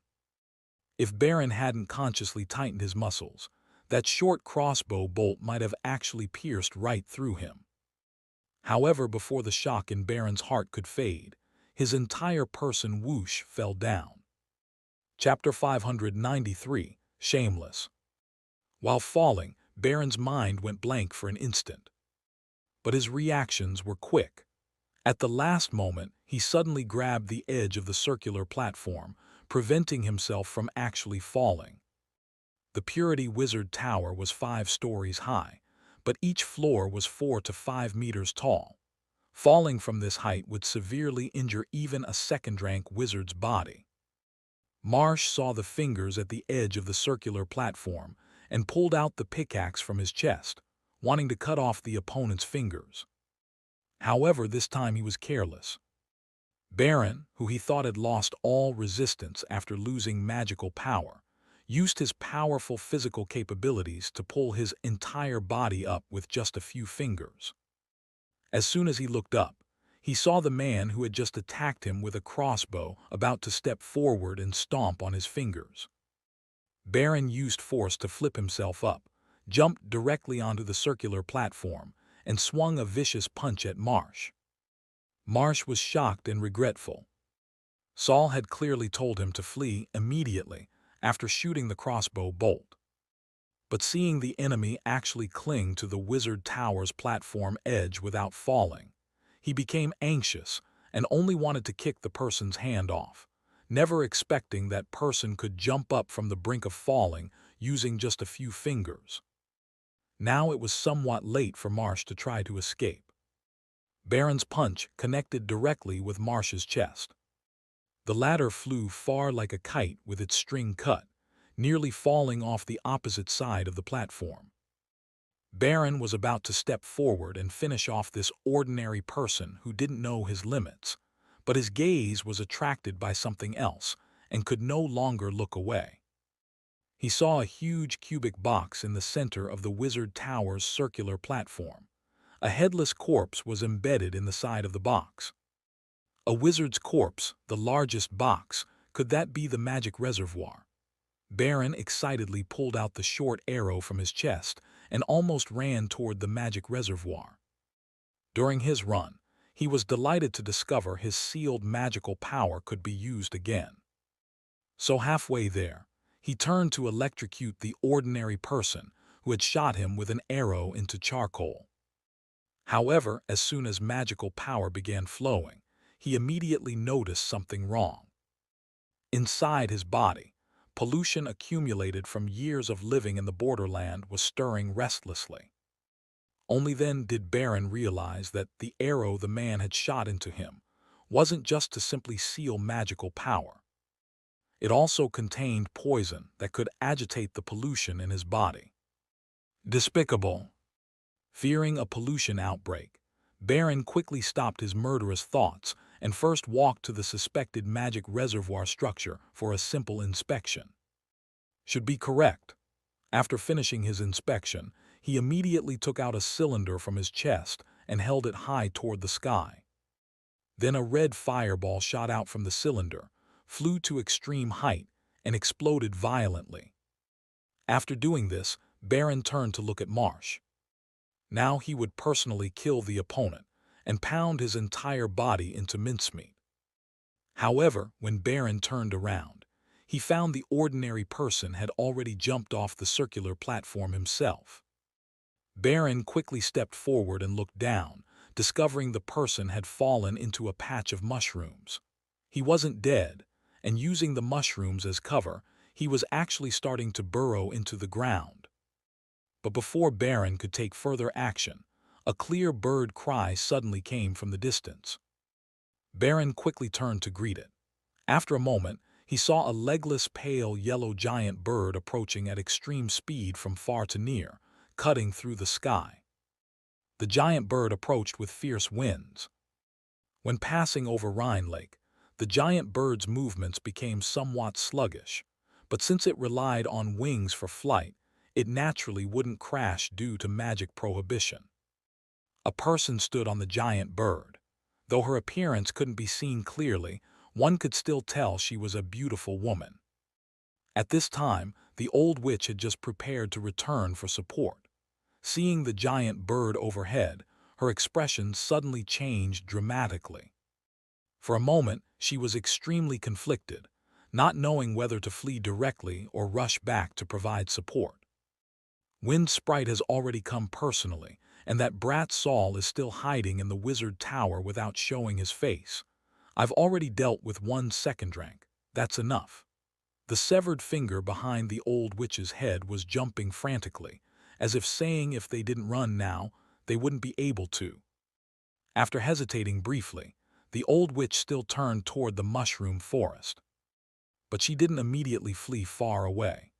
If Baron hadn't consciously tightened his muscles, that short crossbow bolt might have actually pierced right through him. However, before the shock in Baron's heart could fade, his entire person whoosh fell down. Chapter 593, Shameless. While falling, Baron's mind went blank for an instant. But his reactions were quick. At the last moment, he suddenly grabbed the edge of the circular platform, preventing himself from actually falling. The Purity Wizard Tower was 5 stories high, but each floor was 4 to 5 meters tall. Falling from this height would severely injure even a second-rank wizard's body. Marsh saw the fingers at the edge of the circular platform and pulled out the pickaxe from his chest, wanting to cut off the opponent's fingers. However, this time he was careless. Baron, who he thought had lost all resistance after losing magical power, used his powerful physical capabilities to pull his entire body up with just a few fingers. As soon as he looked up, he saw the man who had just attacked him with a crossbow about to step forward and stomp on his fingers. Baron used force to flip himself up, jumped directly onto the circular platform, and swung a vicious punch at Marsh. Marsh was shocked and regretful. Saul had clearly told him to flee immediately after shooting the crossbow bolt. But seeing the enemy actually cling to the Wizard Tower's platform edge without falling, he became anxious and only wanted to kick the person's hand off, never expecting that person could jump up from the brink of falling using just a few fingers. Now it was somewhat late for Marsh to try to escape. Baron's punch connected directly with Marsh's chest. The latter flew far like a kite with its string cut, nearly falling off the opposite side of the platform. Baron was about to step forward and finish off this ordinary person who didn't know his limits, but his gaze was attracted by something else and could no longer look away. He saw a huge cubic box in the center of the Wizard Tower's circular platform. A headless corpse was embedded in the side of the box. A wizard's corpse, the largest box. Could that be the magic reservoir? Baron excitedly pulled out the short arrow from his chest and almost ran toward the magic reservoir. During his run, he was delighted to discover his sealed magical power could be used again. So halfway there, he turned to electrocute the ordinary person who had shot him with an arrow into charcoal. However, as soon as magical power began flowing, he immediately noticed something wrong. Inside his body, pollution accumulated from years of living in the borderland was stirring restlessly. Only then did Baron realize that the arrow the man had shot into him wasn't just to simply seal magical power. It also contained poison that could agitate the pollution in his body. Despicable. Fearing a pollution outbreak, Baron quickly stopped his murderous thoughts and first walked to the suspected magic reservoir structure for a simple inspection. Should be correct. After finishing his inspection, he immediately took out a cylinder from his chest and held it high toward the sky. Then a red fireball shot out from the cylinder, flew to extreme height, and exploded violently. After doing this, Baron turned to look at Marsh. Now he would personally kill the opponent and pound his entire body into mincemeat. However, when Baron turned around, he found the ordinary person had already jumped off the circular platform himself. Baron quickly stepped forward and looked down, discovering the person had fallen into a patch of mushrooms. He wasn't dead, and using the mushrooms as cover, he was actually starting to burrow into the ground. But before Baron could take further action, a clear bird cry suddenly came from the distance. Baron quickly turned to greet it. After a moment, he saw a legless, pale yellow giant bird approaching at extreme speed from far to near, cutting through the sky. The giant bird approached with fierce winds. When passing over Rhine Lake, the giant bird's movements became somewhat sluggish, but since it relied on wings for flight, it naturally wouldn't crash due to magic prohibition. A person stood on the giant bird. Though her appearance couldn't be seen clearly, one could still tell she was a beautiful woman. At this time, the old witch had just prepared to return for support. Seeing the giant bird overhead, her expression suddenly changed dramatically. For a moment, she was extremely conflicted, not knowing whether to flee directly or rush back to provide support. Wind Sprite has already come personally, and that brat Saul is still hiding in the Wizard Tower without showing his face. I've already dealt with 1 second rank. That's enough. The severed finger behind the old witch's head was jumping frantically, as if saying if they didn't run now, they wouldn't be able to. After hesitating briefly, the old witch still turned toward the mushroom forest. But she didn't immediately flee far away.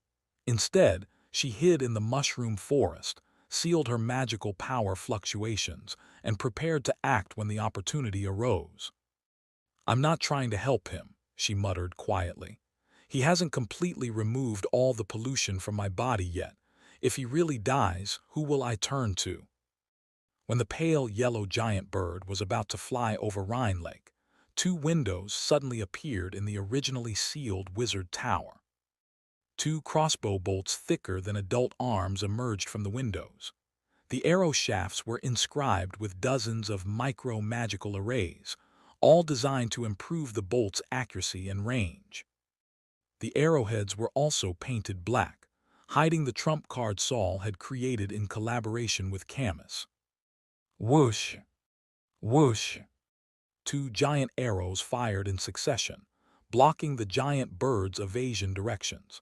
Instead, she hid in the mushroom forest, sealed her magical power fluctuations, and prepared to act when the opportunity arose. "I'm not trying to help him," she muttered quietly. "He hasn't completely removed all the pollution from my body yet. If he really dies, who will I turn to?" When the pale yellow giant bird was about to fly over Rhine Lake, two windows suddenly appeared in the originally sealed wizard tower. Two crossbow bolts thicker than adult arms emerged from the windows. The arrow shafts were inscribed with dozens of micro-magical arrays, all designed to improve the bolt's accuracy and range. The arrowheads were also painted black, hiding the trump card Saul had created in collaboration with Camus. Whoosh! Whoosh! Two giant arrows fired in succession, blocking the giant bird's evasion directions.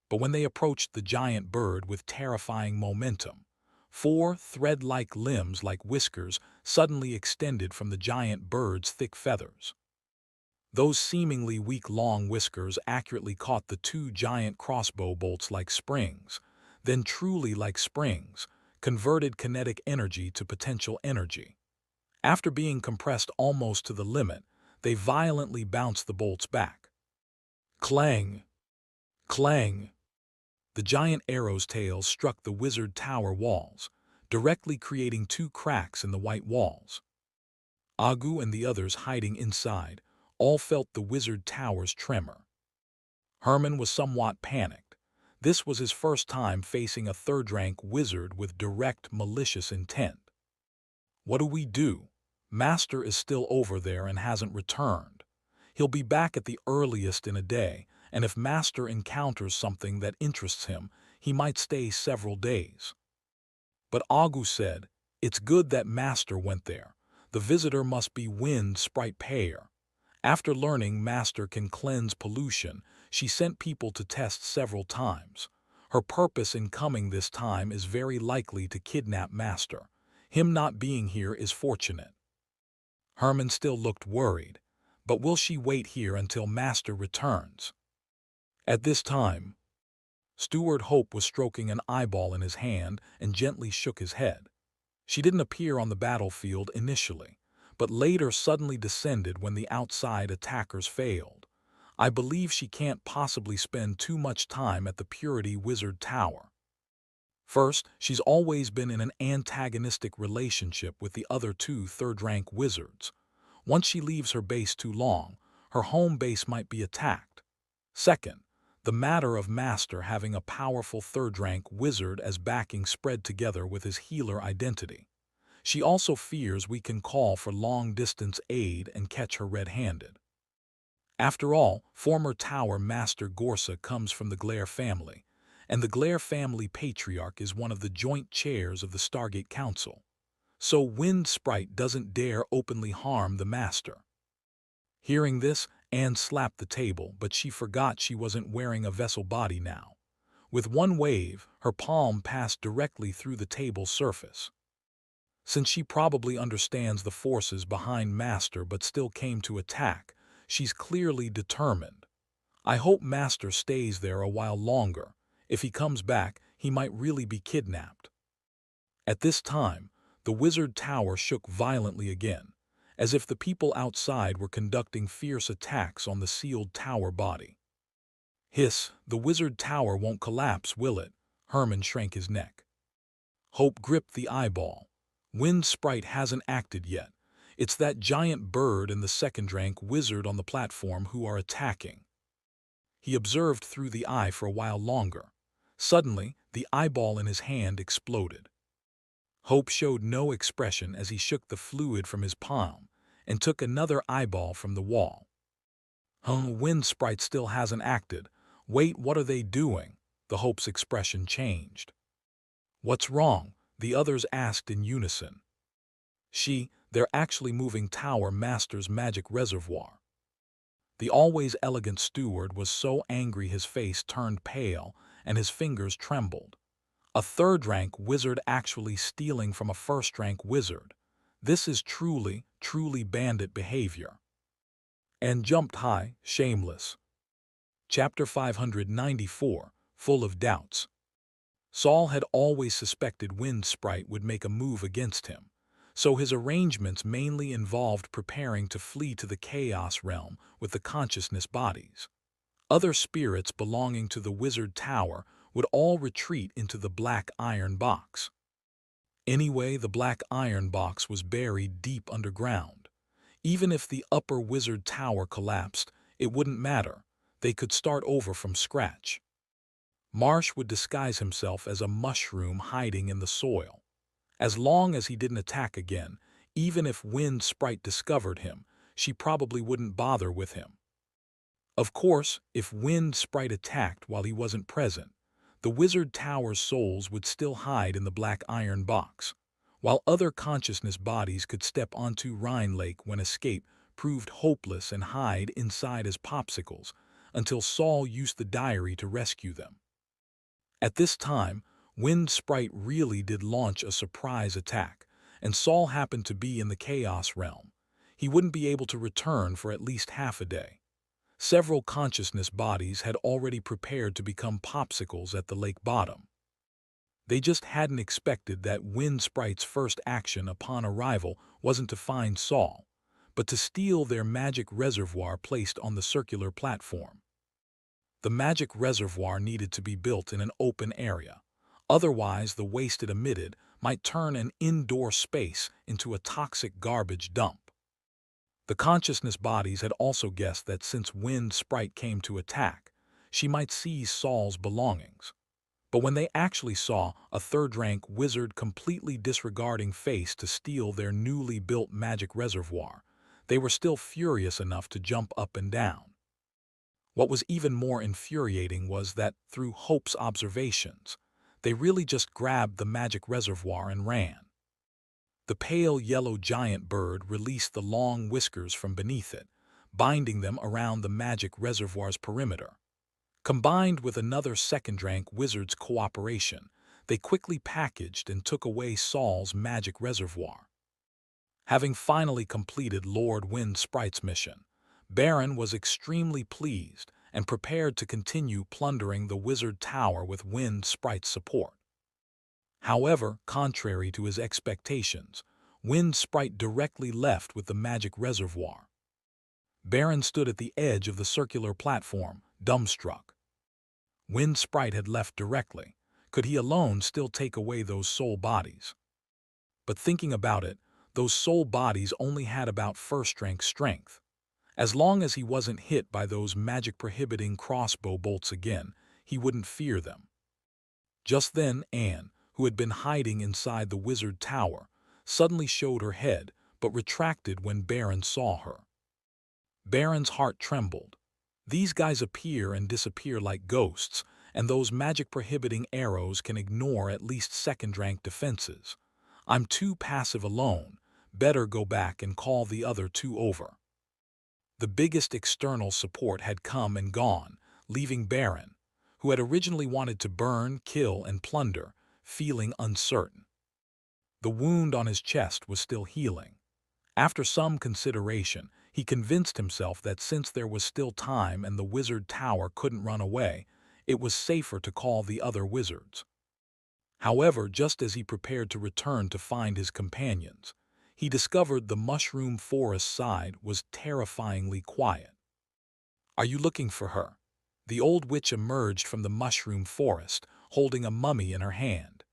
But when they approached the giant bird with terrifying momentum, four thread-like limbs like whiskers suddenly extended from the giant bird's thick feathers. Those seemingly week-long whiskers accurately caught the two giant crossbow bolts like springs, then truly like springs, converted kinetic energy to potential energy. After being compressed almost to the limit, they violently bounced the bolts back. Clang! Clang! The giant arrow's tail struck the wizard tower walls, directly creating two cracks in the white walls. Agu and the others hiding inside all felt the wizard tower's tremor. Herman was somewhat panicked. This was his first time facing a third-rank wizard with direct malicious intent. What do we do? Master is still over there and hasn't returned. He'll be back at the earliest in a day, and if Master encounters something that interests him, he might stay several days. But Agu said, "It's good that Master went there. The visitor must be Wind Sprite Payer." After learning Master can cleanse pollution, she sent people to test several times. Her purpose in coming this time is very likely to kidnap Master. Him not being here is fortunate. Herman still looked worried, but will she wait here until Master returns? At this time, Steward Hope was stroking an eyeball in his hand and gently shook his head. She didn't appear on the battlefield initially, but later suddenly descended when the outside attackers failed. I believe she can't possibly spend too much time at the Purity Wizard Tower. First, she's always been in an antagonistic relationship with the other two third-rank wizards. Once she leaves her base too long, her home base might be attacked. Second, the matter of Master having a powerful third-rank wizard as backing spread together with his healer identity. She also fears we can call for long-distance aid and catch her red-handed. After all, former Tower Master Gorsa comes from the Glare family, and the Glare family patriarch is one of the joint chairs of the Stargate Council. So Wind Sprite doesn't dare openly harm the Master. Hearing this, Anne slapped the table, but she forgot she wasn't wearing a vessel body now. With one wave, her palm passed directly through the table's surface. Since she probably understands the forces behind Master but still came to attack, she's clearly determined. I hope Master stays there a while longer. If he comes back, he might really be kidnapped. At this time, the wizard tower shook violently again, as if the people outside were conducting fierce attacks on the sealed tower body. Hiss, the wizard tower won't collapse, will it? Herman shrank his neck. Hope gripped the eyeball. Wind Sprite hasn't acted yet. It's that giant bird and the second-rank wizard on the platform who are attacking. He observed through the eye for a while longer. Suddenly, the eyeball in his hand exploded. Hope showed no expression as he shook the fluid from his palm and took another eyeball from the wall. Wind Sprite still hasn't acted. Wait, what are they doing? The Hope's expression changed. What's wrong? The others asked in unison. They're actually moving Tower Master's magic reservoir. The always elegant steward was so angry his face turned pale and his fingers trembled. A third-rank wizard actually stealing from a first-rank wizard. This is truly bandit behavior. And jumped high, shameless. Chapter 594, full of doubts. Saul had always suspected Wind Sprite would make a move against him, so his arrangements mainly involved preparing to flee to the Chaos Realm with the consciousness bodies. Other spirits belonging to the Wizard Tower would all retreat into the Black Iron Box. Anyway, the black iron box was buried deep underground. Even if the upper wizard tower collapsed, it wouldn't matter. They could start over from scratch. Marsh would disguise himself as a mushroom hiding in the soil. As long as he didn't attack again, even if Wind Sprite discovered him, she probably wouldn't bother with him. Of course, if Wind Sprite attacked while he wasn't present, the Wizard Tower's souls would still hide in the black iron box, while other consciousness bodies could step onto Rhine Lake when escape proved hopeless and hide inside as popsicles until Saul used the diary to rescue them. At this time, Wind Sprite really did launch a surprise attack, and Saul happened to be in the Chaos Realm. He wouldn't be able to return for at least half a day. Several consciousness bodies had already prepared to become popsicles at the lake bottom. They just hadn't expected that Wind Sprite's first action upon arrival wasn't to find Saul, but to steal their magic reservoir placed on the circular platform. The magic reservoir needed to be built in an open area. Otherwise, the waste it emitted might turn an indoor space into a toxic garbage dump. The consciousness bodies had also guessed that since Wind Sprite came to attack, she might seize Saul's belongings. But when they actually saw a third-rank wizard completely disregarding face to steal their newly built magic reservoir, they were still furious enough to jump up and down. What was even more infuriating was that, through Hope's observations, they really just grabbed the magic reservoir and ran. The pale yellow giant bird released the long whiskers from beneath it, binding them around the magic reservoir's perimeter. Combined with another second-rank wizard's cooperation, they quickly packaged and took away Saul's magic reservoir. Having finally completed Lord Wind Sprite's mission, Baron was extremely pleased and prepared to continue plundering the Wizard Tower with Wind Sprite's support. However, contrary to his expectations, Wind Sprite directly left with the magic reservoir. Baron stood at the edge of the circular platform, dumbstruck. Wind Sprite had left directly. Could he alone still take away those soul bodies? But thinking about it, those soul bodies only had about first-rank strength. As long as he wasn't hit by those magic-prohibiting crossbow bolts again, he wouldn't fear them. Just then, Anne, who had been hiding inside the wizard tower, suddenly showed her head, but retracted when Baron saw her. Baron's heart trembled. These guys appear and disappear like ghosts, and those magic-prohibiting arrows can ignore at least second-rank defenses. I'm too passive alone. Better go back and call the other two over. The biggest external support had come and gone, leaving Baron, who had originally wanted to burn, kill, and plunder, feeling uncertain. The wound on his chest was still healing. After some consideration, he convinced himself that since there was still time and the wizard tower couldn't run away, it was safer to call the other wizards. However, just as he prepared to return to find his companions, he discovered the mushroom forest side was terrifyingly quiet. "Are you looking for her?" The old witch emerged from the mushroom forest, holding a mummy in her hand.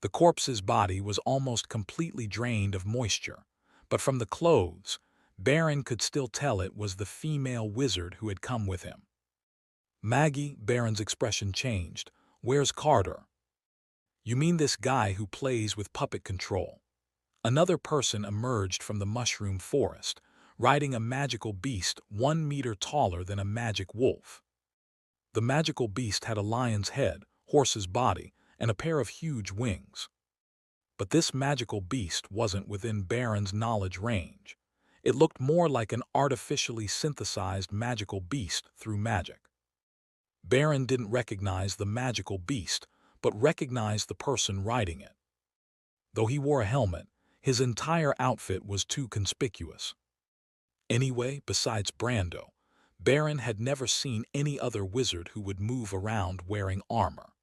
The corpse's body was almost completely drained of moisture, but from the clothes, Baron could still tell it was the female wizard who had come with him. "Maggie," Baron's expression changed. "Where's Carter?" "You mean this guy who plays with puppet control?" Another person emerged from the mushroom forest, riding a magical beast 1 meter taller than a magic wolf. The magical beast had a lion's head, horse's body, and a pair of huge wings. But this magical beast wasn't within Baron's knowledge range. It looked more like an artificially synthesized magical beast through magic. Baron didn't recognize the magical beast, but recognized the person riding it. Though he wore a helmet, his entire outfit was too conspicuous. Anyway, besides Brando, Baron had never seen any other wizard who would move around wearing armor.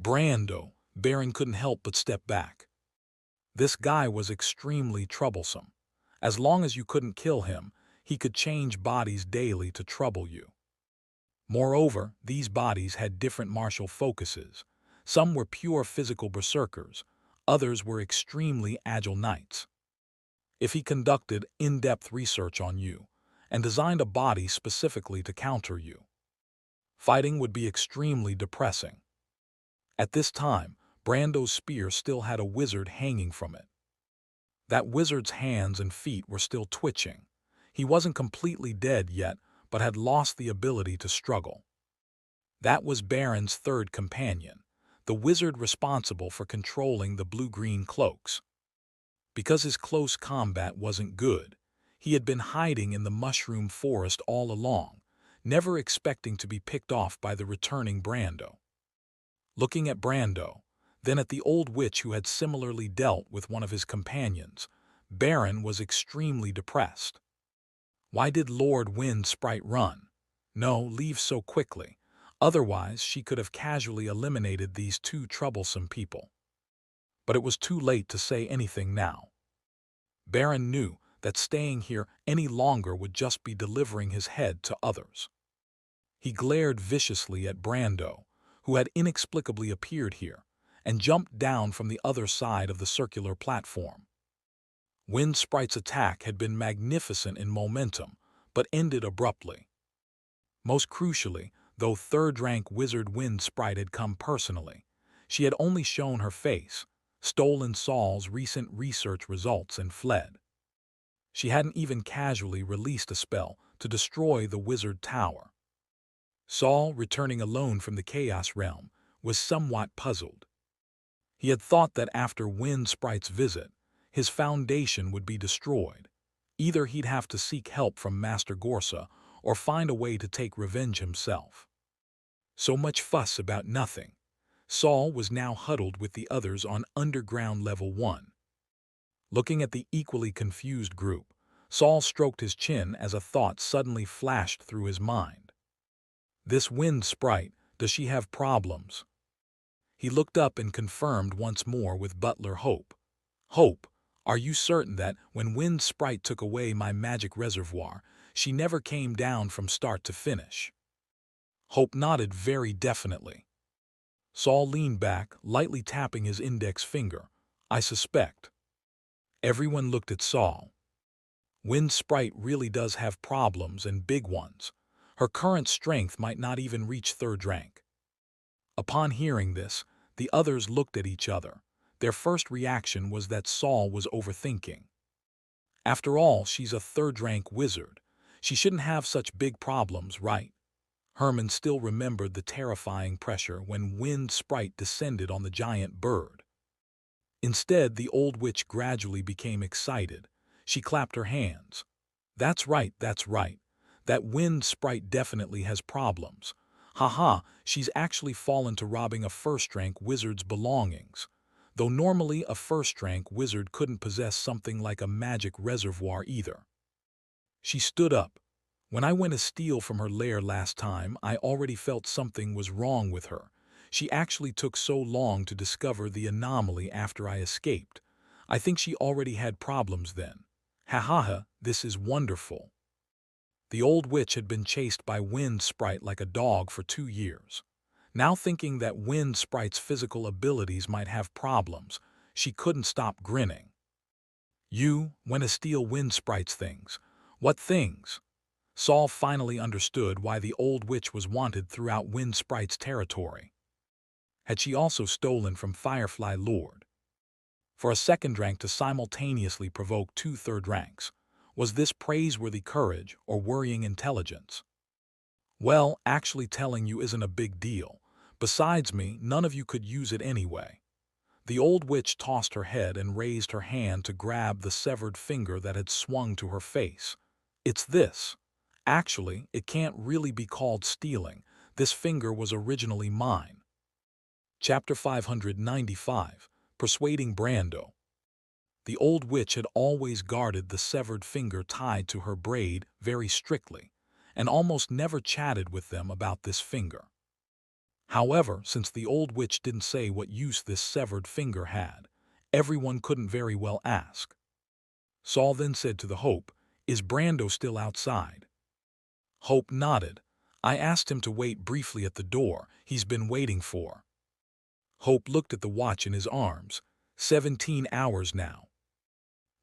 Brando, Baron couldn't help but step back. This guy was extremely troublesome. As long as you couldn't kill him, he could change bodies daily to trouble you. Moreover, these bodies had different martial focuses. Some were pure physical berserkers, Others were extremely agile knights. If he conducted in-depth research on you and designed a body specifically to counter you, fighting would be extremely depressing. At this time, Brando's spear still had a wizard hanging from it. That wizard's hands and feet were still twitching. He wasn't completely dead yet, but had lost the ability to struggle. That was Baron's third companion, the wizard responsible for controlling the blue-green cloaks. Because his close combat wasn't good, he had been hiding in the mushroom forest all along, never expecting to be picked off by the returning Brando. Looking at Brando, then at the old witch who had similarly dealt with one of his companions, Baron was extremely depressed. Why did Lord Wind Sprite run? No, leave so quickly. Otherwise, she could have casually eliminated these two troublesome people. But it was too late to say anything now. Baron knew that staying here any longer would just be delivering his head to others. He glared viciously at Brando, who had inexplicably appeared here, and jumped down from the other side of the circular platform. Wind Sprite's attack had been magnificent in momentum, but ended abruptly. Most crucially, though third-rank wizard Wind Sprite had come personally, she had only shown her face, stolen Saul's recent research results, and fled. She hadn't even casually released a spell to destroy the wizard tower. Saul, returning alone from the Chaos Realm, was somewhat puzzled. He had thought that after Wind Sprite's visit, his foundation would be destroyed. Either he'd have to seek help from Master Gorsa or find a way to take revenge himself. So much fuss about nothing. Saul was now huddled with the others on Underground Level 1. Looking at the equally confused group, Saul stroked his chin as a thought suddenly flashed through his mind. This Wind Sprite, does she have problems? He looked up and confirmed once more with Butler Hope. Hope, are you certain that when Wind Sprite took away my magic reservoir, she never came down from start to finish? Hope nodded very definitely. Saul leaned back, lightly tapping his index finger. I suspect. Everyone looked at Saul. Wind Sprite really does have problems, and big ones. Her current strength might not even reach third rank. Upon hearing this, the others looked at each other. Their first reaction was that Saul was overthinking. After all, she's a third-rank wizard. She shouldn't have such big problems, right? Herman still remembered the terrifying pressure when Wind Sprite descended on the giant bird. Instead, the old witch gradually became excited. She clapped her hands. That's right, that's right. That Wind Sprite definitely has problems. Haha, she's actually fallen to robbing a first-rank wizard's belongings. Though normally a first-rank wizard couldn't possess something like a magic reservoir either. She stood up. When I went to steal from her lair last time, I already felt something was wrong with her. She actually took so long to discover the anomaly after I escaped. I think she already had problems then. Ha ha ha, this is wonderful. The old witch had been chased by Wind Sprite like a dog for 2 years. Now thinking that Wind Sprite's physical abilities might have problems, she couldn't stop grinning. You went to steal Wind Sprite's things. What things? Saul finally understood why the old witch was wanted throughout Wind Sprite's territory. Had she also stolen from Firefly Lord? For a second rank to simultaneously provoke 2 third ranks, was this praiseworthy courage or worrying intelligence? Well, actually telling you isn't a big deal. Besides me, none of you could use it anyway. The old witch tossed her head and raised her hand to grab the severed finger that had swung to her face. It's this. Actually, it can't really be called stealing. This finger was originally mine. Chapter 595, Persuading Brando. The old witch had always guarded the severed finger tied to her braid very strictly, and almost never chatted with them about this finger. However, since the old witch didn't say what use this severed finger had, everyone couldn't very well ask. Saul then said to the Hope, "Is Brando still outside?" Hope nodded. "I asked him to wait briefly at the door. He's been waiting for." Hope looked at the watch in his arms. 17 hours now.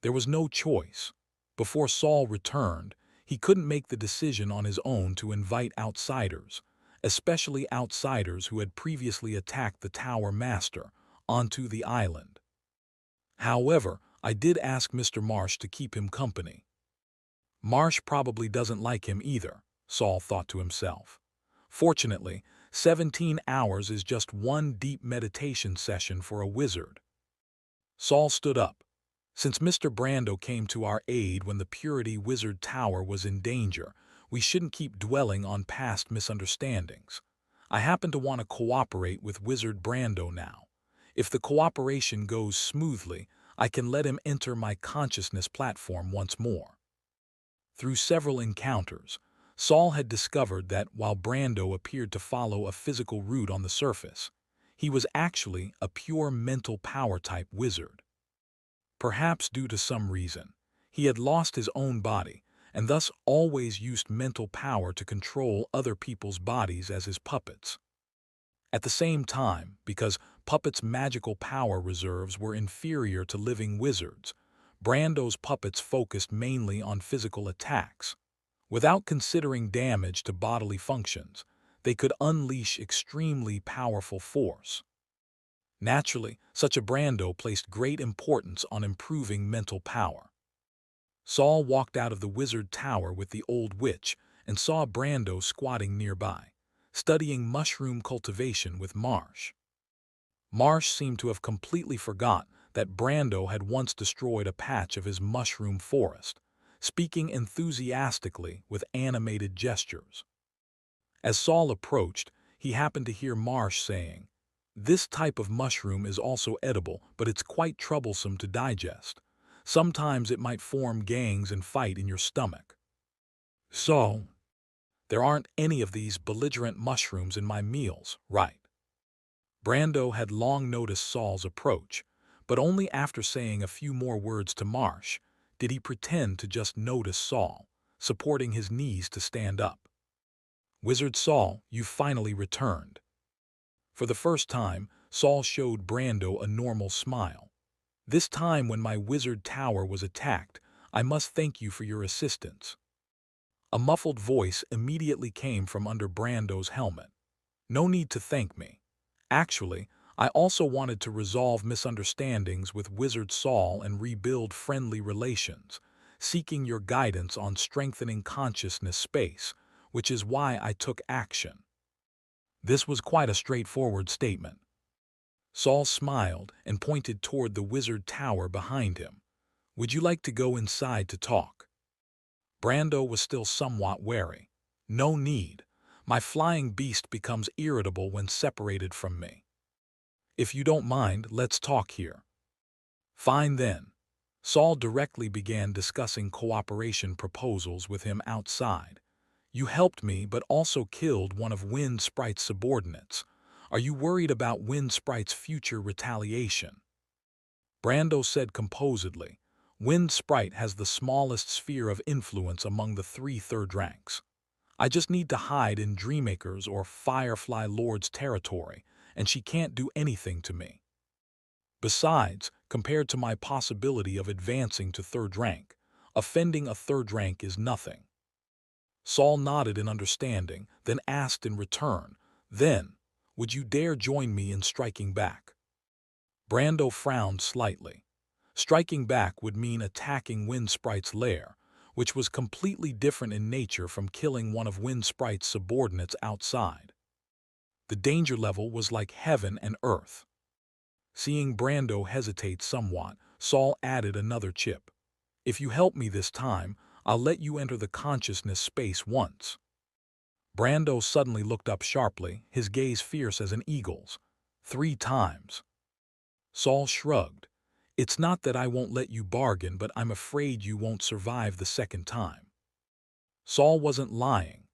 There was no choice. Before Saul returned, he couldn't make the decision on his own to invite outsiders, especially outsiders who had previously attacked the Tower Master, onto the island. However, I did ask Mr. Marsh to keep him company. Marsh probably doesn't like him either, Saul thought to himself. Fortunately, 17 hours is just one deep meditation session for a wizard. Saul stood up. Since Mr. Brando came to our aid when the Purity Wizard Tower was in danger, we shouldn't keep dwelling on past misunderstandings. I happen to want to cooperate with Wizard Brando now. If the cooperation goes smoothly, I can let him enter my consciousness platform once more. Through several encounters, Saul had discovered that while Brando appeared to follow a physical route on the surface, he was actually a pure mental power-type wizard. Perhaps due to some reason, he had lost his own body and thus always used mental power to control other people's bodies as his puppets. At the same time, because puppets' magical power reserves were inferior to living wizards, Brando's puppets focused mainly on physical attacks. Without considering damage to bodily functions, they could unleash extremely powerful force. Naturally, such a Brando placed great importance on improving mental power. Saul walked out of the wizard tower with the old witch and saw Brando squatting nearby, studying mushroom cultivation with Marsh. Marsh seemed to have completely forgot that Brando had once destroyed a patch of his mushroom forest, speaking enthusiastically with animated gestures. As Saul approached, he happened to hear Marsh saying, "This type of mushroom is also edible, but it's quite troublesome to digest. Sometimes it might form gangs and fight in your stomach." "So, there aren't any of these belligerent mushrooms in my meals, right?" Brando had long noticed Saul's approach, but only after saying a few more words to Marsh did he pretend to just notice Saul, supporting his knees to stand up. "Wizard Saul, you finally returned." For the first time, Saul showed Brando a normal smile. "This time when my wizard tower was attacked, I must thank you for your assistance." A muffled voice immediately came from under Brando's helmet. "No need to thank me. Actually, I also wanted to resolve misunderstandings with Wizard Saul and rebuild friendly relations, seeking your guidance on strengthening consciousness space, which is why I took action." This was quite a straightforward statement. Saul smiled and pointed toward the wizard tower behind him. "Would you like to go inside to talk?" Brando was still somewhat wary. "No need. My flying beast becomes irritable when separated from me. If you don't mind, let's talk here." "Fine then." Saul directly began discussing cooperation proposals with him outside. "You helped me but also killed one of Wind Sprite's subordinates. Are you worried about Wind Sprite's future retaliation?" Brando said composedly, "Wind Sprite has the smallest sphere of influence among the 3 third ranks. I just need to hide in Dreammaker's or Firefly Lord's territory, and she can't do anything to me. Besides, compared to my possibility of advancing to 3rd rank, offending a 3rd rank is nothing." Saul nodded in understanding, then asked in return, "Then, would you dare join me in striking back?" Brando frowned slightly. Striking back would mean attacking Wind Sprite's lair, which was completely different in nature from killing one of Wind Sprite's subordinates outside. The danger level was like heaven and earth. Seeing Brando hesitate somewhat, Saul added another chip. "If you help me this time, I'll let you enter the consciousness space once." Brando suddenly looked up sharply, his gaze fierce as an eagle's. "3 times." Saul shrugged. "It's not that I won't let you bargain, but I'm afraid you won't survive the 2nd time." Saul wasn't lying.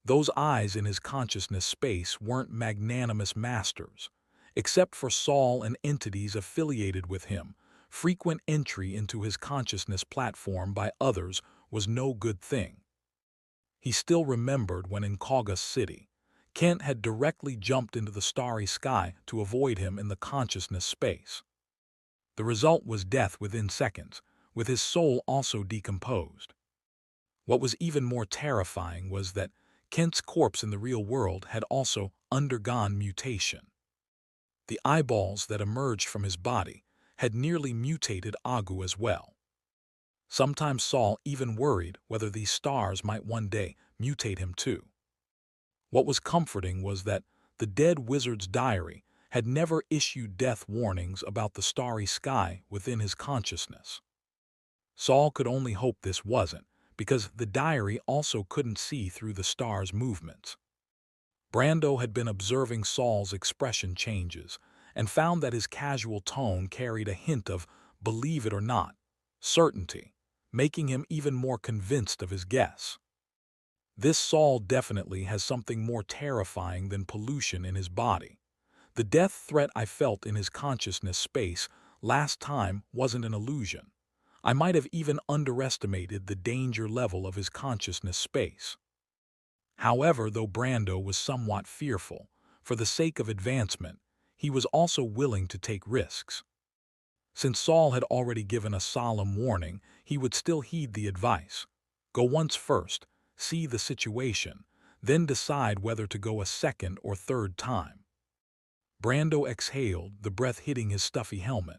Those eyes in his consciousness space weren't magnanimous masters. Except for Saul and entities affiliated with him, frequent entry into his consciousness platform by others was no good thing. He still remembered when in Kaugus City, Kent had directly jumped into the starry sky to avoid him in the consciousness space. The result was death within seconds, with his soul also decomposed. What was even more terrifying was that Kent's corpse in the real world had also undergone mutation. The eyeballs that emerged from his body had nearly mutated Agu as well. Sometimes Saul even worried whether these stars might one day mutate him too. What was comforting was that the dead wizard's diary had never issued death warnings about the starry sky within his consciousness. Saul could only hope this wasn't, because the diary also couldn't see through the star's movements. Brando had been observing Saul's expression changes and found that his casual tone carried a hint of, believe it or not, certainty, making him even more convinced of his guess. This Saul definitely has something more terrifying than pollution in his body. The death threat I felt in his consciousness space last time wasn't an illusion. I might have even underestimated the danger level of his consciousness space. However, though Brando was somewhat fearful, for the sake of advancement, he was also willing to take risks. Since Saul had already given a solemn warning, he would still heed the advice. Go once first, see the situation, then decide whether to go a second or third time. Brando exhaled, the breath hitting his stuffy helmet.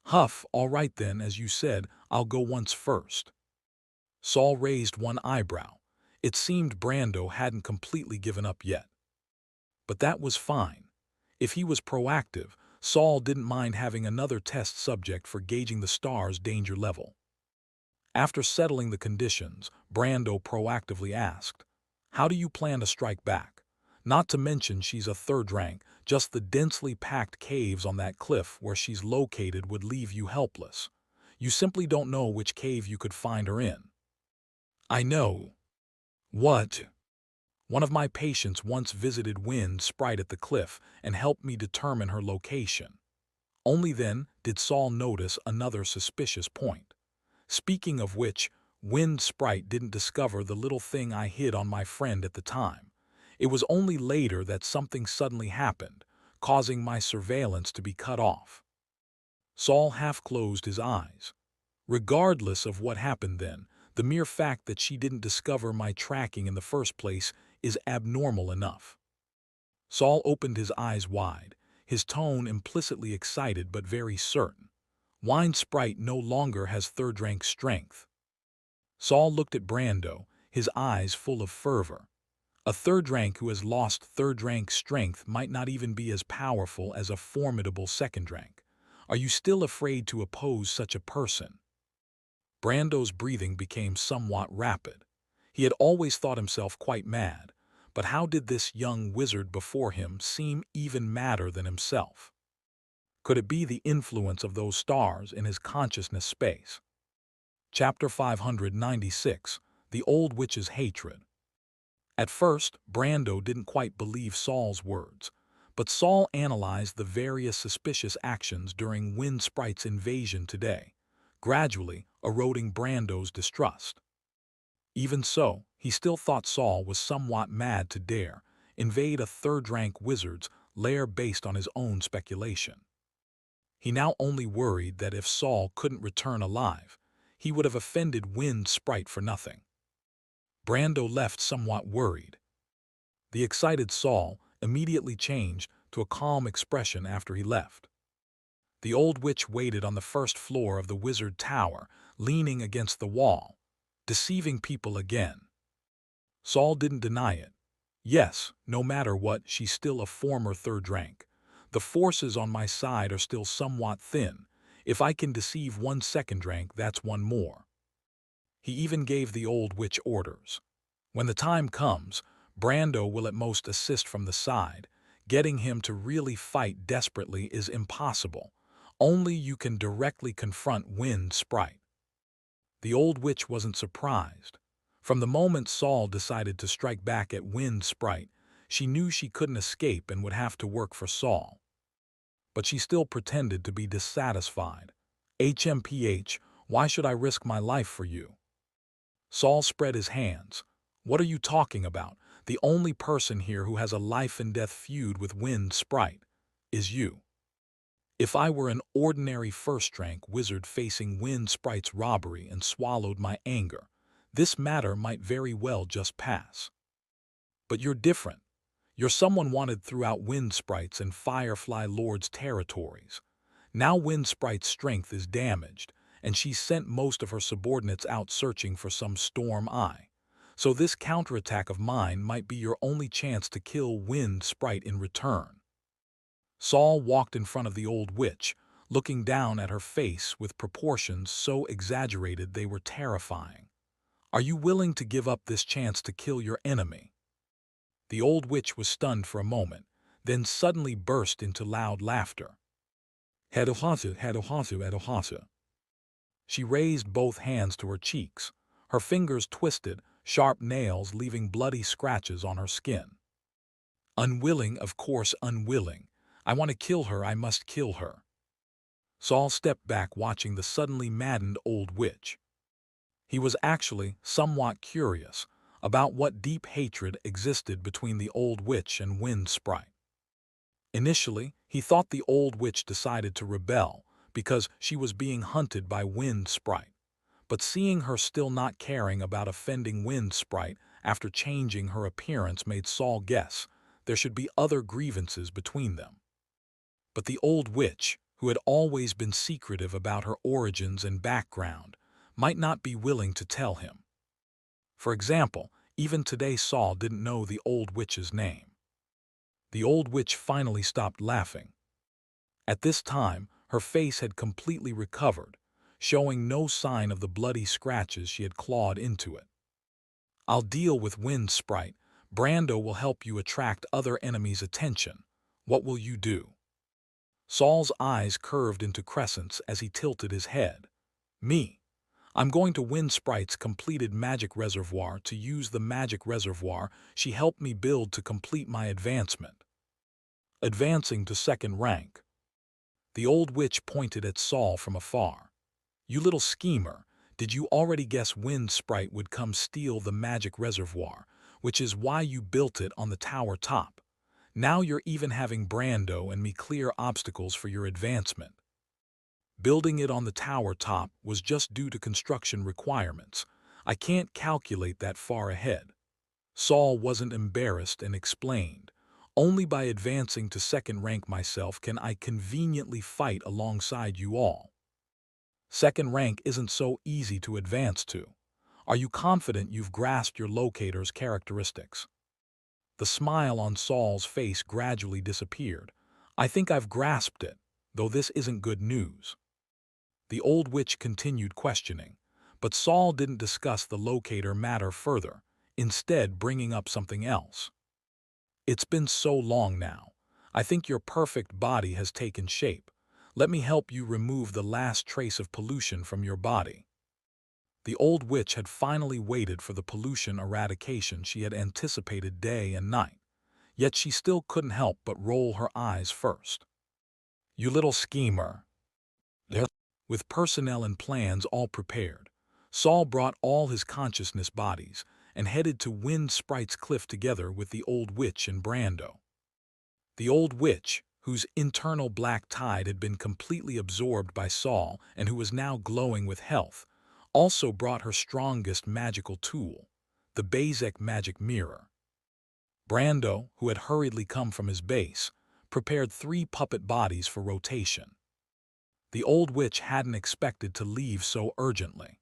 Huff, all right then, as you said, I'll go once first. Saul raised one eyebrow. It seemed Brando hadn't completely given up yet. But that was fine. If he was proactive, Saul didn't mind having another test subject for gauging the star's danger level. After settling the conditions, Brando proactively asked, "How do you plan to strike back? Not to mention she's a third rank, just the densely packed caves on that cliff where she's located would leave you helpless. You simply don't know which cave you could find her in." "I know." "What?" "One of my patients once visited Wind Sprite at the cliff and helped me determine her location." Only then did Saul notice another suspicious point. Speaking of which, Wind Sprite didn't discover the little thing I hid on my friend at the time. It was only later that something suddenly happened, causing my surveillance to be cut off. Saul half closed his eyes. Regardless of what happened then, the mere fact that she didn't discover my tracking in the first place is abnormal enough. Saul opened his eyes wide, his tone implicitly excited but very certain. Wind Sprite no longer has third-rank strength. Saul looked at Brando, his eyes full of fervor. A third rank who has lost third-rank strength might not even be as powerful as a formidable second rank. Are you still afraid to oppose such a person? Brando's breathing became somewhat rapid. He had always thought himself quite mad, but how did this young wizard before him seem even madder than himself? Could it be the influence of those stars in his consciousness space? Chapter 596, The Old Witch's Hatred. At first, Brando didn't quite believe Saul's words, but Saul analyzed the various suspicious actions during Wind Sprite's invasion today, gradually eroding Brando's distrust. Even so, he still thought Saul was somewhat mad to dare invade a third-rank wizard's lair based on his own speculation. He now only worried that if Saul couldn't return alive, he would have offended Wind Sprite for nothing. Brando left somewhat worried. The excited Saul immediately changed to a calm expression after he left. The old witch waited on the first floor of the wizard tower, leaning against the wall, deceiving people again. Saul didn't deny it. Yes, no matter what, she's still a former third rank. The forces on my side are still somewhat thin. If I can deceive one second rank, that's one more. He even gave the old witch orders. When the time comes, Brando will at most assist from the side. Getting him to really fight desperately is impossible. Only you can directly confront Wind Sprite. The old witch wasn't surprised. From the moment Saul decided to strike back at Wind Sprite, she knew she couldn't escape and would have to work for Saul. But she still pretended to be dissatisfied. "HMPH, why should I risk my life for you?" Saul spread his hands. "What are you talking about? The only person here who has a life-and-death feud with Wind Sprite is you." If I were an ordinary first-rank wizard facing Wind Sprite's robbery and swallowed my anger, this matter might very well just pass. But you're different. You're someone wanted throughout Wind Sprite's and Firefly Lord's territories. Now Wind Sprite's strength is damaged, and she's sent most of her subordinates out searching for some Storm Eye. So this counterattack of mine might be your only chance to kill Wind Sprite in return. Saul walked in front of the old witch, looking down at her face with proportions so exaggerated they were terrifying. Are you willing to give up this chance to kill your enemy? The old witch was stunned for a moment, then suddenly burst into loud laughter. Hadohasu, Hadohasu, Hadohasu. She raised both hands to her cheeks, her fingers twisted, sharp nails leaving bloody scratches on her skin. Unwilling, of course unwilling. I want to kill her, I must kill her. Saul stepped back watching the suddenly maddened old witch. He was actually somewhat curious about what deep hatred existed between the old witch and Wind Sprite. Initially, he thought the old witch decided to rebel because she was being hunted by Wind Sprite. But seeing her still not caring about offending Wind Sprite after changing her appearance made Saul guess there should be other grievances between them. But the old witch, who had always been secretive about her origins and background, might not be willing to tell him. For example, even today Saul didn't know the old witch's name. The old witch finally stopped laughing. At this time, her face had completely recovered, showing no sign of the bloody scratches she had clawed into it. I'll deal with Wind Sprite. Brando will help you attract other enemies' attention. What will you do? Saul's eyes curved into crescents as he tilted his head. Me. I'm going to Wind Sprite's completed magic reservoir to use the magic reservoir she helped me build to complete my advancement. Advancing to second rank. The old witch pointed at Saul from afar. You little schemer, did you already guess Wind Sprite would come steal the magic reservoir, which is why you built it on the tower top? Now you're even having Brando and me clear obstacles for your advancement. Building it on the tower top was just due to construction requirements. I can't calculate that far ahead. Saul wasn't embarrassed and explained. Only by advancing to second rank myself can I conveniently fight alongside you all. Second rank isn't so easy to advance to. Are you confident you've grasped your locator's characteristics? The smile on Saul's face gradually disappeared. I think I've grasped it, though this isn't good news. The old witch continued questioning, but Saul didn't discuss the locator matter further, instead bringing up something else. It's been so long now. I think your perfect body has taken shape. Let me help you remove the last trace of pollution from your body. The old witch had finally waited for the pollution eradication she had anticipated day and night, yet she still couldn't help but roll her eyes first. You little schemer. With personnel and plans all prepared, Saul brought all his consciousness bodies and headed to Wind Sprite's cliff together with the old witch and Brando. The old witch, whose internal black tide had been completely absorbed by Saul and who was now glowing with health, also brought her strongest magical tool, the Bezek magic mirror. Brando, who had hurriedly come from his base, prepared 3 puppet bodies for rotation. The old witch hadn't expected to leave so urgently.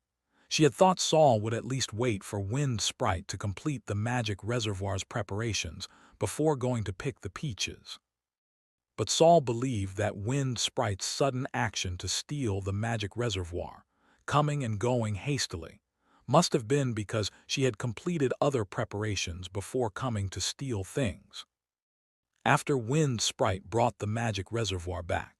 She had thought Saul would at least wait for Wind Sprite to complete the magic reservoir's preparations before going to pick the peaches. But Saul believed that Wind Sprite's sudden action to steal the magic reservoir, coming and going hastily, must have been because she had completed other preparations before coming to steal things. After Wind Sprite brought the magic reservoir back,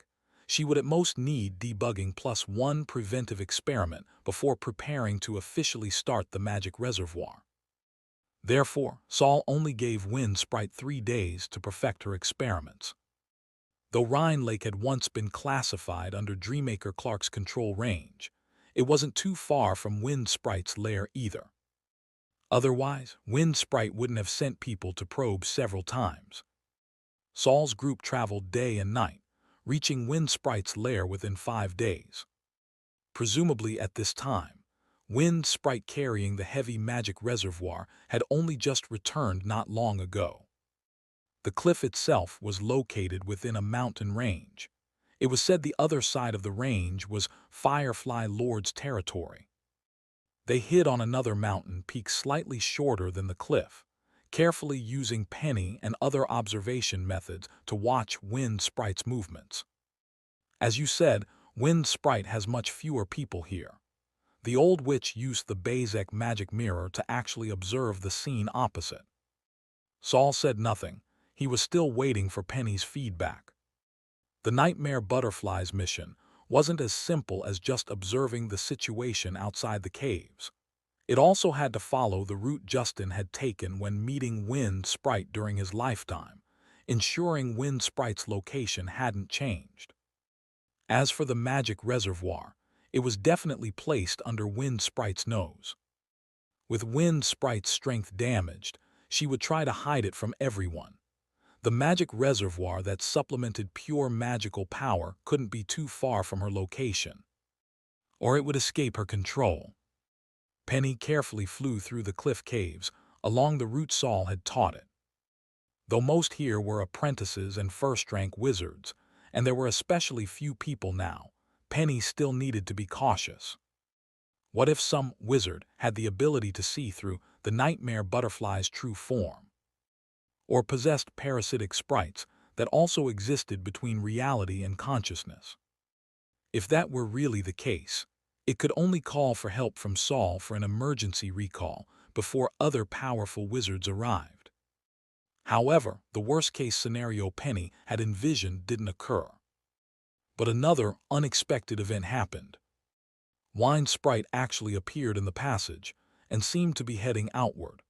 she would at most need debugging plus 1 preventive experiment before preparing to officially start the magic reservoir. Therefore, Saul only gave Wind Sprite 3 days to perfect her experiments. Though Rhine Lake had once been classified under Dreammaker Clark's control range, it wasn't too far from Wind Sprite's lair either. Otherwise, Wind Sprite wouldn't have sent people to probe several times. Saul's group traveled day and night, reaching Wind Sprite's lair within 5 days. Presumably at this time, Wind Sprite carrying the heavy magic reservoir had only just returned not long ago. The cliff itself was located within a mountain range. It was said the other side of the range was Firefly Lord's territory. They hid on another mountain peak slightly shorter than the cliff, carefully using Penny and other observation methods to watch Wind Sprite's movements. As you said, Wind Sprite has much fewer people here. The old witch used the Bezek magic mirror to actually observe the scene opposite. Saul said nothing. He was still waiting for Penny's feedback. The Nightmare Butterfly's mission wasn't as simple as just observing the situation outside the caves. It also had to follow the route Justin had taken when meeting Wind Sprite during his lifetime, ensuring Wind Sprite's location hadn't changed. As for the magic reservoir, it was definitely placed under Wind Sprite's nose. With Wind Sprite's strength damaged, she would try to hide it from everyone. The magic reservoir that supplemented pure magical power couldn't be too far from her location, or it would escape her control. Penny carefully flew through the cliff caves along the route Saul had taught it. Though most here were apprentices and first-rank wizards, and there were especially few people now, Penny still needed to be cautious. What if some wizard had the ability to see through the Nightmare Butterfly's true form? Or possessed parasitic sprites that also existed between reality and consciousness? If that were really the case, it could only call for help from Saul for an emergency recall before other powerful wizards arrived. However, the worst-case scenario Penny had envisioned didn't occur. But another unexpected event happened. Wind Sprite actually appeared in the passage and seemed to be heading outward.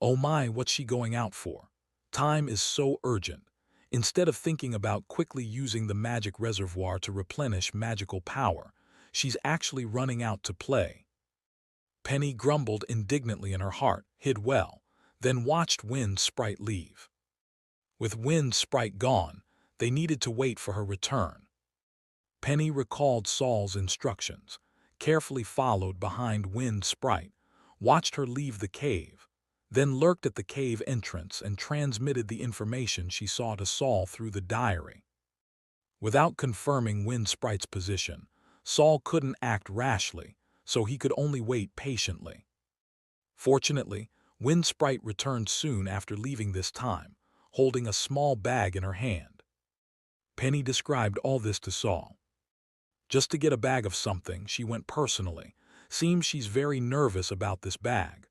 Oh my, what's she going out for? Time is so urgent. Instead of thinking about quickly using the magic reservoir to replenish magical power, she's actually running out to play. Penny grumbled indignantly in her heart, hid well, then watched Wind Sprite leave. With Wind Sprite gone, they needed to wait for her return. Penny recalled Saul's instructions, carefully followed behind Wind Sprite, watched her leave the cave, then lurked at the cave entrance and transmitted the information she saw to Saul through the diary. Without confirming Wind Sprite's position, Saul couldn't act rashly, so he could only wait patiently. Fortunately, Wind Sprite returned soon after leaving this time, holding a small bag in her hand. Penny described all this to Saul. Just to get a bag of something, she went personally. Seems she's very nervous about this bag.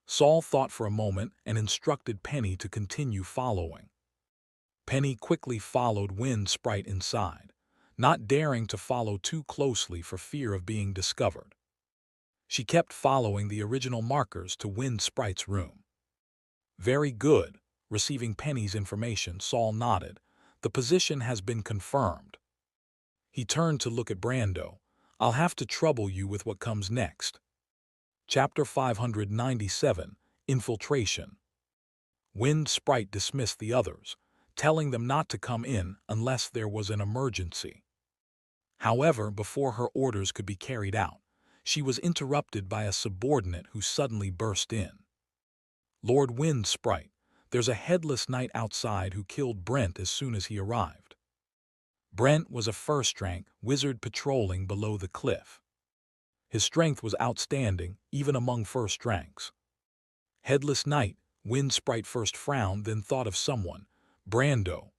Saul thought for a moment and instructed Penny to continue following. Penny quickly followed Wind Sprite inside, not daring to follow too closely for fear of being discovered. She kept following the original markers to Wind Sprite's room. Very good. Receiving Penny's information, Saul nodded. The position has been confirmed. He turned to look at Brando. I'll have to trouble you with what comes next. Chapter 597, Infiltration. Wind Sprite dismissed the others, telling them not to come in unless there was an emergency. However, before her orders could be carried out, she was interrupted by a subordinate who suddenly burst in. Lord Wind Sprite, there's a headless knight outside who killed Brent as soon as he arrived. Brent was a first-rank wizard patrolling below the cliff. His strength was outstanding, even among first ranks. Headless Knight, Wind Sprite first frowned, then thought of someone, Brando.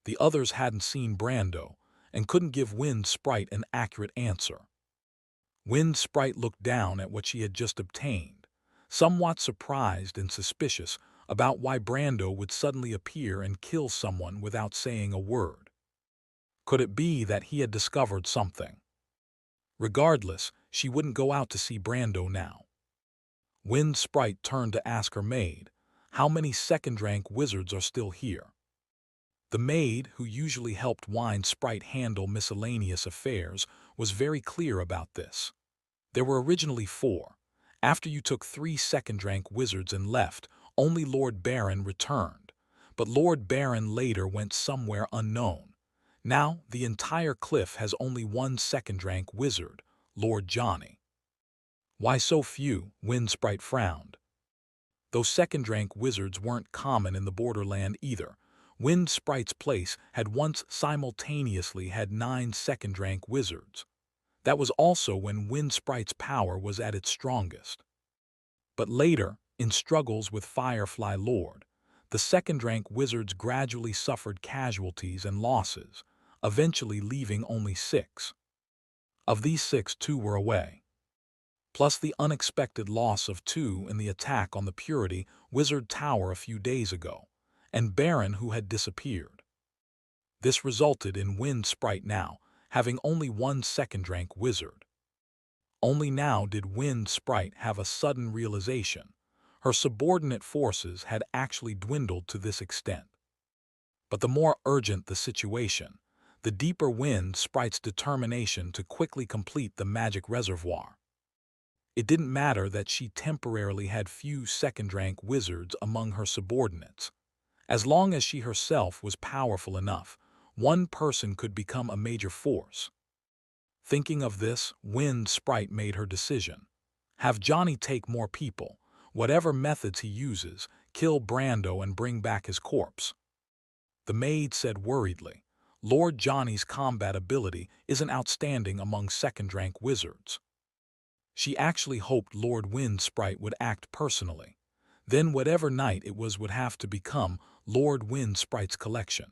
The others hadn't seen Brando, and couldn't give Wind Sprite an accurate answer. Wind Sprite looked down at what she had just obtained, somewhat surprised and suspicious about why Brando would suddenly appear and kill someone without saying a word. Could it be that he had discovered something? Regardless, she wouldn't go out to see Brando now. Wind Sprite turned to ask her maid, how many second-rank wizards are still here? The maid, who usually helped Wind Sprite handle miscellaneous affairs, was very clear about this. There were originally 4. After you took 3 second-rank wizards and left, only Lord Baron returned. But Lord Baron later went somewhere unknown. Now, the entire cliff has only one second rank wizard, Lord Johnny. Why so few? Wind Sprite frowned. Those second rank wizards weren't common in the borderland either. Wind Sprite's place had once simultaneously had 9 second rank wizards. That was also when Wind Sprite's power was at its strongest. But later, in struggles with Firefly Lord, the second rank wizards gradually suffered casualties and losses, eventually leaving only 6. Of these 6, 2 were away. Plus the unexpected loss of 2 in the attack on the Purity Wizard Tower a few days ago, and Baron who had disappeared. This resulted in Wind Sprite now having only 1 second rank wizard. Only now did Wind Sprite have a sudden realization. Her subordinate forces had actually dwindled to this extent. But the more urgent the situation, the deeper Wind Sprite's determination to quickly complete the magic reservoir. It didn't matter that she temporarily had few second-rank wizards among her subordinates. As long as she herself was powerful enough, one person could become a major force. Thinking of this, Wind Sprite made her decision. Have Johnny take more people, whatever methods he uses, kill Brando and bring back his corpse. The maid said worriedly, Lord Johnny's combat ability isn't outstanding among second-rank wizards. She actually hoped Lord Wind Sprite would act personally. Then whatever knight it was would have to become Lord Wind Sprite's collection.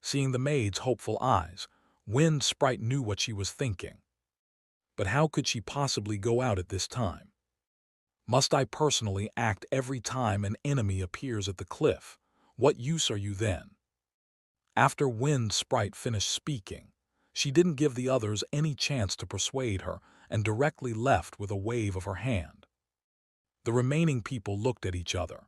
Seeing the maid's hopeful eyes, Wind Sprite knew what she was thinking. But how could she possibly go out at this time? Must I personally act every time an enemy appears at the cliff? What use are you then? After Wind Sprite finished speaking, she didn't give the others any chance to persuade her and directly left with a wave of her hand. The remaining people looked at each other.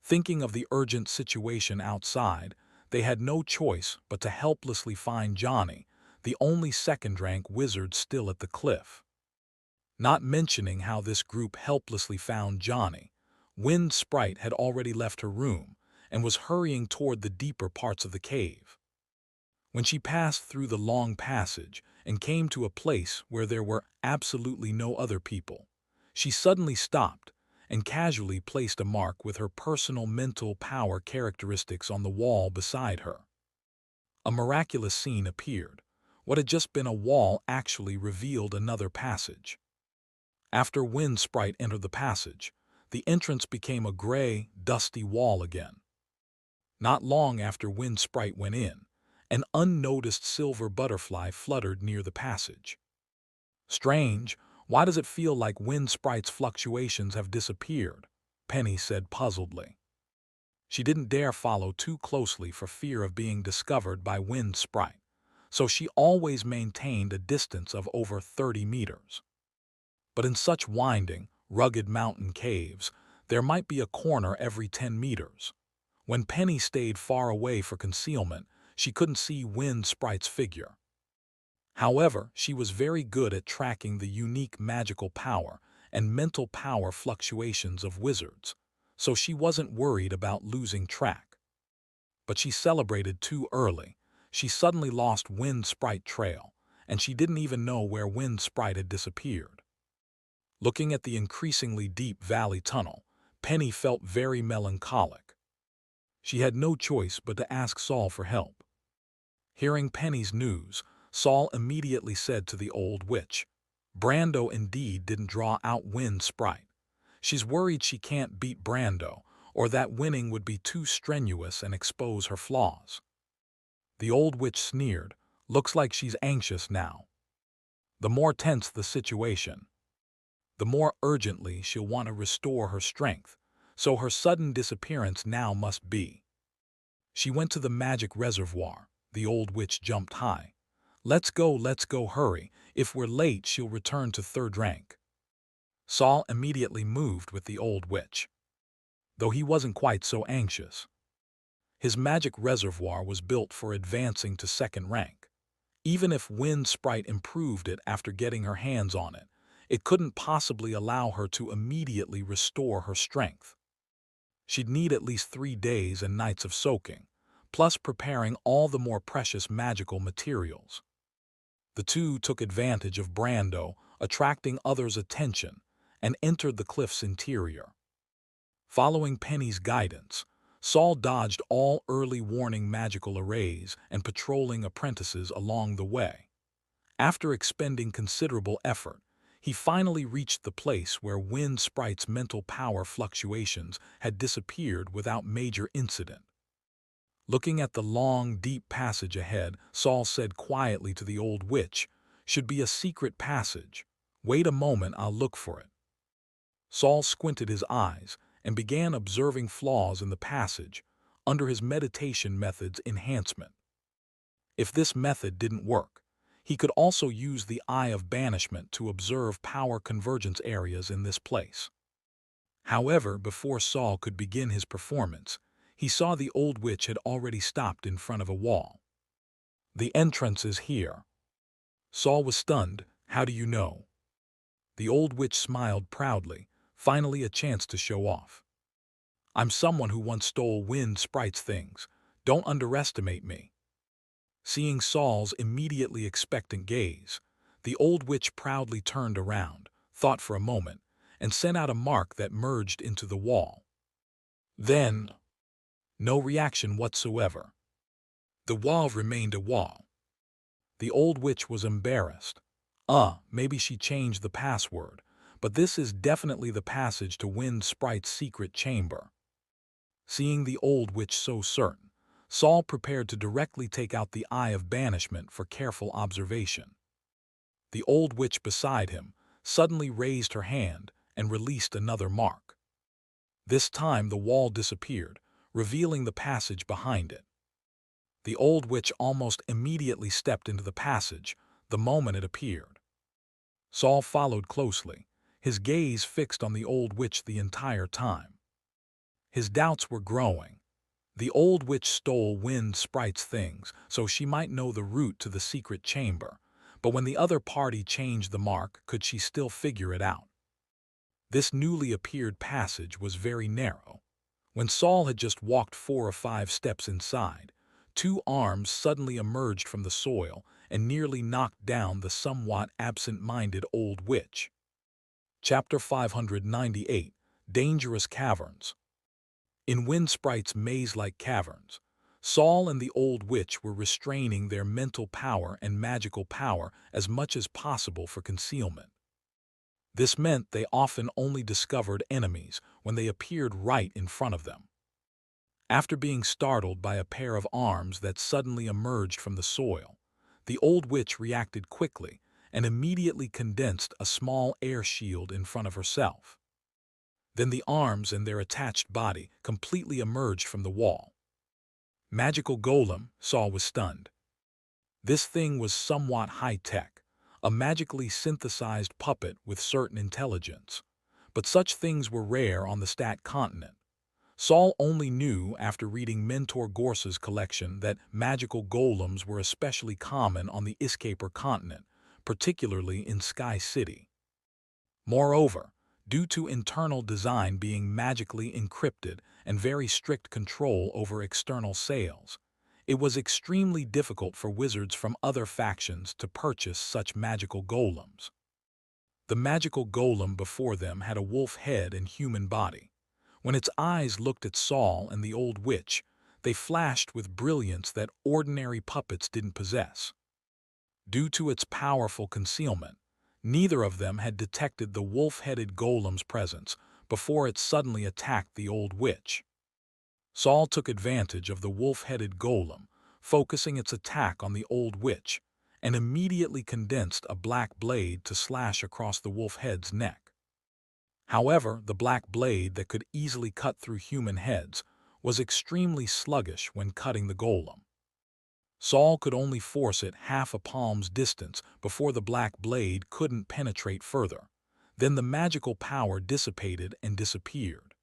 Thinking of the urgent situation outside, they had no choice but to helplessly find Johnny, the only second-rank wizard still at the cliff. Not mentioning how this group helplessly found Johnny, Wind Sprite had already left her room and was hurrying toward the deeper parts of the cave. When she passed through the long passage and came to a place where there were absolutely no other people, she suddenly stopped and casually placed a mark with her personal mental power characteristics on the wall beside her. A miraculous scene appeared. What had just been a wall actually revealed another passage. After Wind Sprite entered the passage, the entrance became a gray, dusty wall again. Not long after Wind Sprite went in, an unnoticed silver butterfly fluttered near the passage. Strange, why does it feel like Wind Sprite's fluctuations have disappeared? Penny said puzzledly. She didn't dare follow too closely for fear of being discovered by Wind Sprite, so she always maintained a distance of over 30 meters. But in such winding, rugged mountain caves, there might be a corner every 10 meters. When Penny stayed far away for concealment, she couldn't see Wind Sprite's figure. However, she was very good at tracking the unique magical power and mental power fluctuations of wizards, so she wasn't worried about losing track. But she celebrated too early. She suddenly lost Wind Sprite trail, and she didn't even know where Wind Sprite had disappeared. Looking at the increasingly deep valley tunnel, Penny felt very melancholic. She had no choice but to ask Saul for help. Hearing Penny's news, Saul immediately said to the old witch, Brando indeed didn't draw out Wind Sprite. She's worried she can't beat Brando, or that winning would be too strenuous and expose her flaws. The old witch sneered, looks like she's anxious now. The more tense the situation, the more urgently she'll want to restore her strength, so her sudden disappearance now must be. She went to the magic reservoir. The old witch jumped high. Let's go, hurry. If we're late, she'll return to third rank. Saul immediately moved with the old witch, though he wasn't quite so anxious. His magic reservoir was built for advancing to second rank. Even if Wind Sprite improved it after getting her hands on it, it couldn't possibly allow her to immediately restore her strength. She'd need at least 3 days and nights of soaking, plus preparing all the more precious magical materials. The two took advantage of Brando, attracting others' attention, and entered the cliff's interior. Following Penny's guidance, Saul dodged all early warning magical arrays and patrolling apprentices along the way. After expending considerable effort, he finally reached the place where Wind Sprite's mental power fluctuations had disappeared without major incident. Looking at the long, deep passage ahead, Saul said quietly to the old witch, "Should be a secret passage. Wait a moment, I'll look for it." Saul squinted his eyes and began observing flaws in the passage under his meditation method's enhancement. If this method didn't work, he could also use the Eye of Banishment to observe power convergence areas in this place. However, before Saul could begin his performance, he saw the old witch had already stopped in front of a wall. "The entrance is here." Saul was stunned. "How do you know?" The old witch smiled proudly, finally a chance to show off. "I'm someone who once stole Wind Sprite's things. Don't underestimate me." Seeing Saul's immediately expectant gaze, the old witch proudly turned around, thought for a moment, and sent out a mark that merged into the wall. Then, no reaction whatsoever. The wall remained a wall. The old witch was embarrassed. Maybe she changed the password, but this is definitely the passage to Wind Sprite's secret chamber. Seeing the old witch so certain, Saul prepared to directly take out the Eye of Banishment for careful observation. The old witch beside him suddenly raised her hand and released another mark. This time the wall disappeared, revealing the passage behind it. The old witch almost immediately stepped into the passage the moment it appeared. Saul followed closely, his gaze fixed on the old witch the entire time. His doubts were growing. The old witch stole Wind Sprite's things so she might know the route to the secret chamber, but when the other party changed the mark, could she still figure it out? This newly appeared passage was very narrow. When Saul had just walked 4 or 5 steps inside, 2 arms suddenly emerged from the soil and nearly knocked down the somewhat absent-minded old witch. Chapter 598, Dangerous Caverns. In Wind Sprite's maze-like caverns, Saul and the old witch were restraining their mental power and magical power as much as possible for concealment. This meant they often only discovered enemies when they appeared right in front of them. After being startled by a pair of arms that suddenly emerged from the soil, the old witch reacted quickly and immediately condensed a small air shield in front of herself. Then the arms and their attached body completely emerged from the wall. Magical golem, Saul was stunned. This thing was somewhat high-tech, a magically synthesized puppet with certain intelligence. But such things were rare on the Stat continent. Saul only knew after reading Mentor Gorse's collection that magical golems were especially common on the Escaper continent, particularly in Sky City. Moreover, due to internal design being magically encrypted and very strict control over external sales, it was extremely difficult for wizards from other factions to purchase such magical golems. The magical golem before them had a wolf head and human body. When its eyes looked at Saul and the old witch, they flashed with brilliance that ordinary puppets didn't possess. Due to its powerful concealment, neither of them had detected the wolf-headed golem's presence before it suddenly attacked the old witch. Saul took advantage of the wolf-headed golem, focusing its attack on the old witch, and immediately condensed a black blade to slash across the wolf-head's neck. However, the black blade that could easily cut through human heads was extremely sluggish when cutting the golem. Saul could only force it half a palm's distance before the black blade couldn't penetrate further. Then the magical power dissipated and disappeared.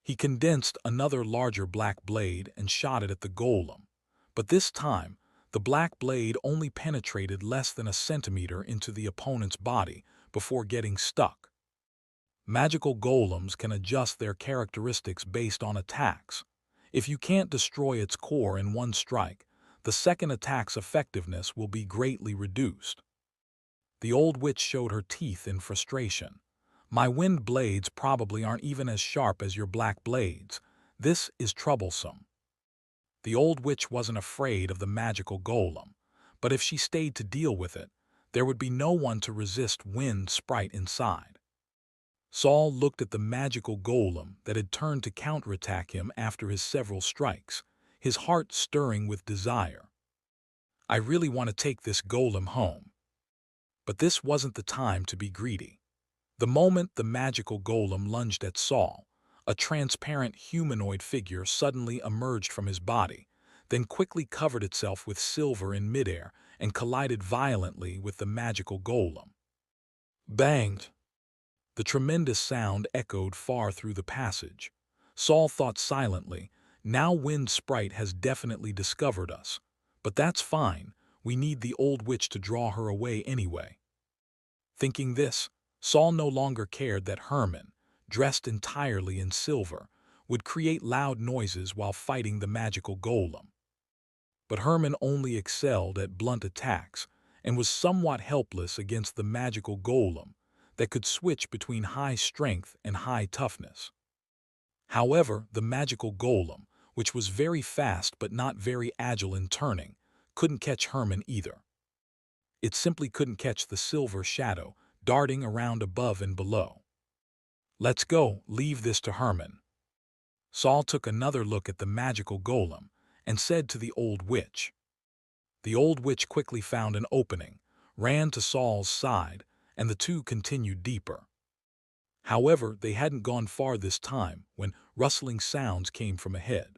He condensed another larger black blade and shot it at the golem, but this time the black blade only penetrated less than a centimeter into the opponent's body before getting stuck. Magical golems can adjust their characteristics based on attacks. If you can't destroy its core in one strike, the second attack's effectiveness will be greatly reduced. The old witch showed her teeth in frustration. My wind blades probably aren't even as sharp as your black blades. This is troublesome. The old witch wasn't afraid of the magical golem, but if she stayed to deal with it, there would be no one to resist Wind Sprite inside. Saul looked at the magical golem that had turned to counterattack him after his several strikes, his heart stirring with desire. I really want to take this golem home. But this wasn't the time to be greedy. The moment the magical golem lunged at Saul, a transparent humanoid figure suddenly emerged from his body, then quickly covered itself with silver in midair and collided violently with the magical golem. Banged! The tremendous sound echoed far through the passage. Saul thought silently, now Wind Sprite has definitely discovered us. But that's fine, we need the old witch to draw her away anyway. Thinking this, Saul no longer cared that Herman, dressed entirely in silver, would create loud noises while fighting the magical golem. But Herman only excelled at blunt attacks and was somewhat helpless against the magical golem that could switch between high strength and high toughness. However, the magical golem, which was very fast but not very agile in turning, couldn't catch Herman either. It simply couldn't catch the silver shadow darting around above and below. Let's go, leave this to Herman. Saul took another look at the magical golem and said to the old witch. The old witch quickly found an opening, ran to Saul's side, and the two continued deeper. However, they hadn't gone far this time when rustling sounds came from ahead.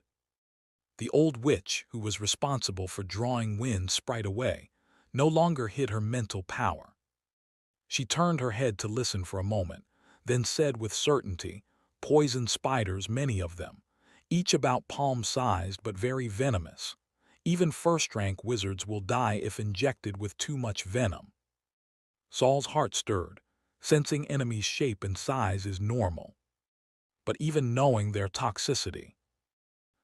The old witch, who was responsible for drawing Wind Sprite away, no longer hid her mental power. She turned her head to listen for a moment, then said with certainty, "Poison spiders, many of them, each about palm-sized but very venomous. Even first-rank wizards will die if injected with too much venom." Saul's heart stirred. Sensing enemies' shape and size is normal. But even knowing their toxicity.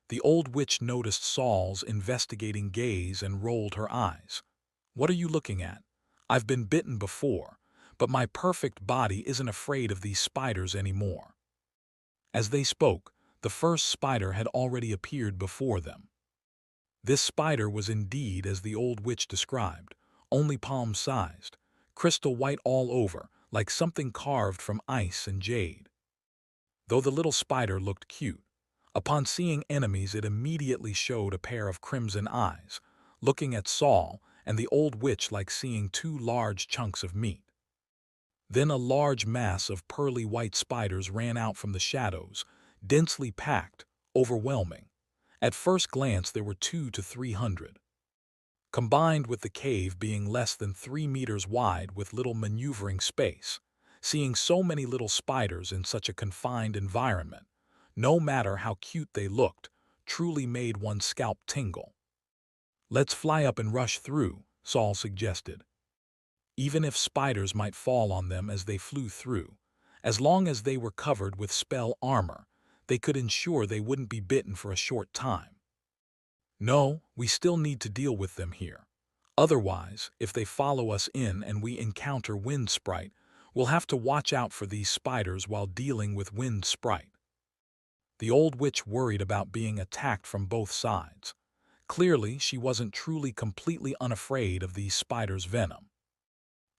The old witch noticed Saul's investigating gaze and rolled her eyes. "What are you looking at? I've been bitten before, but my perfect body isn't afraid of these spiders anymore." As they spoke, the first spider had already appeared before them. This spider was indeed as the old witch described, only palm-sized, crystal white all over, like something carved from ice and jade. Though the little spider looked cute, upon seeing enemies it immediately showed a pair of crimson eyes, looking at Saul and the old witch like seeing two large chunks of meat. Then a large mass of pearly white spiders ran out from the shadows, densely packed, overwhelming. At first glance there were 200 to 300. Combined with the cave being less than 3 meters wide with little maneuvering space, seeing so many little spiders in such a confined environment, no matter how cute they looked, truly made one's scalp tingle. "Let's fly up and rush through," Saul suggested. Even if spiders might fall on them as they flew through, as long as they were covered with spell armor, they could ensure they wouldn't be bitten for a short time. "No, we still need to deal with them here. Otherwise, if they follow us in and we encounter Wind Sprite, we'll have to watch out for these spiders while dealing with Wind Sprite." The old witch worried about being attacked from both sides. Clearly, she wasn't truly completely unafraid of these spiders' venom.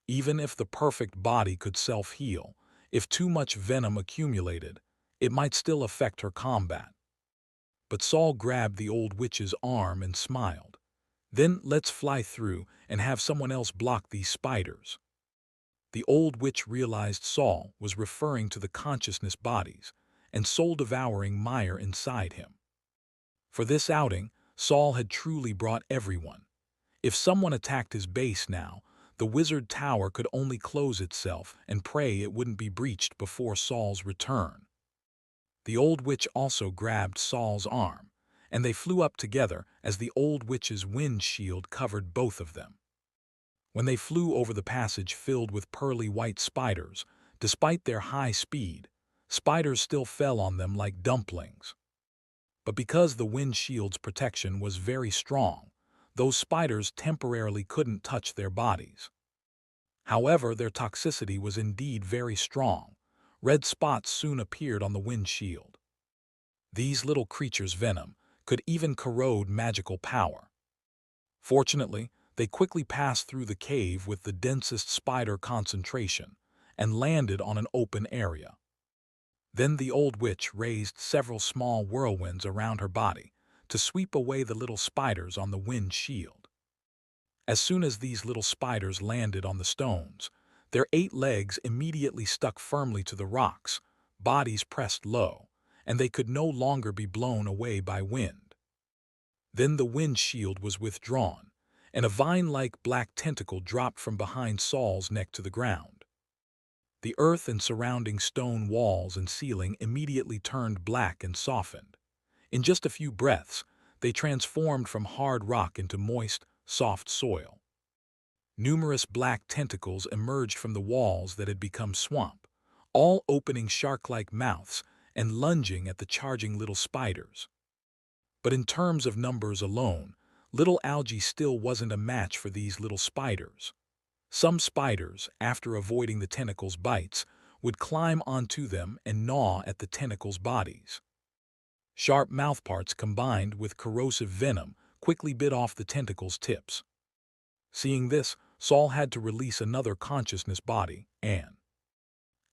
Even if the perfect body could self-heal, if too much venom accumulated, it might still affect her combat. But Saul grabbed the old witch's arm and smiled. "Then let's fly through and have someone else block these spiders." The old witch realized Saul was referring to the consciousness bodies and soul-devouring mire inside him. For this outing, Saul had truly brought everyone. If someone attacked his base now, the wizard tower could only close itself and pray it wouldn't be breached before Saul's return. The old witch also grabbed Saul's arm, and they flew up together as the old witch's wind shield covered both of them. When they flew over the passage filled with pearly white spiders, despite their high speed, spiders still fell on them like dumplings. But because the windshield's protection was very strong, those spiders temporarily couldn't touch their bodies. However, their toxicity was indeed very strong. Red spots soon appeared on the windshield. These little creatures' venom could even corrode magical power. Fortunately, they quickly passed through the cave with the densest spider concentration and landed on an open area. Then the old witch raised several small whirlwinds around her body to sweep away the little spiders on the wind shield. As soon as these little spiders landed on the stones, their 8 legs immediately stuck firmly to the rocks, bodies pressed low, and they could no longer be blown away by wind. Then the wind shield was withdrawn, and a vine-like black tentacle dropped from behind Saul's neck to the ground. The earth and surrounding stone walls and ceiling immediately turned black and softened. In just a few breaths, they transformed from hard rock into moist, soft soil. Numerous black tentacles emerged from the walls that had become swamp, all opening shark-like mouths and lunging at the charging little spiders. But in terms of numbers alone, little algae still wasn't a match for these little spiders. Some spiders, after avoiding the tentacles' bites, would climb onto them and gnaw at the tentacles' bodies. Sharp mouthparts combined with corrosive venom quickly bit off the tentacles' tips. Seeing this, Saul had to release another consciousness body, Anne.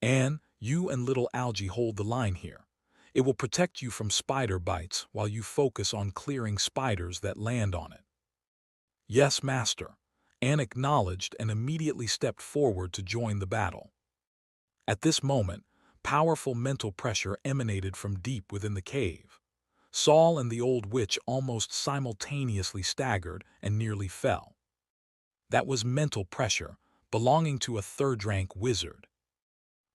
Anne, you and little algae hold the line here. It will protect you from spider bites while you focus on clearing spiders that land on it. Yes, master. Anne acknowledged and immediately stepped forward to join the battle. At this moment, powerful mental pressure emanated from deep within the cave. Saul and the old witch almost simultaneously staggered and nearly fell. That was mental pressure, belonging to a third-rank wizard.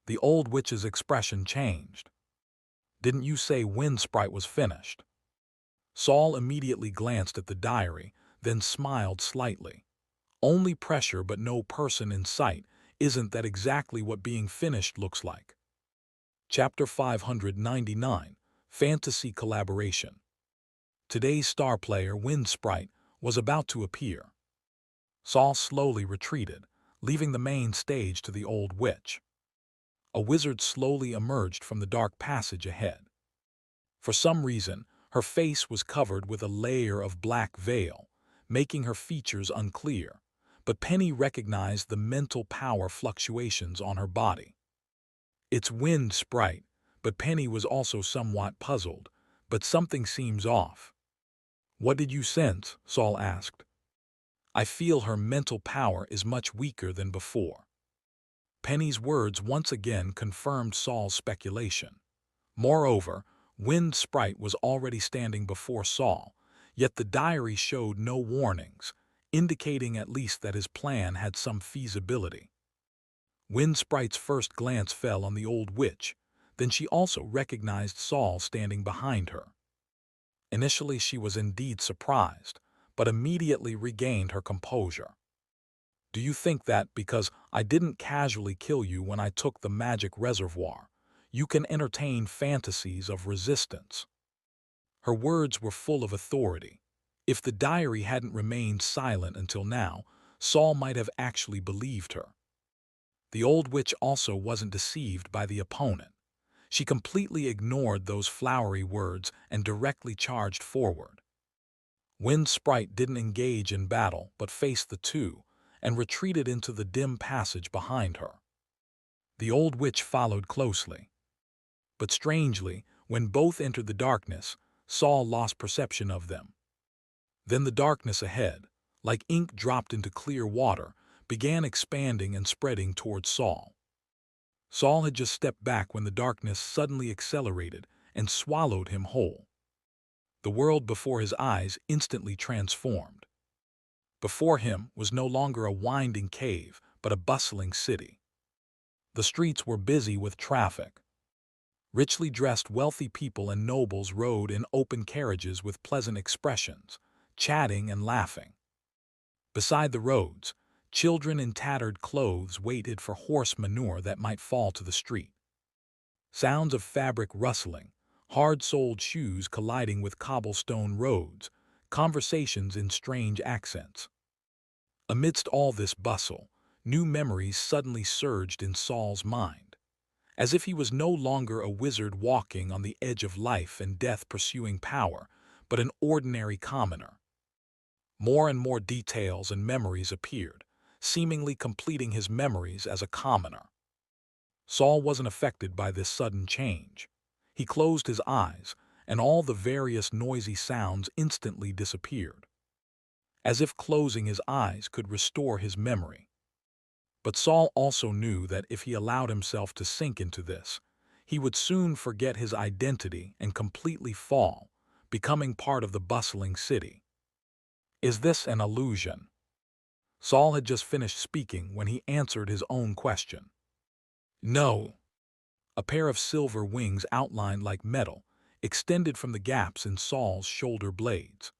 The old witch's expression changed. Didn't you say Wind Sprite was finished? Saul immediately glanced at the diary, then smiled slightly. Only pressure but no person in sight. Isn't that exactly what being finished looks like? Chapter 599, Fantasy Collaboration. Today's star player, Wind Sprite, was about to appear. Saul slowly retreated, leaving the main stage to the old witch. A wizard slowly emerged from the dark passage ahead. For some reason, her face was covered with a layer of black veil, making her features unclear, but Penny recognized the mental power fluctuations on her body. It's Wind Sprite, but Penny was also somewhat puzzled, but something seems off. What did you sense? Saul asked. I feel her mental power is much weaker than before. Penny's words once again confirmed Saul's speculation. Moreover, Wind Sprite was already standing before Saul, yet the diary showed no warnings, indicating at least that his plan had some feasibility. Wind Sprite's first glance fell on the old witch, then she also recognized Saul standing behind her. Initially she was indeed surprised, but immediately regained her composure. Do you think that because I didn't casually kill you when I took the magic reservoir, you can entertain fantasies of resistance? Her words were full of authority. If the diary hadn't remained silent until now, Saul might have actually believed her. The old witch also wasn't deceived by the opponent. She completely ignored those flowery words and directly charged forward. Wind Sprite didn't engage in battle but faced the two and retreated into the dim passage behind her. The old witch followed closely. But strangely, when both entered the darkness, Saul lost perception of them. Then the darkness ahead, like ink dropped into clear water, began expanding and spreading towards Saul. Saul had just stepped back when the darkness suddenly accelerated and swallowed him whole. The world before his eyes instantly transformed. Before him was no longer a winding cave, but a bustling city. The streets were busy with traffic. Richly dressed wealthy people and nobles rode in open carriages with pleasant expressions, chatting and laughing. Beside the roads, children in tattered clothes waited for horse manure that might fall to the street. Sounds of fabric rustling, hard-soled shoes colliding with cobblestone roads, conversations in strange accents. Amidst all this bustle, new memories suddenly surged in Saul's mind, as if he was no longer a wizard walking on the edge of life and death pursuing power, but an ordinary commoner. More and more details and memories appeared, seemingly completing his memories as a commoner. Saul wasn't affected by this sudden change. He closed his eyes, and all the various noisy sounds instantly disappeared, as if closing his eyes could restore his memory. But Saul also knew that if he allowed himself to sink into this, he would soon forget his identity and completely fall, becoming part of the bustling city. Is this an illusion? Saul had just finished speaking when he answered his own question. No. A pair of silver wings outlined like metal extended from the gaps in Saul's shoulder blades.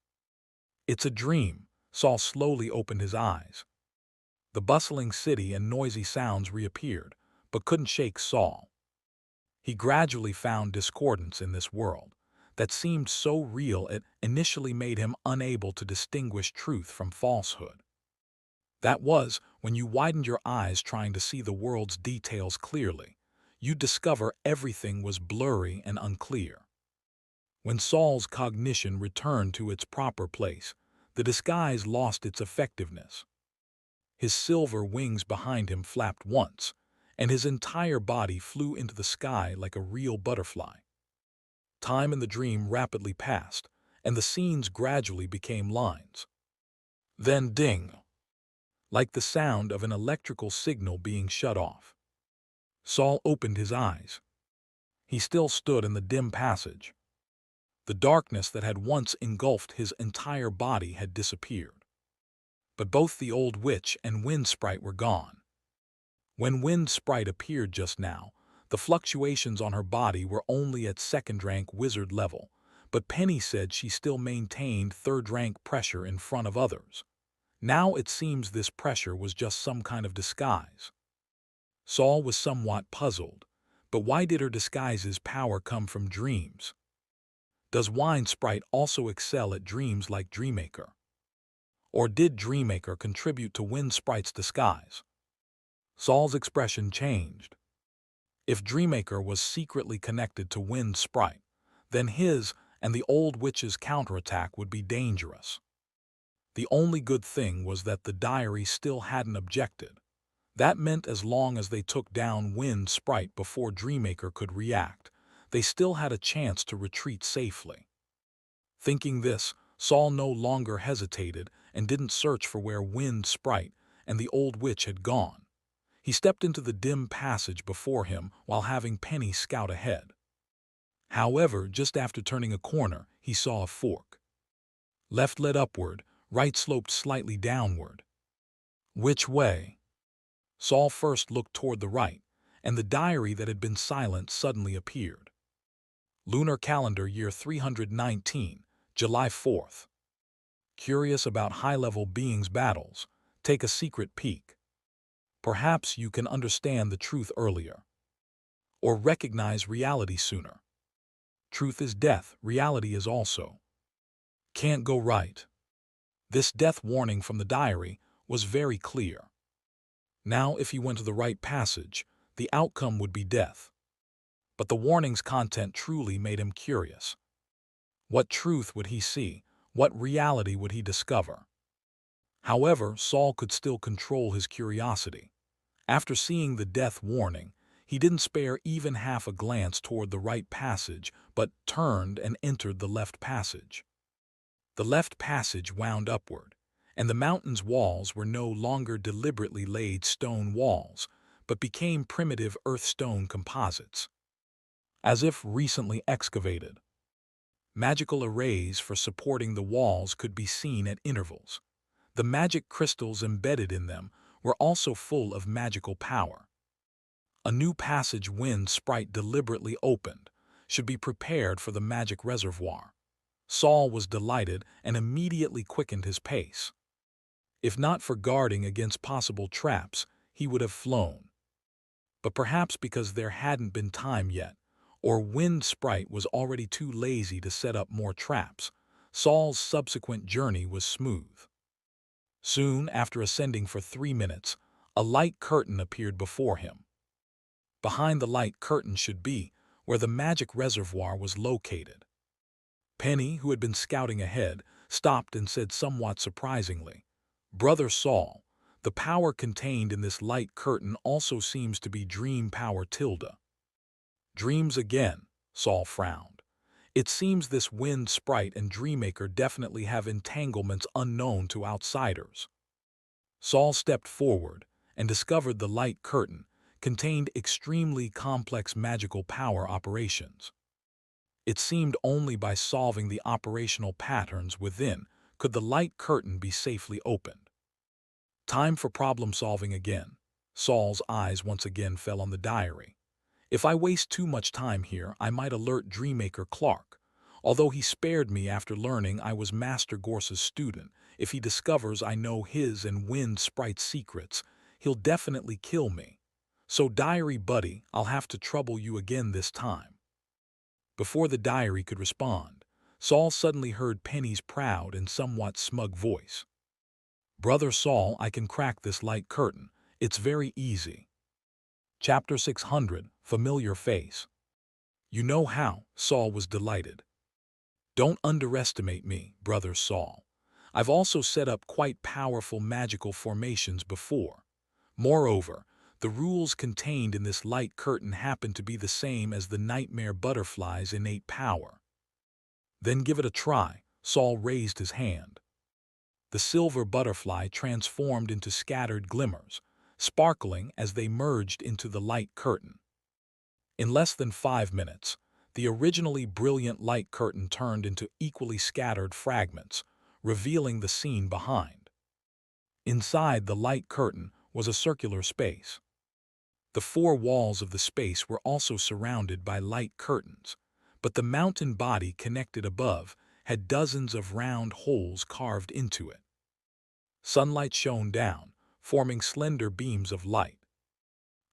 It's a dream. Saul slowly opened his eyes. The bustling city and noisy sounds reappeared, but couldn't shake Saul. He gradually found discordance in this world that seemed so real it initially made him unable to distinguish truth from falsehood. That was, when you widened your eyes trying to see the world's details clearly, you'd discover everything was blurry and unclear. When Saul's cognition returned to its proper place, the disguise lost its effectiveness. His silver wings behind him flapped once, and his entire body flew into the sky like a real butterfly. Time in the dream rapidly passed, and the scenes gradually became lines. Then ding! Like the sound of an electrical signal being shut off. Saul opened his eyes. He still stood in the dim passage. The darkness that had once engulfed his entire body had disappeared. But both the old witch and Wind Sprite were gone. When Wind Sprite appeared just now, the fluctuations on her body were only at second-rank wizard level, but Penny said she still maintained third-rank pressure in front of others. Now it seems this pressure was just some kind of disguise. Saul was somewhat puzzled, but why did her disguise's power come from dreams? Does Wind Sprite also excel at dreams like Dreammaker? Or did Dreammaker contribute to Wind Sprite's disguise? Saul's expression changed. If Dreammaker was secretly connected to Wind Sprite, then his and the old witch's counterattack would be dangerous. The only good thing was that the diary still hadn't objected. That meant as long as they took down Wind Sprite before Dreammaker could react, they still had a chance to retreat safely. Thinking this, Saul no longer hesitated and didn't search for where Wind Sprite and the old witch had gone. He stepped into the dim passage before him while having Penny scout ahead. However, just after turning a corner, he saw a fork. Left led upward, right sloped slightly downward. Which way? Saul first looked toward the right, and the diary that had been silent suddenly appeared. Lunar calendar year 319, July 4th. Curious about high-level beings' battles? Take a secret peek. Perhaps you can understand the truth earlier, or recognize reality sooner. Truth is death, reality is also. Can't go right. This death warning from the diary was very clear. Now, if he went to the right passage, the outcome would be death. But the warning's content truly made him curious. What truth would he see? What reality would he discover? However, Saul could still control his curiosity. After seeing the death warning, he didn't spare even half a glance toward the right passage, but turned and entered the left passage. The left passage wound upward, and the mountain's walls were no longer deliberately laid stone walls, but became primitive earth-stone composites, as if recently excavated. Magical arrays for supporting the walls could be seen at intervals. The magic crystals embedded in them were also full of magical power. A new passage Wind Sprite deliberately opened should be prepared for the magic reservoir. Saul was delighted and immediately quickened his pace. If not for guarding against possible traps, he would have flown. But perhaps because there hadn't been time yet, or Wind Sprite was already too lazy to set up more traps, Saul's subsequent journey was smooth. Soon after ascending for 3 minutes, a light curtain appeared before him. Behind the light curtain should be where the magic reservoir was located. Penny, who had been scouting ahead, stopped and said somewhat surprisingly, "Brother Saul, the power contained in this light curtain also seems to be dream power tilde." "Dreams again," Saul frowned. "It seems this Wind Sprite and Dreammaker definitely have entanglements unknown to outsiders." Saul stepped forward and discovered the light curtain contained extremely complex magical power operations. It seemed only by solving the operational patterns within could the light curtain be safely opened. Time for problem-solving again. Saul's eyes once again fell on the diary. If I waste too much time here, I might alert Dreammaker Clark. Although he spared me after learning I was Master Gorse's student, if he discovers I know his and Wind Sprite's secrets, he'll definitely kill me. So diary buddy, I'll have to trouble you again this time. Before the diary could respond, Saul suddenly heard Penny's proud and somewhat smug voice. "Brother Saul, I can crack this light curtain. It's very easy." Chapter 600, Familiar Face. "You know how," Saul was delighted. "Don't underestimate me, Brother Saul. I've also set up quite powerful magical formations before. Moreover, the rules contained in this light curtain happen to be the same as the nightmare butterfly's innate power." "Then give it a try." Saul raised his hand. The silver butterfly transformed into scattered glimmers, sparkling as they merged into the light curtain. In less than 5 minutes, the originally brilliant light curtain turned into equally scattered fragments, revealing the scene behind. Inside the light curtain was a circular space. The four walls of the space were also surrounded by light curtains, but the mountain body connected above had dozens of round holes carved into it. Sunlight shone down, forming slender beams of light.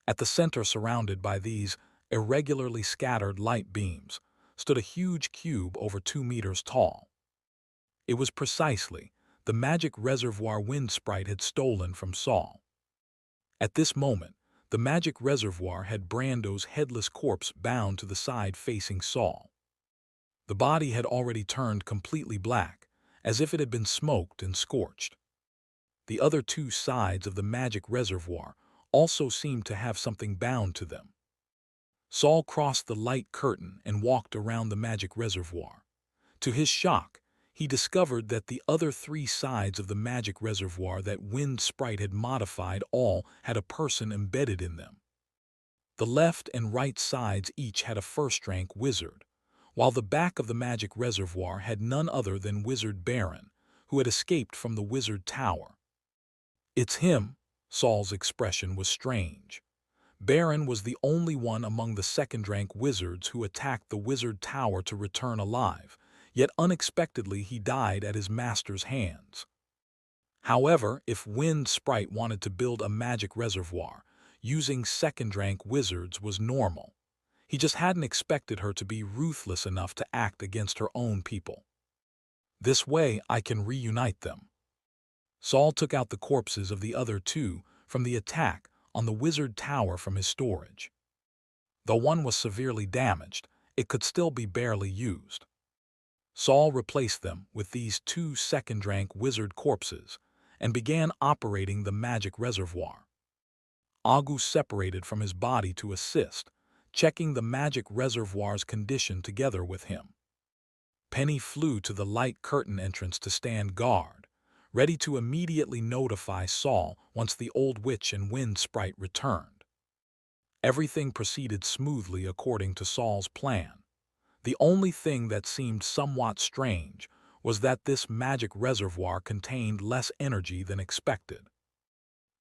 At the center, surrounded by these irregularly scattered light beams, stood a huge cube over 2 meters tall. It was precisely the magic reservoir Wind Sprite had stolen from Saul. At this moment, the magic reservoir had Brando's headless corpse bound to the side facing Saul. The body had already turned completely black, as if it had been smoked and scorched. The other two sides of the magic reservoir also seemed to have something bound to them. Saul crossed the light curtain and walked around the magic reservoir. To his shock, he discovered that the other 3 sides of the magic reservoir that Wind Sprite had modified all had a person embedded in them. The left and right sides each had a first-rank wizard, while the back of the magic reservoir had none other than Wizard Baron, who had escaped from the wizard tower. "It's him." Saul's expression was strange. Baron was the only one among the second-rank wizards who attacked the wizard tower to return alive, yet unexpectedly he died at his master's hands. However, if Wind Sprite wanted to build a magic reservoir, using second-rank wizards was normal. He just hadn't expected her to be ruthless enough to act against her own people. "This way I can reunite them." Saul took out the corpses of the other 2 from the attack on the wizard tower from his storage. Though one was severely damaged, it could still be barely used. Saul replaced them with these 2 second-rank wizard corpses and began operating the magic reservoir. August separated from his body to assist, checking the magic reservoir's condition together with him. Penny flew to the light curtain entrance to stand guard, ready to immediately notify Saul once the old witch and Wind Sprite returned. Everything proceeded smoothly according to Saul's plan. The only thing that seemed somewhat strange was that this magic reservoir contained less energy than expected.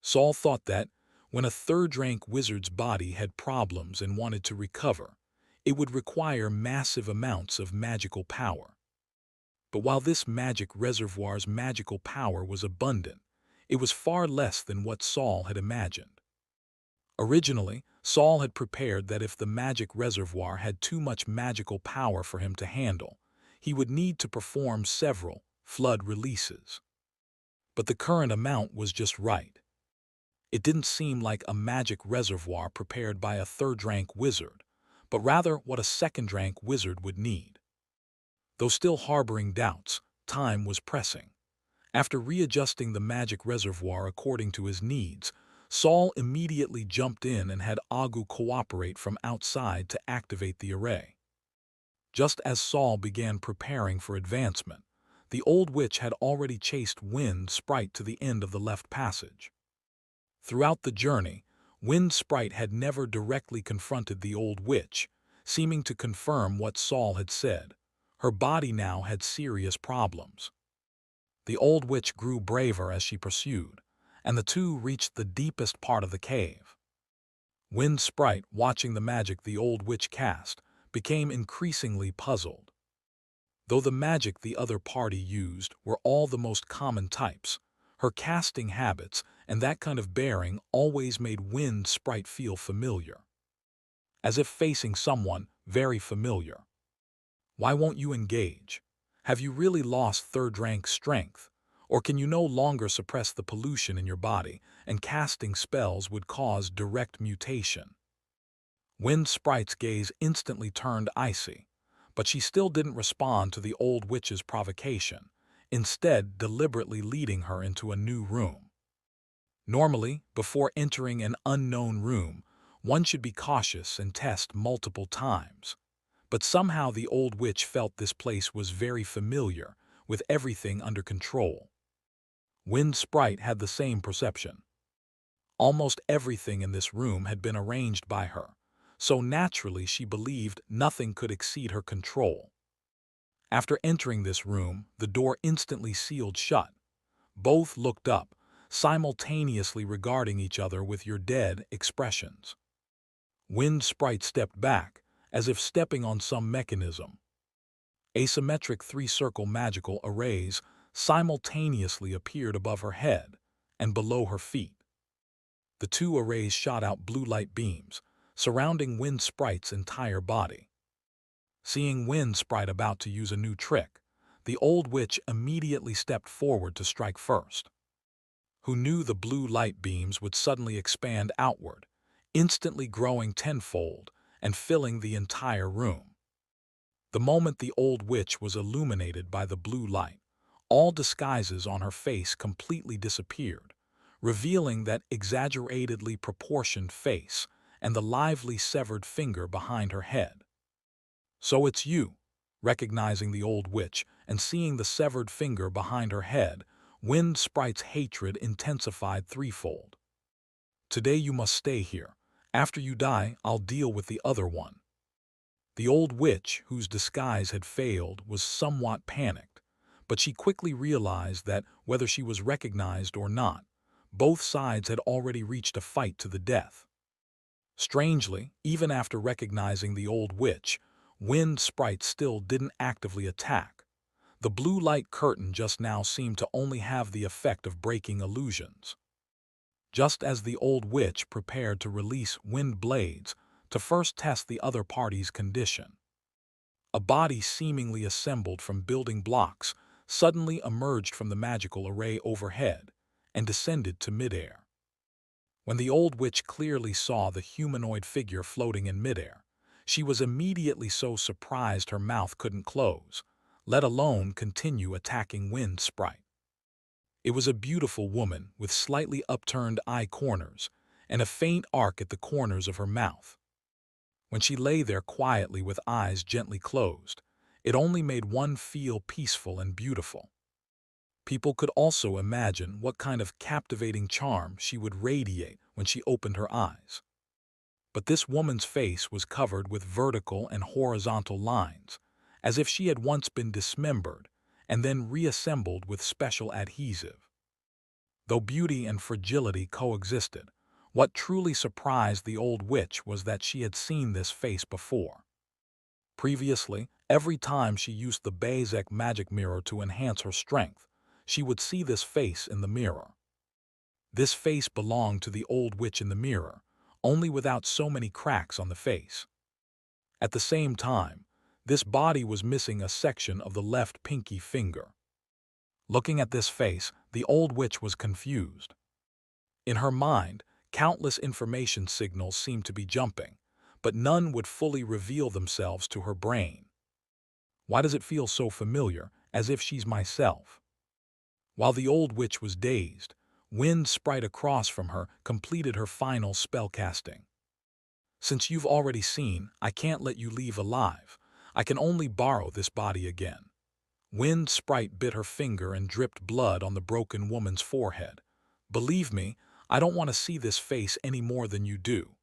Saul thought that, when a third-rank wizard's body had problems and wanted to recover, it would require massive amounts of magical power. But while this magic reservoir's magical power was abundant, it was far less than what Saul had imagined. Originally, Saul had prepared that if the magic reservoir had too much magical power for him to handle, he would need to perform several flood releases. But the current amount was just right. It didn't seem like a magic reservoir prepared by a third-rank wizard, but rather what a second-rank wizard would need. Though still harboring doubts, time was pressing. After readjusting the magic reservoir according to his needs, Saul immediately jumped in and had Agu cooperate from outside to activate the array. Just as Saul began preparing for advancement, the old witch had already chased Wind Sprite to the end of the left passage. Throughout the journey, Wind Sprite had never directly confronted the old witch, seeming to confirm what Saul had said. Her body now had serious problems. The old witch grew braver as she pursued, and the two reached the deepest part of the cave. Wind Sprite, watching the magic the old witch cast, became increasingly puzzled. Though the magic the other party used were all the most common types, her casting habits and that kind of bearing always made Wind Sprite feel familiar. As if facing someone very familiar. Why won't you engage? Have you really lost third-rank strength? Or can you no longer suppress the pollution in your body, and casting spells would cause direct mutation? Wind Sprite's gaze instantly turned icy, but she still didn't respond to the old witch's provocation, instead deliberately leading her into a new room. Normally, before entering an unknown room, one should be cautious and test multiple times. But somehow the old witch felt this place was very familiar, with everything under control. Wind Sprite had the same perception. Almost everything in this room had been arranged by her, so naturally she believed nothing could exceed her control. After entering this room, the door instantly sealed shut. Both looked up, simultaneously regarding each other with your dead expressions. Wind Sprite stepped back, as if stepping on some mechanism. Asymmetric three-circle magical arrays simultaneously appeared above her head and below her feet. The two arrays shot out blue light beams, surrounding Wind Sprite's entire body. Seeing Wind Sprite about to use a new trick, the old witch immediately stepped forward to strike first. Who knew the blue light beams would suddenly expand outward, instantly growing tenfold and filling the entire room. The moment the old witch was illuminated by the blue light, all disguises on her face completely disappeared, revealing that exaggeratedly proportioned face and the lively severed finger behind her head. "So it's you." Recognizing the old witch and seeing the severed finger behind her head, Wind Sprite's hatred intensified threefold. "Today you must stay here. After you die, I'll deal with the other one." The old witch, whose disguise had failed, was somewhat panicked, but she quickly realized that, whether she was recognized or not, both sides had already reached a fight to the death. Strangely, even after recognizing the old witch, Wind Sprite still didn't actively attack. The blue light curtain just now seemed to only have the effect of breaking illusions. Just as the old witch prepared to release wind blades to first test the other party's condition, a body seemingly assembled from building blocks suddenly emerged from the magical array overhead and descended to midair. When the old witch clearly saw the humanoid figure floating in midair, she was immediately so surprised her mouth couldn't close, let alone continue attacking Wind Sprite. It was a beautiful woman with slightly upturned eye corners and a faint arc at the corners of her mouth. When she lay there quietly with eyes gently closed, it only made one feel peaceful and beautiful. People could also imagine what kind of captivating charm she would radiate when she opened her eyes. But this woman's face was covered with vertical and horizontal lines, as if she had once been dismembered and then reassembled with special adhesive. Though beauty and fragility coexisted, what truly surprised the old witch was that she had seen this face before. Previously, every time she used the Bezek magic mirror to enhance her strength, she would see this face in the mirror. This face belonged to the old witch in the mirror, only without so many cracks on the face. At the same time, this body was missing a section of the left pinky finger. Looking at this face, the old witch was confused. In her mind, countless information signals seemed to be jumping, but none would fully reveal themselves to her brain. Why does it feel so familiar, as if she's myself? While the old witch was dazed, Wind Sprite across from her completed her final spell casting. Since you've already seen, I can't let you leave alive. I can only borrow this body again. Wind Sprite bit her finger and dripped blood on the broken woman's forehead. Believe me, I don't want to see this face any more than you do.